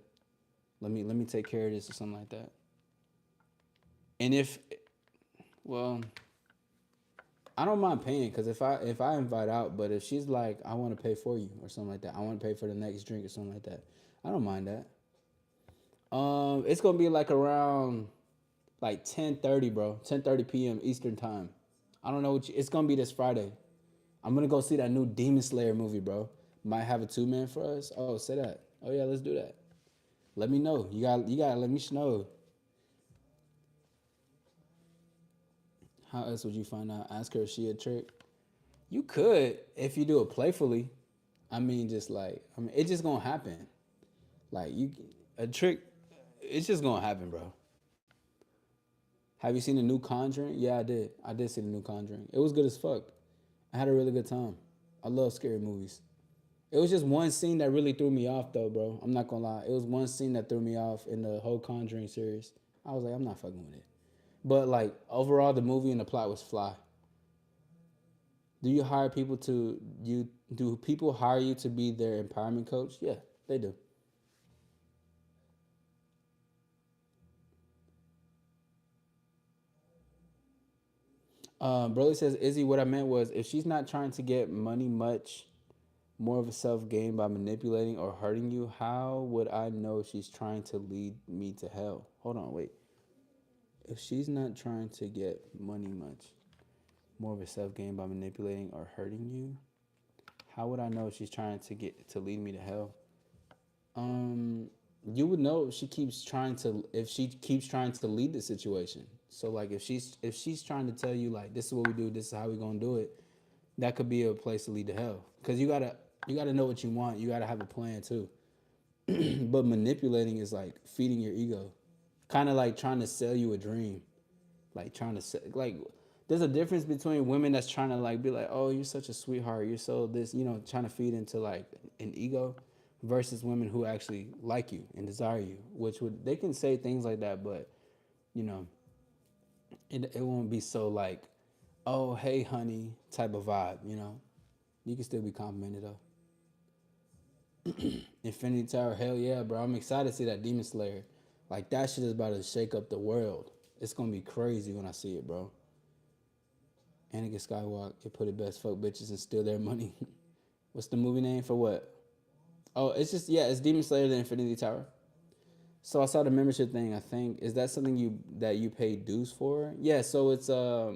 let me take care of this or something like that. And if well, I don't mind paying because if I invite out, but if she's like, I want to pay for you or something like that, I want to pay for the next drink or something like that, I don't mind that. It's gonna be like around like 10:30, bro, 10:30 p.m. Eastern time. I don't know it's gonna be this Friday. I'm gonna go see that new Demon Slayer movie, bro. Might have a two-man for us. Oh, say that. Oh yeah, let's do that. Let me know. You gotta let me know. How else would you find out? Ask her if she a trick. You could if you do it playfully. It's just gonna happen. Like you, a trick, it's just gonna happen, bro. Have you seen the new Conjuring? Yeah, I did. I did see the new Conjuring. It was good as fuck. I had a really good time. I love scary movies. It was just one scene that really threw me off, though, bro. I'm not gonna lie. It was one scene that threw me off in the whole Conjuring series. I was like, I'm not fucking with it. But like overall, the movie and the plot was fly. Do you hire people to you Do people hire you to be their empowerment coach? Yeah, they do. Broly says, Izzy, what I meant was if she's not trying to get money much more of a self gain by manipulating or hurting you, how would I know she's trying to lead me to hell? Hold on, wait. If she's not trying to get money much more of a self gain by manipulating or hurting you, how would I know she's trying to get to lead me to hell? Um, you would know if she keeps trying to lead the situation. So like if she's trying to tell you like this is what we do, this is how we gonna do it, that could be a place to lead to hell. Cause you gotta know what you want. You gotta have a plan too. But manipulating is like feeding your ego, kind of like trying to sell you a dream, like trying to sell, like. There's a difference between women that's trying to like be like, oh, you're such a sweetheart, you're so this, trying to feed into like an ego, versus women who actually like you and desire you, which would they can say things like that, but you know, it won't be so like, oh, hey, honey, type of vibe. You can still be complimented though. Infinity Tower, hell yeah, bro. I'm excited to see that Demon Slayer. Like that shit is about to shake up the world. It's gonna be crazy when I see it, bro. Anakin Skywalker, it put it best fuck bitches and steal their money. What's the movie name for what? Oh, it's just yeah, it's Demon Slayer the Infinity Tower. So I saw the membership thing. I think is that something you pay dues for? Yeah. So it's I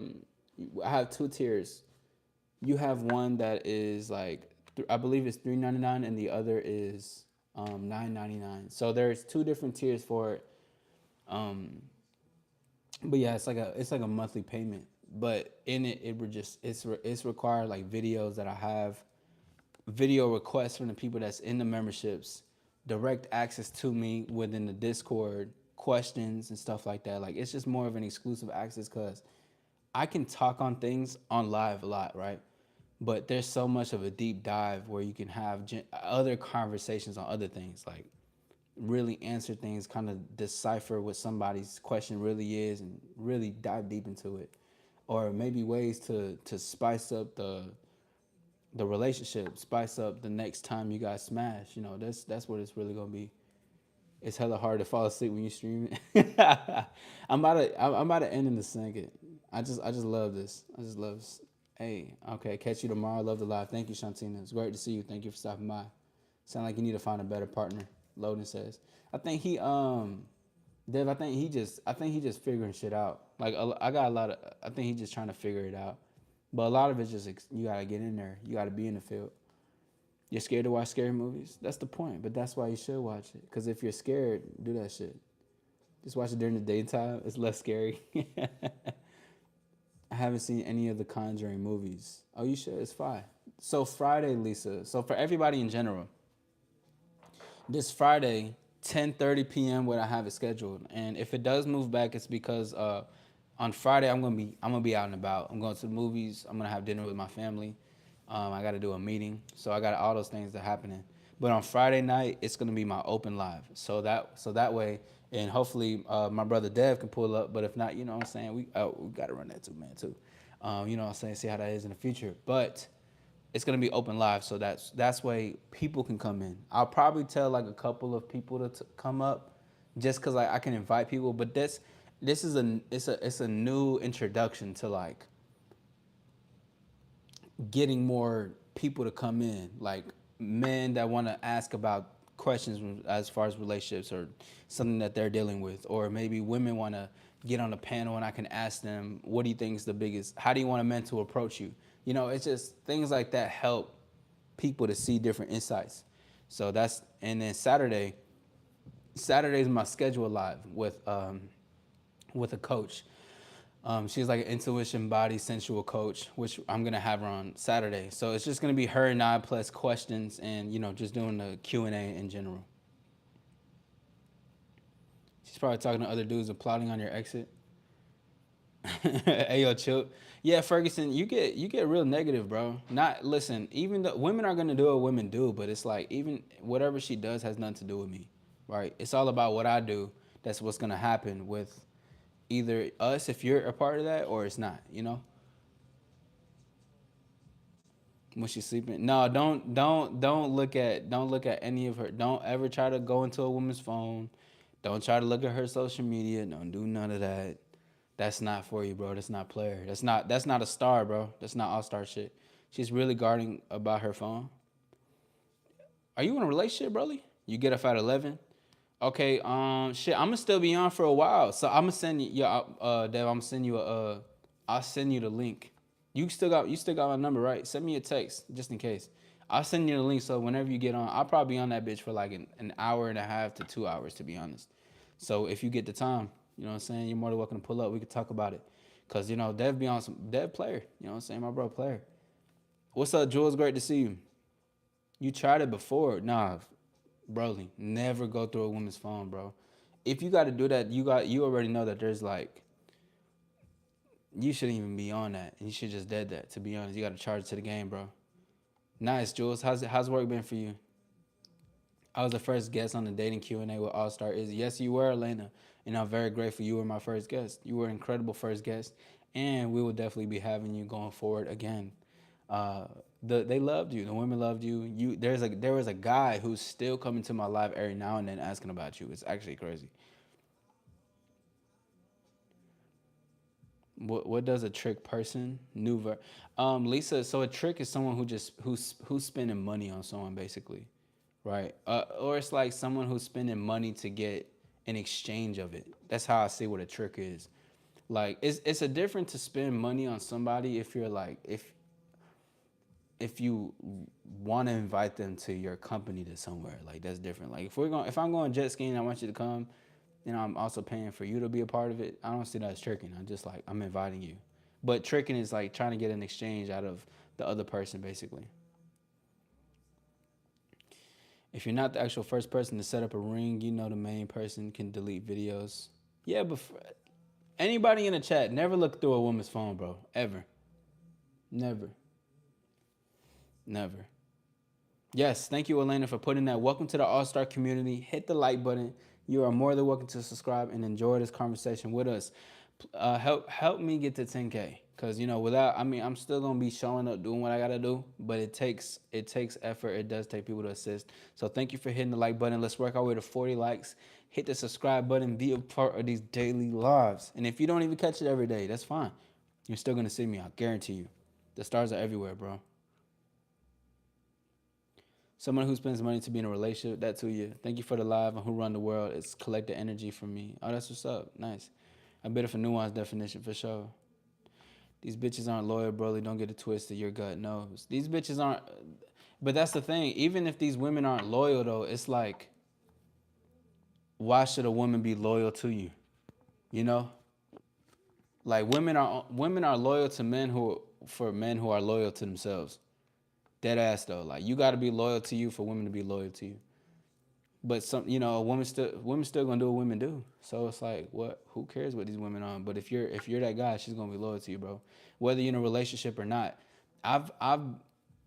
have two tiers. You have one that is like I believe it's $3.99 and the other is $9.99. So there's two different tiers for it. Um, but yeah, it's like a monthly payment. But in it, it would just it's required like videos that I have, video requests from the people that's in the memberships, direct access to me within the Discord, questions and stuff like that. Like it's just more of an exclusive access because I can talk on things on live a lot, right? But there's so much of a deep dive where you can have other conversations on other things, like really answer things, kind of decipher what somebody's question really is, and really dive deep into it, or maybe ways to spice up the relationship, spice up the next time you guys smash. That's what it's really gonna be. It's hella hard to fall asleep when you stream it. I'm about to end in the second. I just love this. I just love this. Hey, okay, catch you tomorrow. Love the live. Thank you, Shantina. It's great to see you. Thank you for stopping by. Sound like you need to find a better partner. Loden says. I think Dev. I think he just figuring shit out. Like I got a lot of. I think he's just trying to figure it out. But a lot of it's just you gotta get in there. You gotta be in the field. You're scared to watch scary movies. That's the point. But that's why you should watch it. Because if you're scared, do that shit. Just watch it during the daytime. It's less scary. I haven't seen any of the Conjuring movies. Oh, you should. It's fine. So Friday, Lisa. So for everybody in general, this Friday, 10:30 p.m. what I have it scheduled. And if it does move back, it's because on Friday I'm gonna be out and about. I'm going to the movies. I'm gonna have dinner with my family. I got to do a meeting, so I got all those things that are happening. But on Friday night, it's gonna be my open live. So that way, and hopefully my brother Dev can pull up. But if not, you know what I'm saying, we got to run that too, man, too. You know what I'm saying, see how that is in the future. But it's gonna be open live, so that's way people can come in. I'll probably tell like a couple of people to come up, just cause like I can invite people. But this is it's a new introduction to like getting more people to come in, like men that want to ask about questions as far as relationships or something that they're dealing with, or maybe women want to get on a panel and I can ask them, what do you think is the biggest? How do you want a man to approach you? It's just things like that help people to see different insights. So and then Saturday's my schedule live with a coach. She's like an intuition, body, sensual coach, which I'm gonna have her on Saturday. So it's just gonna be her and I plus questions, and just doing the Q&A in general. She's probably talking to other dudes and plotting on your exit. Hey yo, chill. Yeah, Ferguson, you get real negative, bro. Not listen. Even the women are gonna do what women do, but it's like even whatever she does has nothing to do with me, right? It's all about what I do. That's what's gonna happen with either us if you're a part of that or it's not. When she's sleeping. No, don't look at any of her. Don't ever try to go into a woman's phone. Don't try to look at her social media. Don't do none of that. That's not for you, bro. That's not player. That's not a star, bro. That's not all star shit. She's really guarding about her phone. Are you in a relationship, Broly? You get up at 11. Okay, shit. I'm gonna still be on for a while, so I'm gonna send you, yeah, Dev. I'm gonna send you I'll send you the link. You still got my number, right? Send me a text just in case. I'll send you the link, so whenever you get on, I'll probably be on that bitch for like an hour and a half to 2 hours, to be honest. So if you get the time, you know what I'm saying, you're more than welcome to pull up. We could talk about it, cause Dev be on some Dev player. You know what I'm saying, my bro player. What's up, Jules? Great to see you. You tried it before, nah, Broly. Never go through a woman's phone, bro. If you got to do that, you already know that there's like you shouldn't even be on that. You should just dead that. To be honest, you got to charge it to the game, bro. Nice, Jules. How's work been for you? I was the first guest on the dating Q&A with All Star Is. Yes, you were, Elena, and I'm very grateful you were my first guest. You were an incredible first guest, and we will definitely be having you going forward again. Uh, they loved you. The women loved you. There was a guy who's still coming to my live every now and then asking about you. It's actually crazy. What does a trick person? Lisa. So a trick is someone who's spending money on someone basically, right? Or it's like someone who's spending money to get an exchange of it. That's how I see what a trick is. Like it's a different to spend money on somebody if you're like if you want to invite them to your company to somewhere, like that's different. Like if I'm going jet skiing, I want you to come. I'm also paying for you to be a part of it. I don't see that as tricking. I'm just like I'm inviting you. But tricking is like trying to get an exchange out of the other person, basically. If you're not the actual first person to set up a ring, the main person can delete videos. Yeah, but anybody in the chat, never look through a woman's phone, bro. Ever. Never. Never. Yes, thank you, Elena, for putting that. Welcome to the All Star community. Hit the like button. You are more than welcome to subscribe and enjoy this conversation with us. Help me get to 10K, because without, I'm still gonna be showing up doing what I gotta do, but it takes effort. It does take people to assist. So thank you for hitting the like button. Let's work our way to 40 likes. Hit the subscribe button. Be a part of these daily lives. And if you don't even catch it every day, that's fine. You're still gonna see me. I guarantee you. The stars are everywhere, bro. Someone who spends money to be in a relationship, that too, yeah. Thank you for the live and who run the world. It's collective energy from me. Oh, that's what's up. Nice. A bit of a nuanced definition for sure. These bitches aren't loyal, Broly. Don't get it twisted. Your gut knows. These bitches aren't. But that's the thing. Even if these women aren't loyal, though, it's like, why should a woman be loyal to you? You know, like women are loyal to men who are loyal to themselves. Dead ass though. Like you got to be loyal to you for women to be loyal to you. But a women still gonna do what women do. So it's like, what? Who cares what these women on? But if you're that guy, she's gonna be loyal to you, bro. Whether you're in a relationship or not. I've,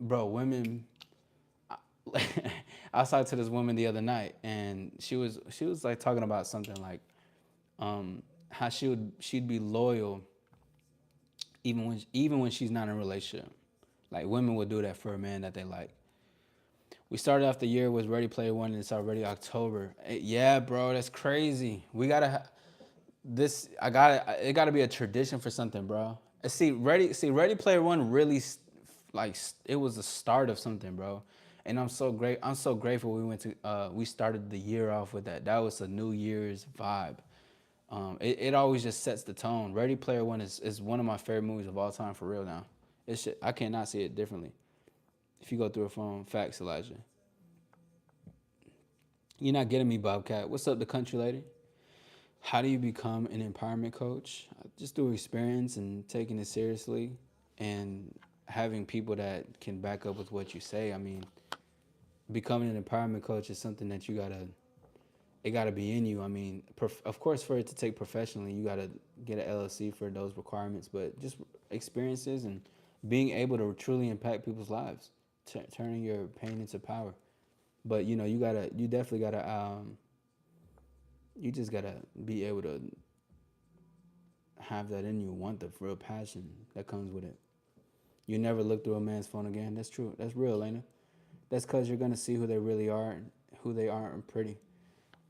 bro, women. I was talking to this woman the other night, and she was like talking about something like, how she'd be loyal, even when she's not in a relationship. Like women would do that for a man that they like. We started off the year with Ready Player One, and it's already October. Yeah, bro, that's crazy. We gotta this. I got to It. Got to be a tradition for something, bro. Ready Player One really like it was the start of something, bro. And I'm so grateful we started the year off with that. That was a New Year's vibe. It always just sets the tone. Ready Player One is one of my favorite movies of all time, for real now. I cannot see it differently. If you go through a phone, facts, Elijah. You're not getting me, Bobcat. What's up, the country lady? How do you become an empowerment coach? Just through experience and taking it seriously and having people that can back up with what you say. I mean, becoming an empowerment coach is something that it gotta be in you. I mean, of course, for it to take professionally, you gotta get an LLC for those requirements, but just experiences and being able to truly impact people's lives, turning your pain into power. But you definitely gotta, you just gotta be able to have that in you, want the real passion that comes with it. You never look through a man's phone again. That's true. That's real, ain't it? That's because you're gonna see who they really are, and who they aren't pretty.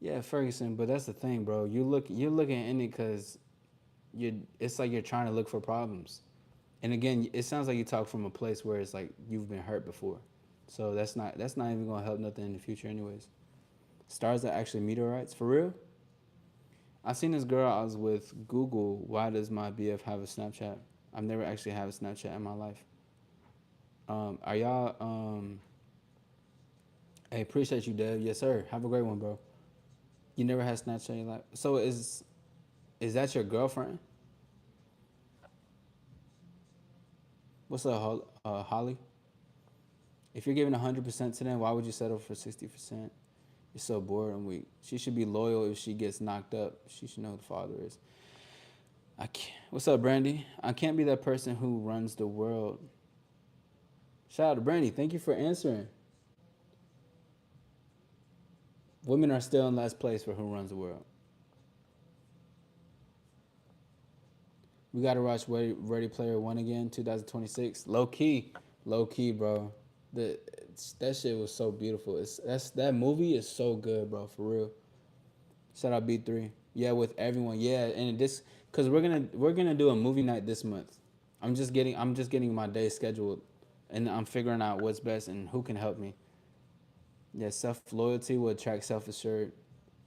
Yeah, Ferguson. But that's the thing, bro. You're looking in it because you. It's like you're trying to look for problems. And again, it sounds like you talk from a place where it's like you've been hurt before. So that's not even gonna help nothing in the future, anyways. Stars are actually meteorites for real. I seen this girl I was with Google. Why does my BF have a Snapchat? I've never actually had a Snapchat in my life. Are y'all? Hey, appreciate you, Dev. Yes, sir. Have a great one, bro. You never had Snapchat in your life. So is that your girlfriend? What's up, Holly? If you're giving 100% to them, why would you settle for 60%? You're so bored and weak. She should be loyal. If she gets knocked up, she should know who the father is. I can't. What's up, Brandy? I can't be that person who runs the world. Shout out to Brandy. Thank you for answering. Women are still in last place for who runs the world. We gotta watch Ready Player One again, 2026. Low key, bro. The that shit was so beautiful. That movie is so good, bro. For real. Shout out B3. Yeah, with everyone. Yeah, and this because we're gonna do a movie night this month. I'm just getting my day scheduled, and I'm figuring out what's best and who can help me. Yeah, self loyalty will attract self assured.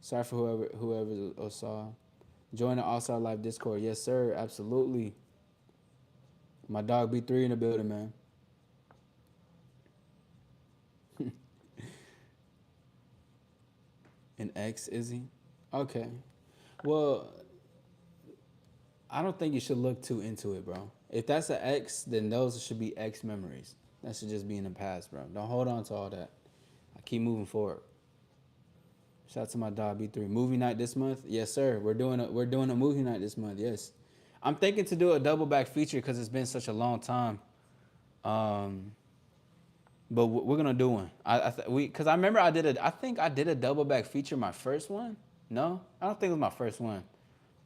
Sorry for whoever saw. Join the All Star Live Discord. Yes, sir. Absolutely. My dog B3 in the building, man. An ex, is he? Okay. Well, I don't think you should look too into it, bro. If that's an ex, then those should be ex memories. That should just be in the past, bro. Don't hold on to all that. I keep moving forward. Shout out to my dog B3. Movie night this month? Yes, sir. We're doing a movie night this month. Yes. I'm thinking to do a double back feature because it's been such a long time. Um, but we're gonna do one. Because I remember I think I did a double back feature my first one. No, I don't think it was my first one.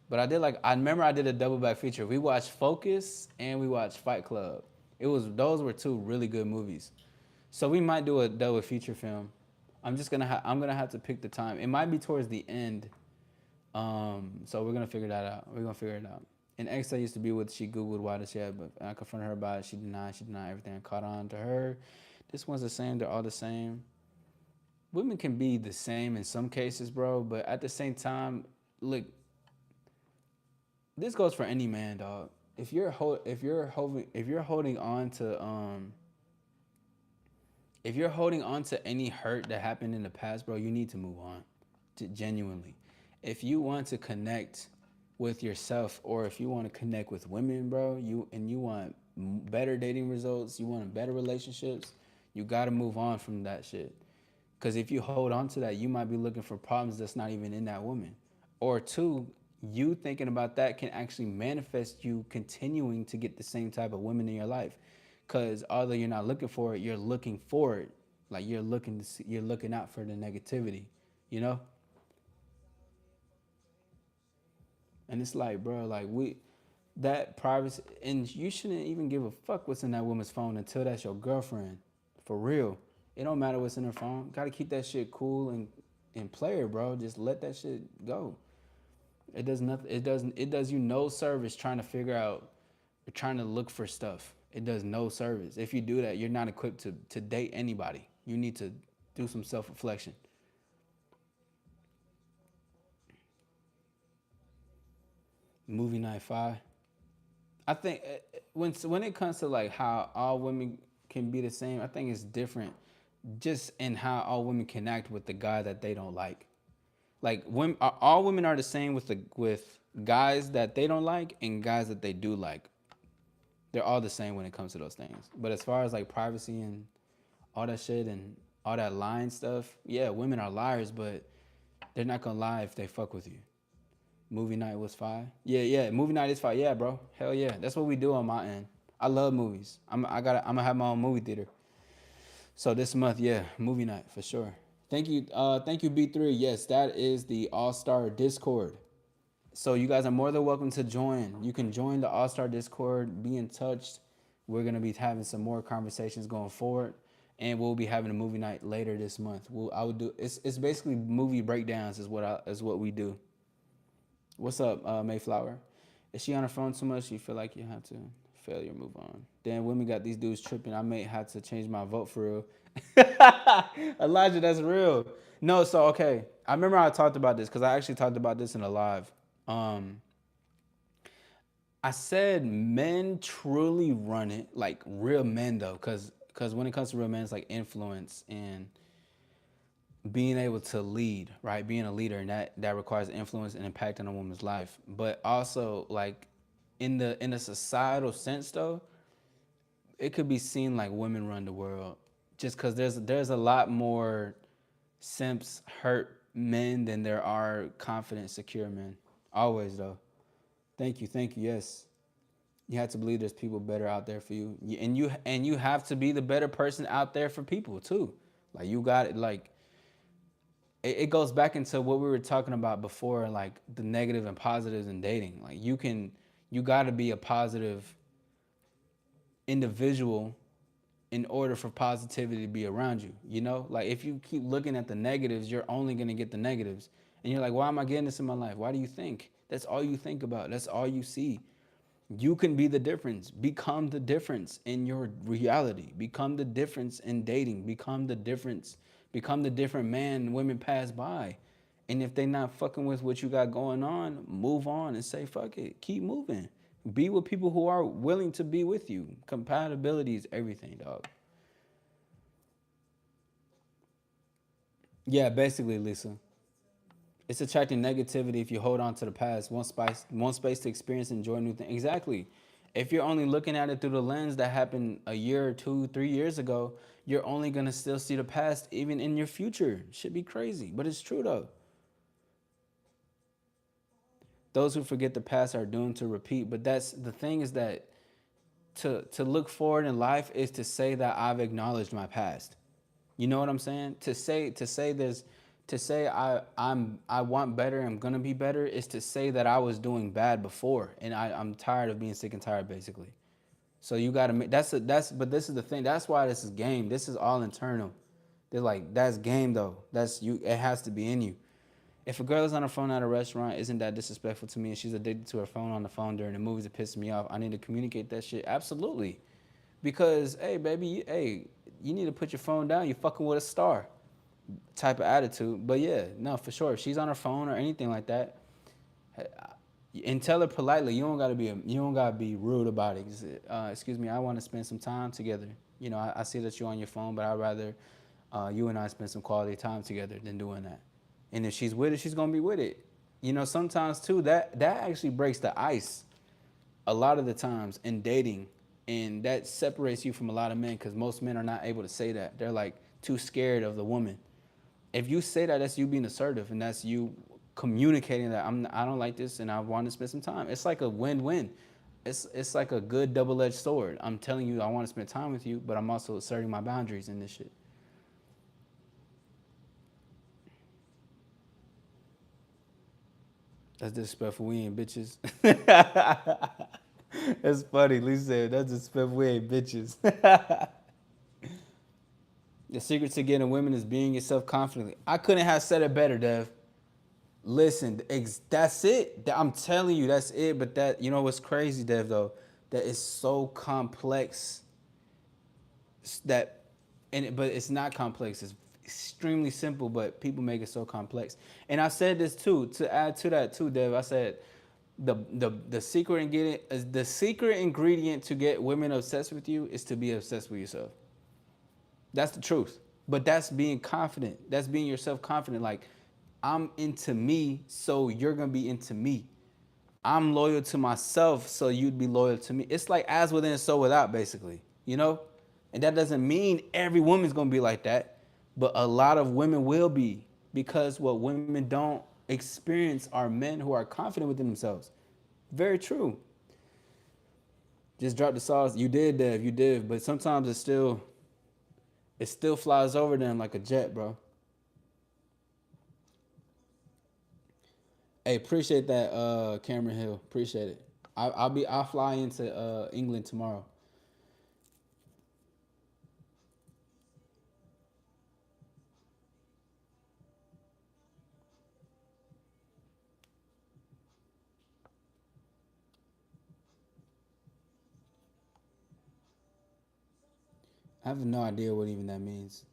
But I remember I did a double back feature. We watched Focus and we watched Fight Club. Those were two really good movies. So we might do a double feature film. I'm gonna have to pick the time. It might be towards the end. So we're gonna figure that out. We're gonna figure it out. An ex I used to be with, she googled why does she have, but I confronted her about it. She denied. She denied everything. I caught on to her. This one's the same. They're all the same. Women can be the same in some cases, bro. But at the same time, look, this goes for any man, dog. If you're holding on to if you're holding on to any hurt that happened in the past, bro, you need to move on. Genuinely, if you want to connect with yourself, or if you want to connect with women, bro, you want better dating results, you want better relationships, you got to move on from that shit. Because if you hold on to that, you might be looking for problems that's not even in that woman. Or two, you thinking about that can actually manifest you continuing to get the same type of women in your life. Because although you're not looking for it, you're looking for it. Like you're looking out for the negativity, you know? And it's like, bro, like that privacy, and you shouldn't even give a fuck what's in that woman's phone until that's your girlfriend. For real. It don't matter what's in her phone. Gotta keep that shit cool and play her, bro. Just let that shit go. It does nothing. It does you no service trying to figure out, or trying to look for stuff. It does no service. If you do that, you're not equipped to date anybody. You need to do some self reflection. Movie night five. I think when it comes to like how all women can be the same, I think it's different, just in how all women connect with the guy that they don't like. Like all women are the same with guys that they don't like and guys that they do like. They're all the same when it comes to those things. But as far as like privacy and all that shit and all that lying stuff, yeah, women are liars, but they're not gonna lie if they fuck with you. Movie night was fire. Yeah, yeah. Movie night is fire. Yeah, bro. Hell yeah. That's what we do on my end. I love movies. I'm gonna have my own movie theater. So this month, yeah, movie night for sure. Thank you B3. Yes, that is the All Star Discord. So you guys are more than welcome to join. You can join the All Star Discord, be in touch, We're gonna be having some more conversations going forward, and we'll be having a movie night later this month. I would do it's basically movie breakdowns is what we do. What's up, Mayflower? Is she on her phone too much? You feel like you have to fail your move on. Damn, women got these dudes tripping. I may have to change my vote for real. Elijah, that's real. No, so okay. I remember I talked about this because I actually talked about this in a live. Um, I said men truly run it, like real men though, because when it comes to real men, it's like influence and being able to lead, right? Being a leader, and that requires influence and impact on a woman's life. But also, like in a societal sense, though, it could be seen like women run the world, just because there's a lot more simps hurt men than there are confident, secure men. Always though. Thank you. Yes, you have to believe there's people better out there for you, and you have to be the better person out there for people too. Like you got it. Like it goes back into what we were talking about before, like the negative and positives in dating. Like you got to be a positive individual in order for positivity to be around you. You know, like if you keep looking at the negatives, you're only gonna get the negatives, and you're like, why am I getting this in my life? Why do you think? That's all you think about. That's all you see. You can be the difference. Become the difference in your reality. Become the difference in dating. Become the difference. Become the different man women pass by. And if they not fucking with what you got going on, move on and say fuck it. Keep moving. Be with people who are willing to be with you. Compatibility is everything, dog. Yeah, basically, Lisa. It's attracting negativity if you hold on to the past. One space to experience and enjoy new things. Exactly. If you're only looking at it through the lens that happened a year or two, 3 years ago, you're only gonna still see the past even in your future. Should be crazy, but it's true though. Those who forget the past are doomed to repeat. But that's the thing is that to look forward in life is to say that I've acknowledged my past. You know what I'm saying? To say there's to say I want better, I'm gonna be better is to say that I was doing bad before and I'm tired of being sick and tired basically. So you gotta make that's but this is the thing. That's why this is game. This is all internal. They're like, that's game though. That's you it has to be in you. If a girl is on her phone at a restaurant, isn't that disrespectful to me? And she's addicted to her phone on the phone during the movies, it pisses me off. I need to communicate that shit. Absolutely. Because, hey, baby, you need to put your phone down. You're fucking with a star type of attitude. But yeah, no, for sure. If she's on her phone or anything like that, and tell her politely. You don't gotta be rude about it. Just, excuse me, I want to spend some time together. You know, I see that you're on your phone, but I'd rather you and I spend some quality time together than doing that. And if she's with it, she's gonna be with it. You know, sometimes too that actually breaks the ice a lot of the times in dating, and that separates you from a lot of men because most men are not able to say that. They're like too scared of the woman. If you say that, that's you being assertive, and that's you communicating that I don't like this, and I want to spend some time. It's like a win-win. It's like a good double-edged sword. I'm telling you I want to spend time with you, but I'm also asserting my boundaries in this shit. That's disrespectful. We ain't bitches. That's funny. Lisa said that's disrespectful. We ain't bitches. The secret to getting women is being yourself confidently. I couldn't have said it better, Dev. Listen, that's it. I'm telling you, that's it. But that, you know what's crazy, Dev, though? That is so complex that, but it's not complex. It's extremely simple, but people make it so complex. And I said this too, to add to that too, Dev. I said the secret ingredient is the secret ingredient to get women obsessed with you is to be obsessed with yourself. That's the truth. But that's being confident. That's being yourself confident. Like, I'm into me, so you're gonna be into me. I'm loyal to myself, so you'd be loyal to me. It's like as within, so without, basically. You know? And that doesn't mean every woman's gonna be like that, but a lot of women will be because what women don't experience are men who are confident within themselves. Very true. Just drop the sauce. You did, Dev. You did, but sometimes it still flies over them like a jet, bro. Hey, appreciate that, Cameron Hill. Appreciate it. I'll fly into England tomorrow. I have no idea what even that means.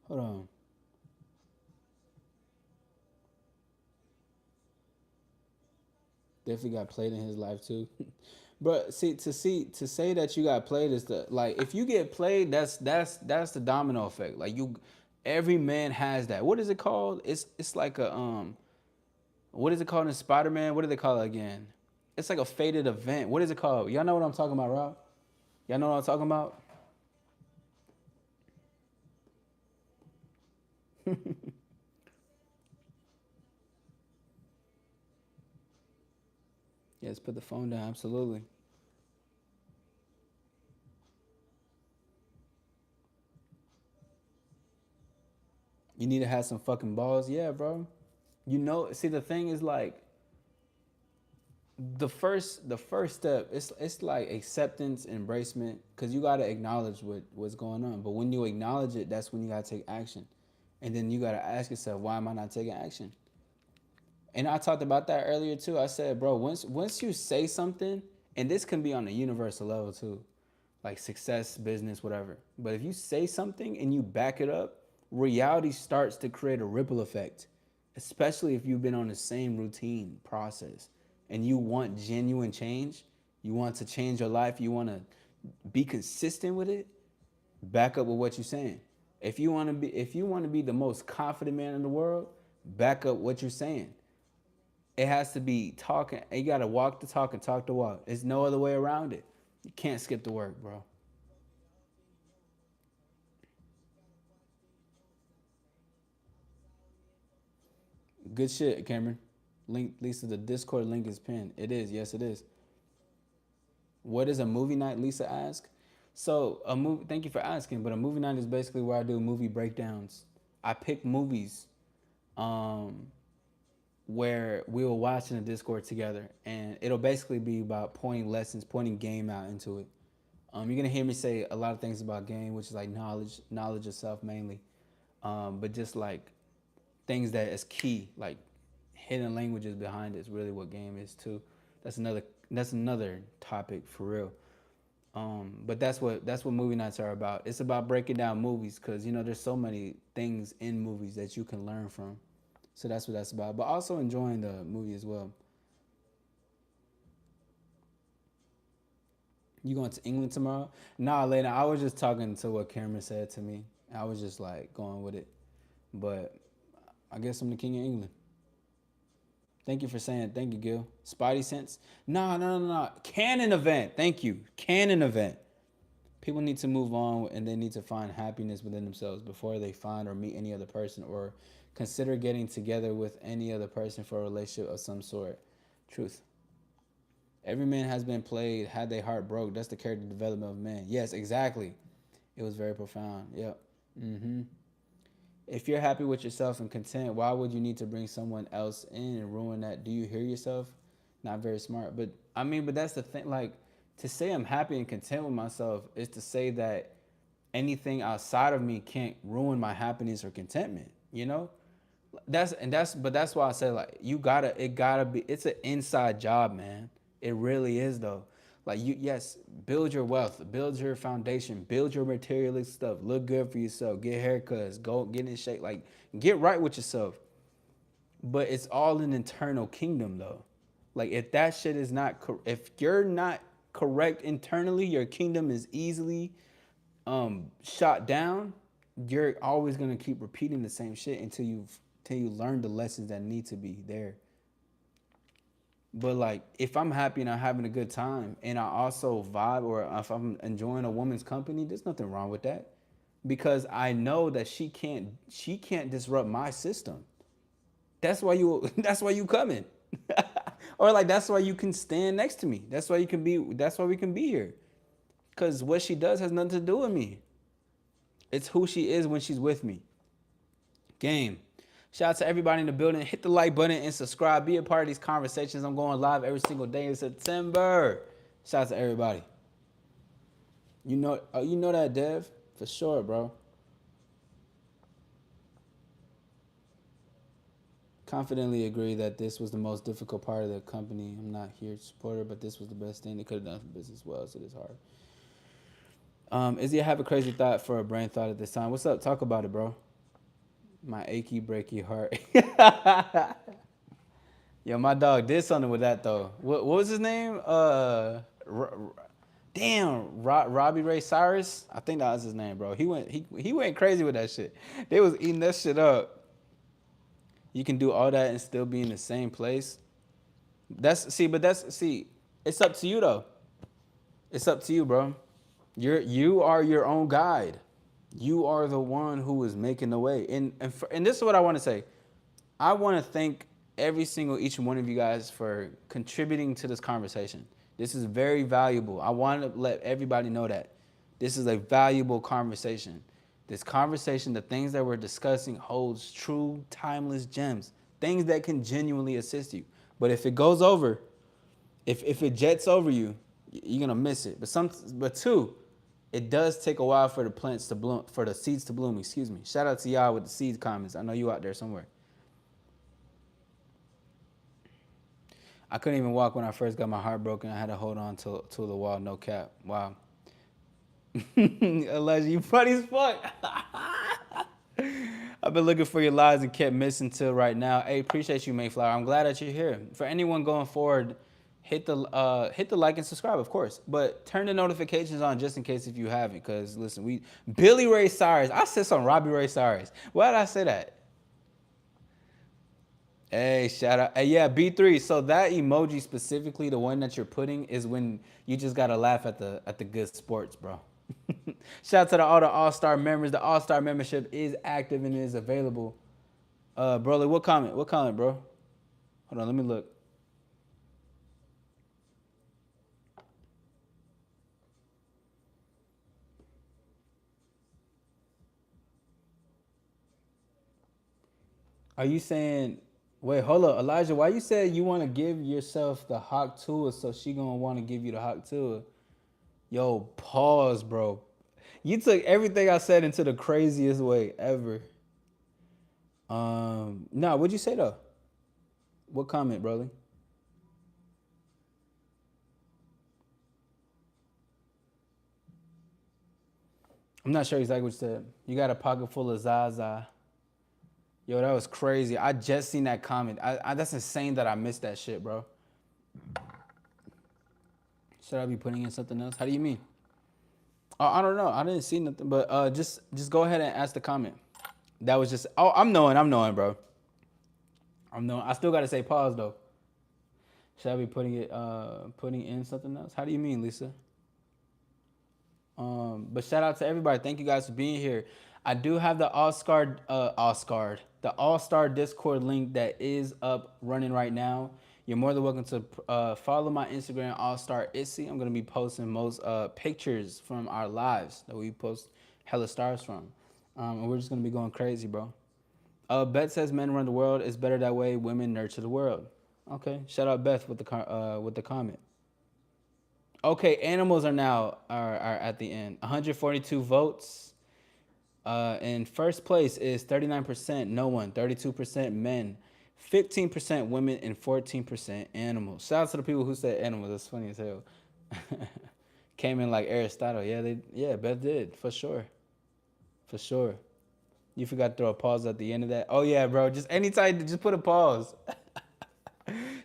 Hold on. Definitely got played in his life too. But to say that you got played is the like if you get played, that's the domino effect. Like you, every man has that. What is it called? It's like a what is it called in Spider Man? What do they call it again? It's like a fated event. What is it called? Y'all know what I'm talking about, Rob? Y'all know what I'm talking about? Yes, put the phone down. Absolutely. You need to have some fucking balls. Yeah, bro. You know, see the thing is like the first step it's like acceptance, embracement, because you got to acknowledge what's going on. But when you acknowledge it, that's when you got to take action, and then you got to ask yourself, why am I not taking action? And I talked about that earlier too. I said, bro, once you say something, and this can be on a universal level too, like success, business, whatever. But if you say something and you back it up, reality starts to create a ripple effect, especially if you've been on the same routine process and you want genuine change, you want to change your life, you want to be consistent with it, back up with what you're saying. If you want to be the most confident man in the world, back up what you're saying. It has to be talking. You got to walk the talk and talk the walk. There's no other way around it. You can't skip the work, bro. Good shit, Cameron. Link, Lisa. The Discord link is pinned. It is. Yes, it is. What is a movie night? Lisa asked. So a movie. Thank you for asking. But a movie night is basically where I do movie breakdowns. I pick movies, um, where we will watch in the Discord together, and it'll basically be about pointing lessons, pointing game out into it. You're gonna hear me say a lot of things about game, which is like knowledge of self mainly, but just like things that is key, like hidden languages behind it is really what game is too. That's another that's another topic for real. But that's what movie nights are about. It's about breaking down movies because there's so many things in movies that you can learn from. So that's what that's about. But also enjoying the movie as well. You going to England tomorrow? Nah, Lena. I was just talking to what Cameron said to me. I was just like going with it. But I guess I'm the king of England. Thank you for saying. Thank you, Gil. Spidey sense. No, no, no, no. Canon event. Thank you. Canon event. People need to move on and they need to find happiness within themselves before they find or meet any other person or consider getting together with any other person for a relationship of some sort. Truth. Every man has been played, had their heart broke. That's the character development of man. Yes, exactly. It was very profound. Yep. Mm-hmm. If you're happy with yourself and content, why would you need to bring someone else in and ruin that? Do you hear yourself? Not very smart. But I mean, but that's the thing. Like, to say I'm happy and content with myself is to say that anything outside of me can't ruin my happiness or contentment. But that's why I say, like, it gotta be, it's an inside job, man. It really is though. Like, yes, build your wealth, build your foundation, build your materialistic stuff, look good for yourself, get haircuts, go get in shape, like, get right with yourself. But it's all an internal kingdom though. Like, if that shit is not if you're not correct internally, your kingdom is easily shot down. You're always gonna keep repeating the same shit until you learn the lessons that need to be there. But like, if I'm happy and I'm having a good time and I also vibe, or if I'm enjoying a woman's company, there's nothing wrong with that. Because I know that she can't disrupt my system. That's why you coming. Or like, that's why you can stand next to me. That's why we can be here. Cause what she does has nothing to do with me. It's who she is when she's with me. Game. Shout out to everybody in the building. Hit the like button and subscribe. Be a part of these conversations. I'm going live every single day in September. Shout out to everybody. You know that, Dev, for sure, bro. Confidently agree that this was the most difficult part of the company. I'm not here to support her, but this was the best thing they could have done for business well, so it's hard. Izzy, I have a crazy thought for a brain thought at this time. What's up? Talk about it, bro. My achy breaky heart. Yo, my dog did something with that though. What was his name? Robbie Ray Cyrus. I think that was his name, bro. He went crazy with that shit. They was eating that shit up. You can do all that and still be in the same place. But it's up to you though. It's up to you, bro. You are your own guide. You are the one who is making the way. And this is what I want to say. I want to thank every single each one of you guys for contributing to this conversation. This is very valuable. I want to let everybody know that this is a valuable conversation. This conversation, the things that we're discussing, holds true, timeless gems, things that can genuinely assist you. But if it goes over, if it jets over you, you're gonna miss it. But two, it does take a while for the plants to bloom, for the seeds to bloom. Excuse me. Shout out to y'all with the seeds comments. I know you out there somewhere. I couldn't even walk when I first got my heart broken. I had to hold on to the wall. No cap. Wow. Elijah, you funny as fuck. I've been looking for your lives and kept missing till right now. Hey, appreciate you, Mayflower. I'm glad that you're here. For anyone going forward, hit the like and subscribe, of course. But turn the notifications on just in case if you haven't. Cause listen, Billy Ray Cyrus. I said some Robbie Ray Cyrus. Why did I say that? Hey, shout out. Hey, yeah, B3. So that emoji specifically, the one that you're putting, is when you just gotta laugh at the good sports, bro. Shout out to all the All-Star members. The All-Star membership is active and is available. Broly, what comment? What comment, bro? Hold on, let me look. Are you saying? Wait, hold up, Elijah. Why you said you want to give yourself the hawk to her, so she gonna want to give you the hawk to her? Yo, pause, bro. You took everything I said into the craziest way ever. Nah, what'd you say though? What comment, brother? I'm not sure exactly what you said. You got a pocket full of Zaza. Yo, that was crazy. I just seen that comment. That's insane that I missed that shit, bro. Should I be putting in something else? How do you mean? I don't know. I didn't see nothing, but just go ahead and ask the comment. That was just. Oh, I'm knowing, bro. I'm knowing. I still gotta say pause though. Should I be putting in something else? How do you mean, Lisa? But shout out to everybody. Thank you guys for being here. I do have the the All Star Discord link that is up running right now. You're more than welcome to follow my Instagram, All Star Issy. I'm gonna be posting most pictures from our lives that we post hella stars from, and we're just gonna be going crazy, bro. Beth says men run the world. It's better that way. Women nurture the world. Okay, shout out Beth with the comment. Okay, animals are at the end. 142 votes. In first place is 39% no one, 32% men, 15% women, and 14% animals. Shout out to the people who said animals. That's funny as hell. Came in like Aristotle. Yeah, Beth did for sure, for sure. You forgot to throw a pause at the end of that. Oh yeah, bro. Just anytime, just put a pause.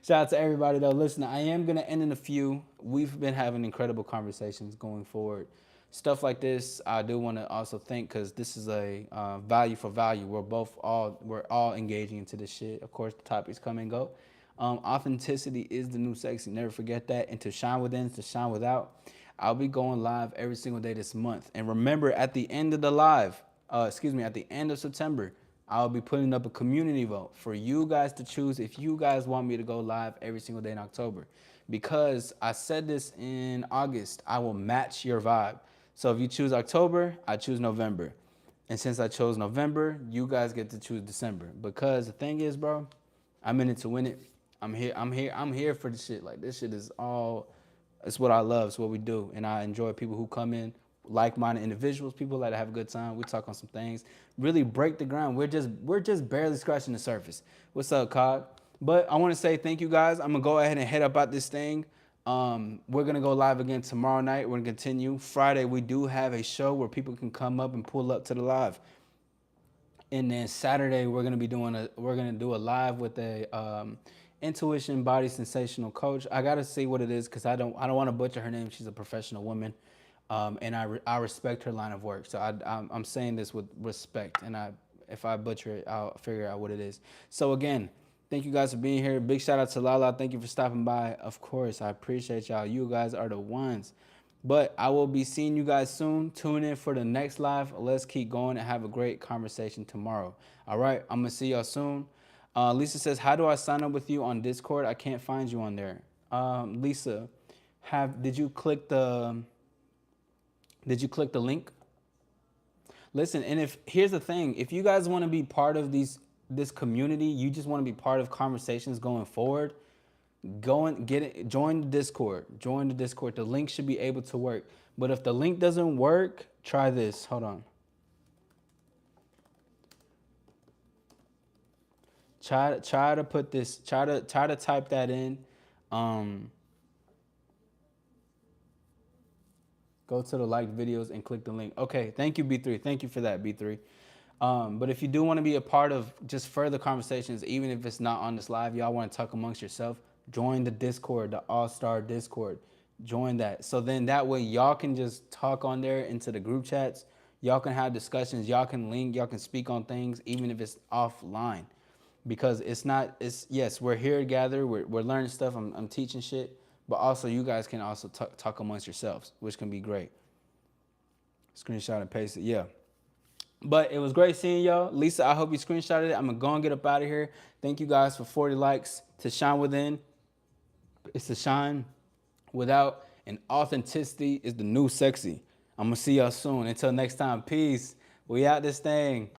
Shout out to everybody though. Listen, I am gonna end in a few. We've been having incredible conversations going forward. Stuff like this, I do want to also think because this is a value for value. We're all engaging into this shit. Of course, the topics come and go. Authenticity is the new sexy. Never forget that. And to shine within, to shine without. I'll be going live every single day this month. And remember, at the end of the live, at the end of September, I'll be putting up a community vote for you guys to choose if you guys want me to go live every single day in October. Because I said this in August, I will match your vibe. So if you choose October, I choose November. And since I chose November, you guys get to choose December. Because the thing is, bro, I'm in it to win it. I'm here for the shit. Like this shit is all it's what I love, it's what we do. And I enjoy people who come in, like-minded individuals, people that have a good time. We talk on some things, really break the ground. We're just barely scratching the surface. What's up, Cog? But I want to say thank you guys. I'm gonna go ahead and head up out this thing. We're gonna go live again tomorrow night. We're gonna continue. Friday, we do have a show where people can come up and pull up to the live. And then Saturday we're gonna do a live with a intuition body sensational coach. I gotta see what it is because I don't want to butcher her name. She's a professional woman, and I respect her line of work. So I'm saying this with respect, and if I butcher it, I'll figure out what it is. So again, thank you guys for being here. Big shout out to Lala. Thank you for stopping by. Of course, I appreciate y'all. You guys are the ones. But I will be seeing you guys soon. Tune in for the next live. Let's keep going and have a great conversation tomorrow. All right, I'm gonna see y'all soon. Lisa says, "How do I sign up with you on Discord? I can't find you on there." Lisa, did you click the link? Listen, and if here's the thing, if you guys want to be part of this community, you just want to be part of conversations going forward, go and get it. Join the Discord. Join the Discord. The link should be able to work. But if the link doesn't work, try this. Hold on. Try to put this. Try to type that in. Um, Go to the liked videos and click the link. Okay, thank you, B3. Thank you for that, B3. But if you do want to be a part of just further conversations, even if it's not on this live, y'all want to talk amongst yourself, join the Discord, the All-Star Discord. Join that. So then that way y'all can just talk on there into the group chats. Y'all can have discussions. Y'all can link. Y'all can speak on things, even if it's offline. Because it's not, yes, we're here together. We're learning stuff. I'm teaching shit. But also you guys can also talk amongst yourselves, which can be great. Screenshot and paste it. Yeah. But it was great seeing y'all. Lisa, I hope you screenshotted it. I'm going to go and get up out of here. Thank you guys for 40 likes. To shine within, it's to shine without. And authenticity is the new sexy. I'm going to see y'all soon. Until next time, peace. We out this thing.